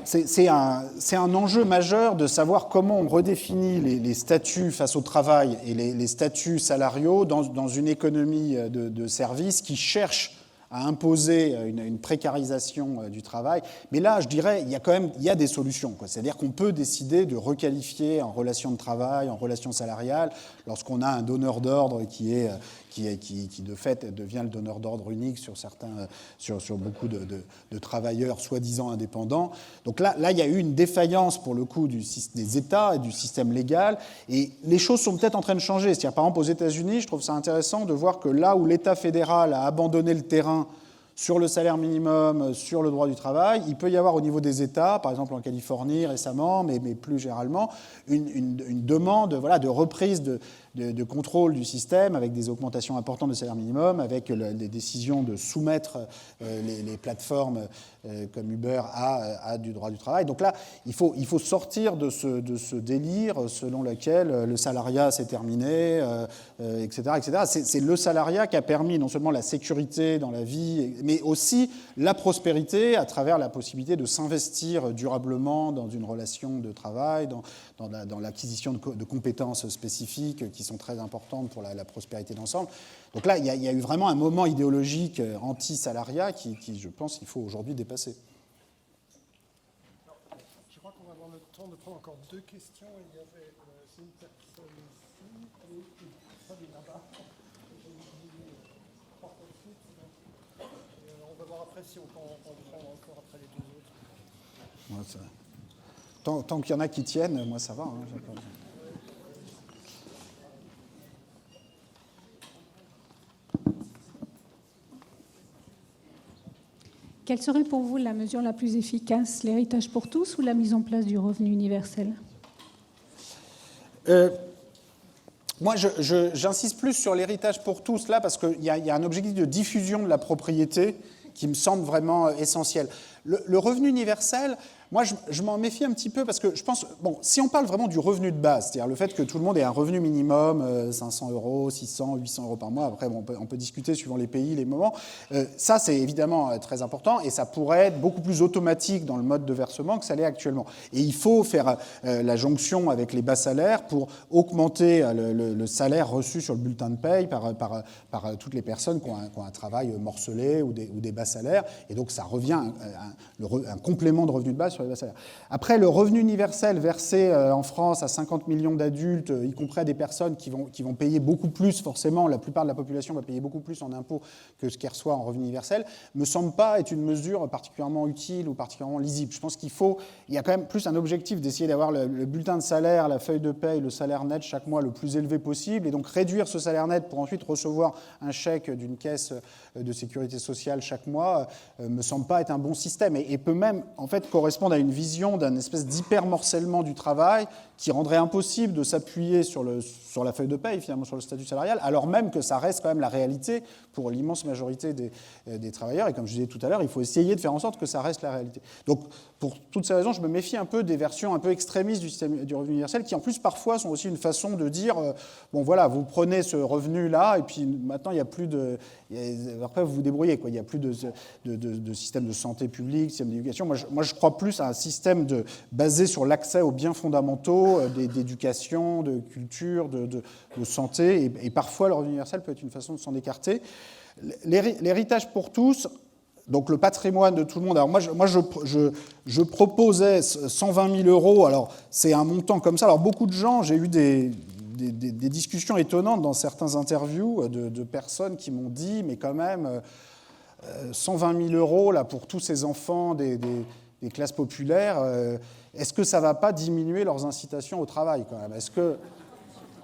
[SPEAKER 3] c'est un enjeu majeur de savoir comment on redéfinit les statuts face au travail et les statuts salariaux dans une économie de services qui cherche à imposer une précarisation du travail. Mais là, je dirais, il y a des solutions, quoi. C'est-à-dire qu'on peut décider de requalifier en relation de travail, en relation salariale, lorsqu'on a un donneur d'ordre qui de fait devient le donneur d'ordre unique sur beaucoup de travailleurs soi-disant indépendants. Donc là, il y a eu une défaillance pour le coup des États et du système légal, et les choses sont peut-être en train de changer. C'est-à-dire, par exemple, aux États-Unis, je trouve ça intéressant de voir que là où l'État fédéral a abandonné le terrain sur le salaire minimum, sur le droit du travail, il peut y avoir au niveau des États, par exemple en Californie récemment, mais plus généralement, une demande, voilà, de reprise de contrôle du système avec des augmentations importantes de salaire minimum, avec des décisions de soumettre les plateformes comme Uber à du droit du travail. Donc là, il faut sortir de ce délire selon lequel le salariat c'est terminé, etc., etc. C'est le salariat qui a permis non seulement la sécurité dans la vie, mais aussi la prospérité à travers la possibilité de s'investir durablement dans une relation de travail, dans l'acquisition de compétences spécifiques qui sont très importantes pour la prospérité d'ensemble. Donc là, il y a eu vraiment un moment idéologique anti-salariat qui, je pense, qu'il faut aujourd'hui dépasser.
[SPEAKER 1] Je crois qu'on va avoir le temps de prendre encore 2 questions. Il y avait une personne ici et une personne là-bas. On va voir après si on peut en prendre encore après les 2 autres.
[SPEAKER 3] Ouais, tant qu'il y en a qui tiennent, moi ça va. Hein,
[SPEAKER 7] Quelle serait pour vous la mesure la plus efficace, l'héritage pour tous ou la mise en place du revenu universel ?
[SPEAKER 3] Moi, j'insiste plus sur l'héritage pour tous, là, parce qu'il y a un objectif de diffusion de la propriété qui me semble vraiment essentiel. Le revenu universel, moi, je m'en méfie un petit peu parce que je pense, bon, si on parle vraiment du revenu de base, c'est-à-dire le fait que tout le monde ait un revenu minimum, 500 €, 600, 800 € par mois, après, bon, on peut discuter suivant les pays, les moments, ça, c'est évidemment très important et ça pourrait être beaucoup plus automatique dans le mode de versement que ça l'est actuellement. Et il faut faire la jonction avec les bas salaires pour augmenter le salaire reçu sur le bulletin de paye par toutes les personnes qui ont un travail morcelé ou des bas salaires. Et donc, ça revient un complément de revenu de base sur les bas salaires. Après, le revenu universel versé en France à 50 millions d'adultes, y compris à des personnes qui vont payer beaucoup plus, forcément, la plupart de la population va payer beaucoup plus en impôts que ce qu'elle reçoit en revenu universel, me semble pas être une mesure particulièrement utile ou particulièrement lisible. Je pense il y a quand même plus un objectif d'essayer d'avoir le bulletin de salaire, la feuille de paye, le salaire net chaque mois le plus élevé possible, et donc réduire ce salaire net pour ensuite recevoir un chèque d'une caisse de sécurité sociale chaque mois, me semble pas être un bon système et peut même en fait correspondre à une vision d'un espèce d'hyper-morcellement du travail qui rendrait impossible de s'appuyer sur la feuille de paye, finalement sur le statut salarial, alors même que ça reste quand même la réalité pour l'immense majorité des travailleurs. Et comme je disais tout à l'heure, il faut essayer de faire en sorte que ça reste la réalité. Donc, pour toutes ces raisons, je me méfie un peu des versions un peu extrémistes du système du revenu universel, qui en plus parfois sont aussi une façon de dire, bon voilà, vous prenez ce revenu-là, et puis maintenant il n'y a plus de... Après, vous vous débrouillez, quoi. Il n'y a plus de système de santé publique, système d'éducation. Moi, je crois plus à un système basé sur l'accès aux biens fondamentaux, d'éducation, de culture, de santé, et parfois le revenu universel peut être une façon de s'en écarter. L'héritage pour tous, donc le patrimoine de tout le monde. Alors moi, je proposais 120 000 €. Alors c'est un montant comme ça. Alors beaucoup de gens, j'ai eu des discussions étonnantes dans certaines interviews de personnes qui m'ont dit, mais quand même, 120 000 € là, pour tous ces enfants des classes populaires, est-ce que ça ne va pas diminuer leurs incitations au travail quand même ?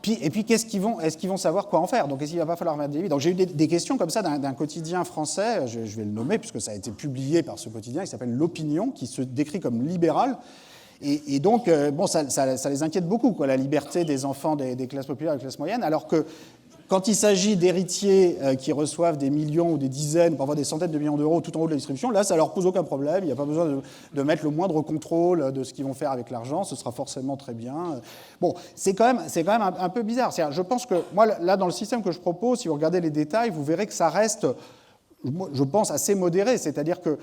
[SPEAKER 3] Et puis, est-ce qu'ils vont savoir quoi en faire ? Donc, est-ce qu'il ne va pas falloir mettre des vies ? Donc, j'ai eu des questions comme ça d'un quotidien français, je vais le nommer, puisque ça a été publié par ce quotidien, qui s'appelle L'Opinion, qui se décrit comme libéral. Et donc, bon, ça les inquiète beaucoup, quoi, la liberté des enfants des classes populaires et des classes moyennes, alors que quand il s'agit d'héritiers qui reçoivent des millions ou des dizaines, parfois des centaines de millions d'euros tout en haut de la distribution, là, ça ne leur pose aucun problème. Il n'y a pas besoin de mettre le moindre contrôle de ce qu'ils vont faire avec l'argent. Ce sera forcément très bien. Bon, c'est quand même un peu bizarre. Je pense que, moi, là, dans le système que je propose, si vous regardez les détails, vous verrez que ça reste, je pense, assez modéré. C'est-à-dire que,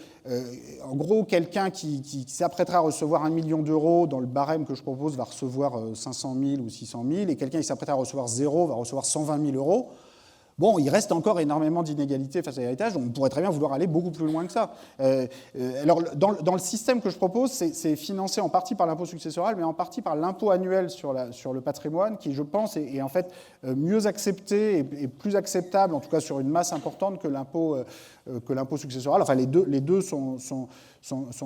[SPEAKER 3] en gros, quelqu'un qui s'apprêtera à recevoir 1 million d'euros dans le barème que je propose va recevoir 500 000 ou 600 000, et quelqu'un qui s'apprêtera à recevoir 0 va recevoir 120 000 €. Bon, il reste encore énormément d'inégalités face à l'héritage, donc on pourrait très bien vouloir aller beaucoup plus loin que ça. Alors, dans le système que je propose, c'est financé en partie par l'impôt successoral, mais en partie par l'impôt annuel sur le patrimoine, qui, je pense, est en fait mieux accepté et plus acceptable, en tout cas sur une masse importante, que l'impôt successoral. Enfin, les deux sont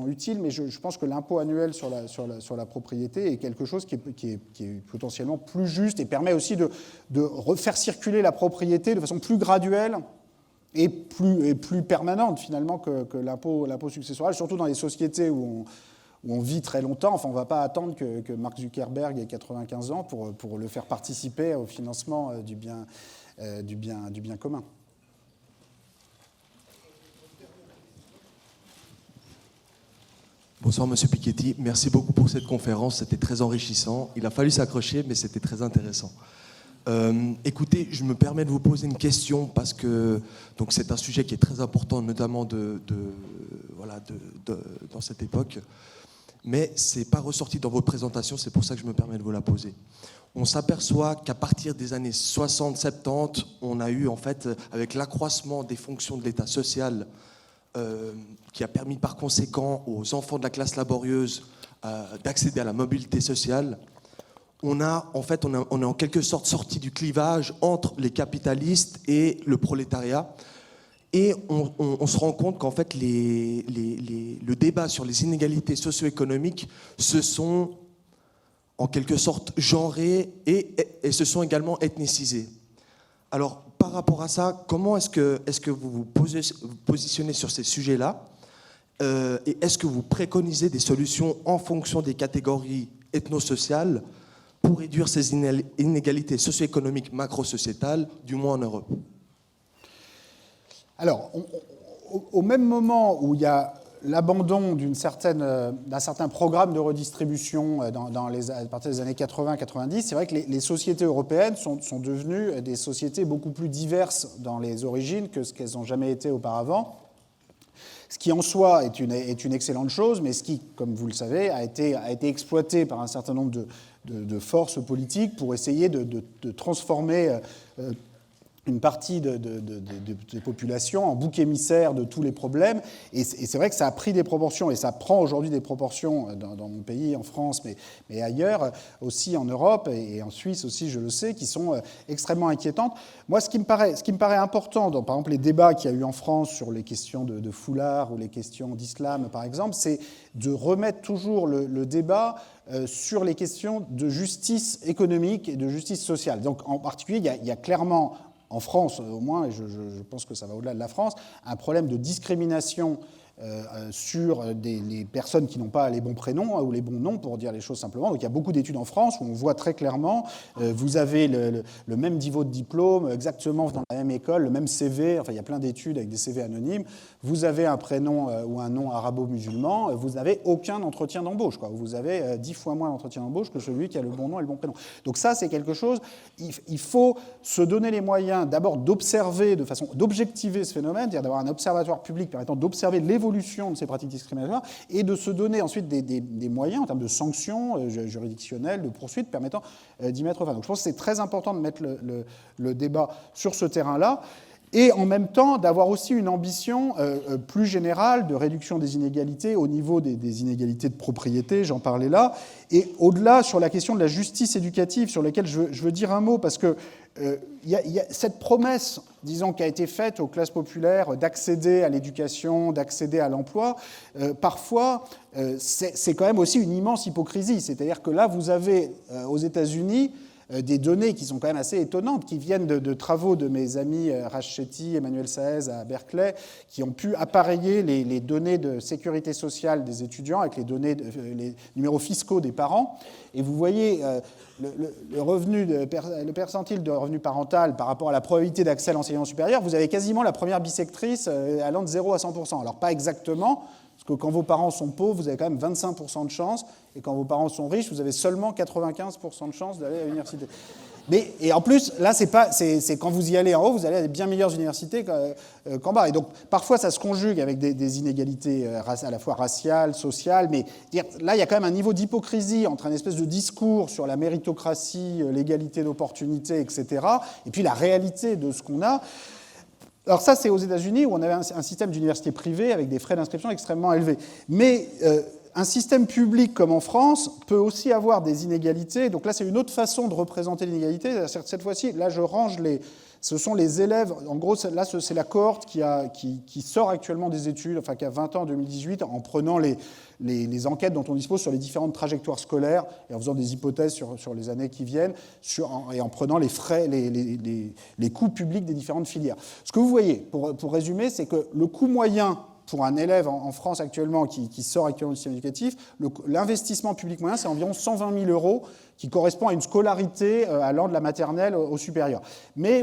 [SPEAKER 3] utiles, mais je pense que l'impôt annuel sur la propriété est quelque chose qui est potentiellement plus juste et permet aussi de refaire circuler la propriété de façon plus graduelle et plus permanente finalement que l'impôt successoral, surtout dans les sociétés où on vit très longtemps. Enfin, on ne va pas attendre que Mark Zuckerberg ait 95 ans pour le faire participer au financement du bien commun.
[SPEAKER 8] Bonsoir Monsieur Piketty, merci beaucoup pour cette conférence, c'était très enrichissant. Il a fallu s'accrocher, mais c'était très intéressant. Écoutez, je me permets de vous poser une question parce que donc c'est un sujet qui est très important, notamment dans cette époque, mais c'est pas ressorti dans votre présentation, c'est pour ça que je me permets de vous la poser. On s'aperçoit qu'à partir des années 60-70, on a eu en fait, avec l'accroissement des fonctions de l'État social, qui a permis par conséquent aux enfants de la classe laborieuse d'accéder à la mobilité sociale, on est en quelque sorte sorti du clivage entre les capitalistes et le prolétariat, et on se rend compte qu'en fait le débat sur les inégalités socio-économiques se sont en quelque sorte genrés et se sont également ethnicisés. Alors, par rapport à ça, comment est-ce que vous vous positionnez sur ces sujets-là, et est-ce que vous préconisez des solutions en fonction des catégories ethno-sociales pour réduire ces inégalités socio-économiques macro-sociétales, du moins en Europe? Alors,
[SPEAKER 3] au même moment où il y a l'abandon d'un certain programme de redistribution à partir des années 80-90, c'est vrai que les sociétés européennes sont devenues des sociétés beaucoup plus diverses dans les origines que ce qu'elles n'ont jamais été auparavant. Ce qui en soi est une excellente chose, mais ce qui, comme vous le savez, a été exploité par un certain nombre de forces politiques pour essayer de transformer une partie des populations en bouc émissaire de tous les problèmes. Et c'est vrai que ça a pris des proportions, et ça prend aujourd'hui des proportions dans mon pays, en France, mais ailleurs, aussi en Europe et en Suisse aussi, je le sais, qui sont extrêmement inquiétantes. Moi, ce qui me paraît important, dans, par exemple, les débats qu'il y a eu en France sur les questions de foulard ou les questions d'islam, par exemple, c'est de remettre toujours le débat sur les questions de justice économique et de justice sociale. Donc, en particulier, il y a clairement, en France au moins, et je pense que ça va au-delà de la France, un problème de discrimination sur les personnes qui n'ont pas les bons prénoms ou les bons noms, pour dire les choses simplement. Donc il y a beaucoup d'études en France où on voit très clairement, vous avez le même niveau de diplôme, exactement dans la même école, le même CV, enfin il y a plein d'études avec des CV anonymes, vous avez un prénom ou un nom arabo-musulman, vous n'avez aucun entretien d'embauche, quoi. Vous avez 10 fois moins d'entretien d'embauche que celui qui a le bon nom et le bon prénom. Donc ça, c'est quelque chose, il faut se donner les moyens d'abord d'observer, d'objectiver ce phénomène, c'est-à-dire d'avoir un observatoire public permettant d'observer l'évolution de ces pratiques discriminatoires et de se donner ensuite des moyens en termes de sanctions juridictionnelles, de poursuites permettant d'y mettre fin. Donc je pense que c'est très important de mettre le débat sur ce terrain-là et en même temps d'avoir aussi une ambition plus générale de réduction des inégalités au niveau des inégalités de propriété, j'en parlais là, et au-delà sur la question de la justice éducative sur laquelle je veux dire un mot parce que il y a cette promesse, disons, qui a été faite aux classes populaires d'accéder à l'éducation, d'accéder à l'emploi. Parfois, c'est quand même aussi une immense hypocrisie. C'est-à-dire que là, vous avez aux États-Unis des données qui sont quand même assez étonnantes, qui viennent de travaux de mes amis Rachetti, Emmanuel Saez à Berkeley, qui ont pu appareiller les données de sécurité sociale des étudiants avec les numéros fiscaux des parents. Et vous voyez le percentile de revenu parental par rapport à la probabilité d'accès à l'enseignement supérieur, vous avez quasiment la première bisectrice allant de 0 à 100%. Alors pas exactement, parce que quand vos parents sont pauvres, vous avez quand même 25% de chance, et quand vos parents sont riches, vous avez seulement 95% de chance d'aller à l'université. Et en plus, là, c'est quand vous y allez en haut, vous allez à des bien meilleures universités qu'en bas. Et donc, parfois, ça se conjugue avec des inégalités à la fois raciales, sociales. Mais là, il y a quand même un niveau d'hypocrisie entre un espèce de discours sur la méritocratie, l'égalité d'opportunités, etc., et puis la réalité de ce qu'on a. Alors ça, c'est aux États-Unis où on avait un système d'université privée avec des frais d'inscription extrêmement élevés. Mais un système public comme en France peut aussi avoir des inégalités. Donc là, c'est une autre façon de représenter l'inégalité. Cette fois-ci, là, je range ce sont les élèves. En gros, là, c'est la cohorte qui sort actuellement des études, enfin qui a 20 ans en 2018, en prenant les enquêtes dont on dispose sur les différentes trajectoires scolaires et en faisant des hypothèses sur les années qui viennent et en prenant les frais, les coûts publics des différentes filières. Ce que vous voyez, pour résumer, c'est que le coût moyen pour un élève en France actuellement qui sort actuellement du système éducatif, l'investissement public moyen, c'est environ 120 000 euros, qui correspond à une scolarité allant de la maternelle au supérieur. Mais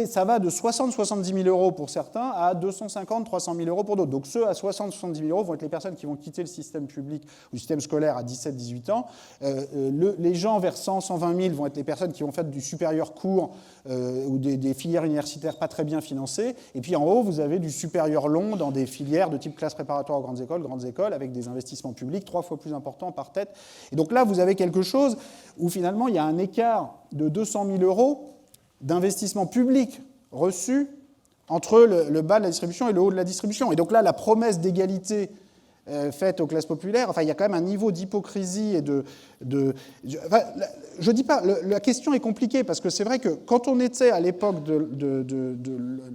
[SPEAKER 3] ça va de 60-70 000 euros pour certains à 250-300 000 euros pour d'autres. Donc ceux à 60-70 000 euros vont être les personnes qui vont quitter le système public ou le système scolaire à 17-18 ans. Les gens vers 100-120 000 vont être les personnes qui vont faire du supérieur court ou des filières universitaires pas très bien financées. Et puis en haut, vous avez du supérieur long dans des filières de type classe préparatoire aux grandes écoles, avec des investissements publics 3 fois plus importants par tête. Et donc là, vous avez quelque chose où finalement il y a un écart de 200 000 euros d'investissement public reçu entre le bas de la distribution et le haut de la distribution. Et donc là, la promesse d'égalité faite aux classes populaires, enfin, il y a quand même un niveau d'hypocrisie et je dis pas, la question est compliquée, parce que c'est vrai que quand on était à l'époque de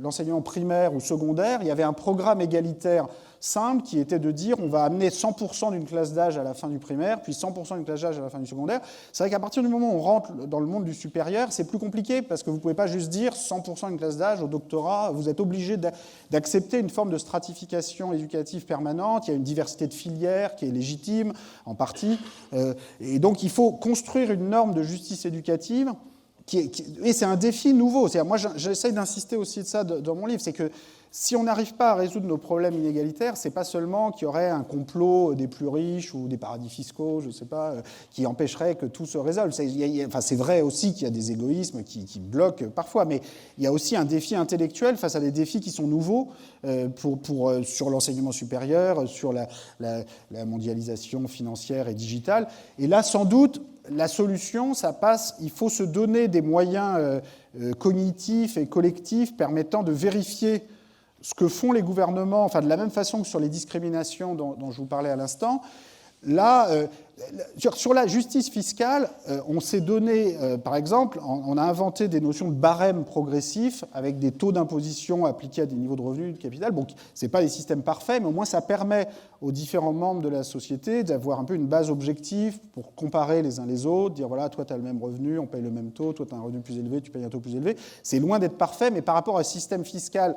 [SPEAKER 3] l'enseignement primaire ou secondaire, il y avait un programme égalitaire simple qui était de dire on va amener 100% d'une classe d'âge à la fin du primaire, puis 100% d'une classe d'âge à la fin du secondaire. C'est vrai qu'à partir du moment où on rentre dans le monde du supérieur, c'est plus compliqué, parce que vous ne pouvez pas juste dire 100% d'une classe d'âge au doctorat. Vous êtes obligé d'accepter une forme de stratification éducative permanente. Il y a une diversité de filières qui est légitime, en partie. Et donc il faut construire une norme de justice éducative et c'est un défi nouveau. Moi, j'essaie d'insister aussi de ça dans mon livre, c'est que si on n'arrive pas à résoudre nos problèmes inégalitaires, c'est pas seulement qu'il y aurait un complot des plus riches ou des paradis fiscaux, je sais pas, qui empêcherait que tout se résolve. C'est vrai aussi qu'il y a des égoïsmes qui bloquent parfois, mais il y a aussi un défi intellectuel face à des défis qui sont nouveaux sur l'enseignement supérieur, sur la mondialisation financière et digitale. Et là, sans doute, la solution, ça passe, il faut se donner des moyens cognitifs et collectifs permettant de vérifier ce que font les gouvernements, enfin de la même façon que sur les discriminations dont je vous parlais à l'instant. Là, sur la justice fiscale, on s'est donné, par exemple, on a inventé des notions de barème progressif avec des taux d'imposition appliqués à des niveaux de revenus de capital. Bon, ce n'est pas des systèmes parfaits, mais au moins ça permet aux différents membres de la société d'avoir un peu une base objective pour comparer les uns les autres, dire voilà, toi tu as le même revenu, on paye le même taux, toi tu as un revenu plus élevé, tu payes un taux plus élevé. C'est loin d'être parfait, mais par rapport à un système fiscal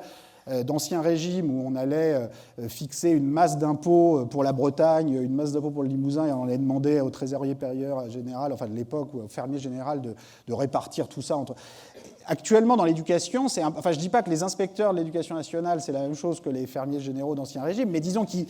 [SPEAKER 3] d'ancien régime où on allait fixer une masse d'impôts pour la Bretagne, une masse d'impôts pour le Limousin, et on allait demander au trésorier payeur général, enfin de l'époque, ou au fermier général de répartir tout ça entre... Actuellement, dans l'éducation, je ne dis pas que les inspecteurs de l'éducation nationale, c'est la même chose que les fermiers généraux d'Ancien Régime, mais disons qu'ils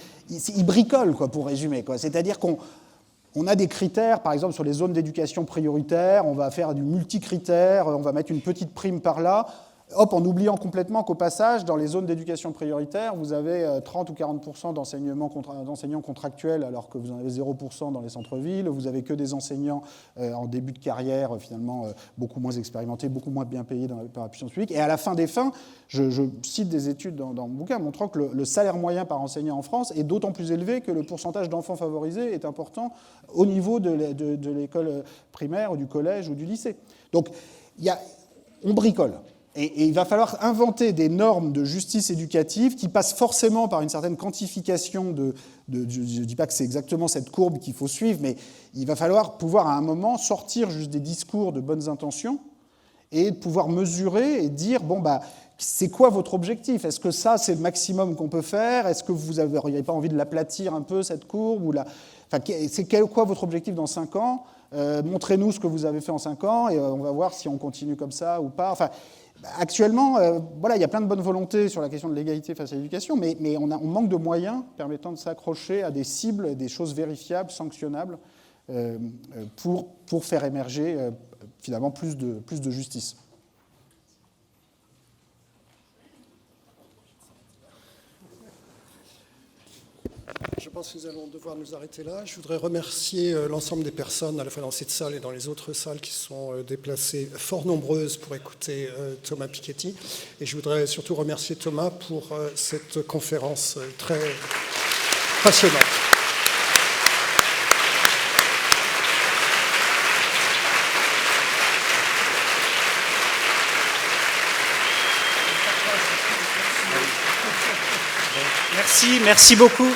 [SPEAKER 3] bricolent, quoi, pour résumer. C'est-à-dire qu'on a des critères, par exemple, sur les zones d'éducation prioritaires, on va faire du multicritère, on va mettre une petite prime par là, hop, en oubliant complètement qu'au passage, dans les zones d'éducation prioritaire, vous avez 30 ou 40% d'enseignants contractuels, alors que vous en avez 0% dans les centres-villes. Vous n'avez que des enseignants en début de carrière, finalement, beaucoup moins expérimentés, beaucoup moins bien payés par la puissance publique. Et à la fin des fins, je cite des études dans mon bouquin montrant que le salaire moyen par enseignant en France est d'autant plus élevé que le pourcentage d'enfants favorisés est important au niveau de l'école primaire ou du collège ou du lycée. Donc, on bricole. Et il va falloir inventer des normes de justice éducative qui passent forcément par une certaine quantification je ne dis pas que c'est exactement cette courbe qu'il faut suivre, mais il va falloir pouvoir à un moment sortir juste des discours de bonnes intentions et pouvoir mesurer et dire, c'est quoi votre objectif ? Est-ce que ça, c'est le maximum qu'on peut faire ? Est-ce que vous n'auriez pas envie de l'aplatir un peu, cette courbe ? C'est quoi votre objectif dans 5 ans ? Montrez-nous ce que vous avez fait en 5 ans et on va voir si on continue comme ça ou pas. Actuellement, il y a plein de bonnes volontés sur la question de l'égalité face à l'éducation, mais on manque de moyens permettant de s'accrocher à des cibles, des choses vérifiables, sanctionnables, pour faire émerger finalement plus de justice.
[SPEAKER 1] Je pense que nous allons devoir nous arrêter là. Je voudrais remercier l'ensemble des personnes, à la fois dans cette salle et dans les autres salles, qui sont déplacées fort nombreuses pour écouter Thomas Piketty. Et je voudrais surtout remercier Thomas pour cette conférence très passionnante.
[SPEAKER 3] Merci beaucoup.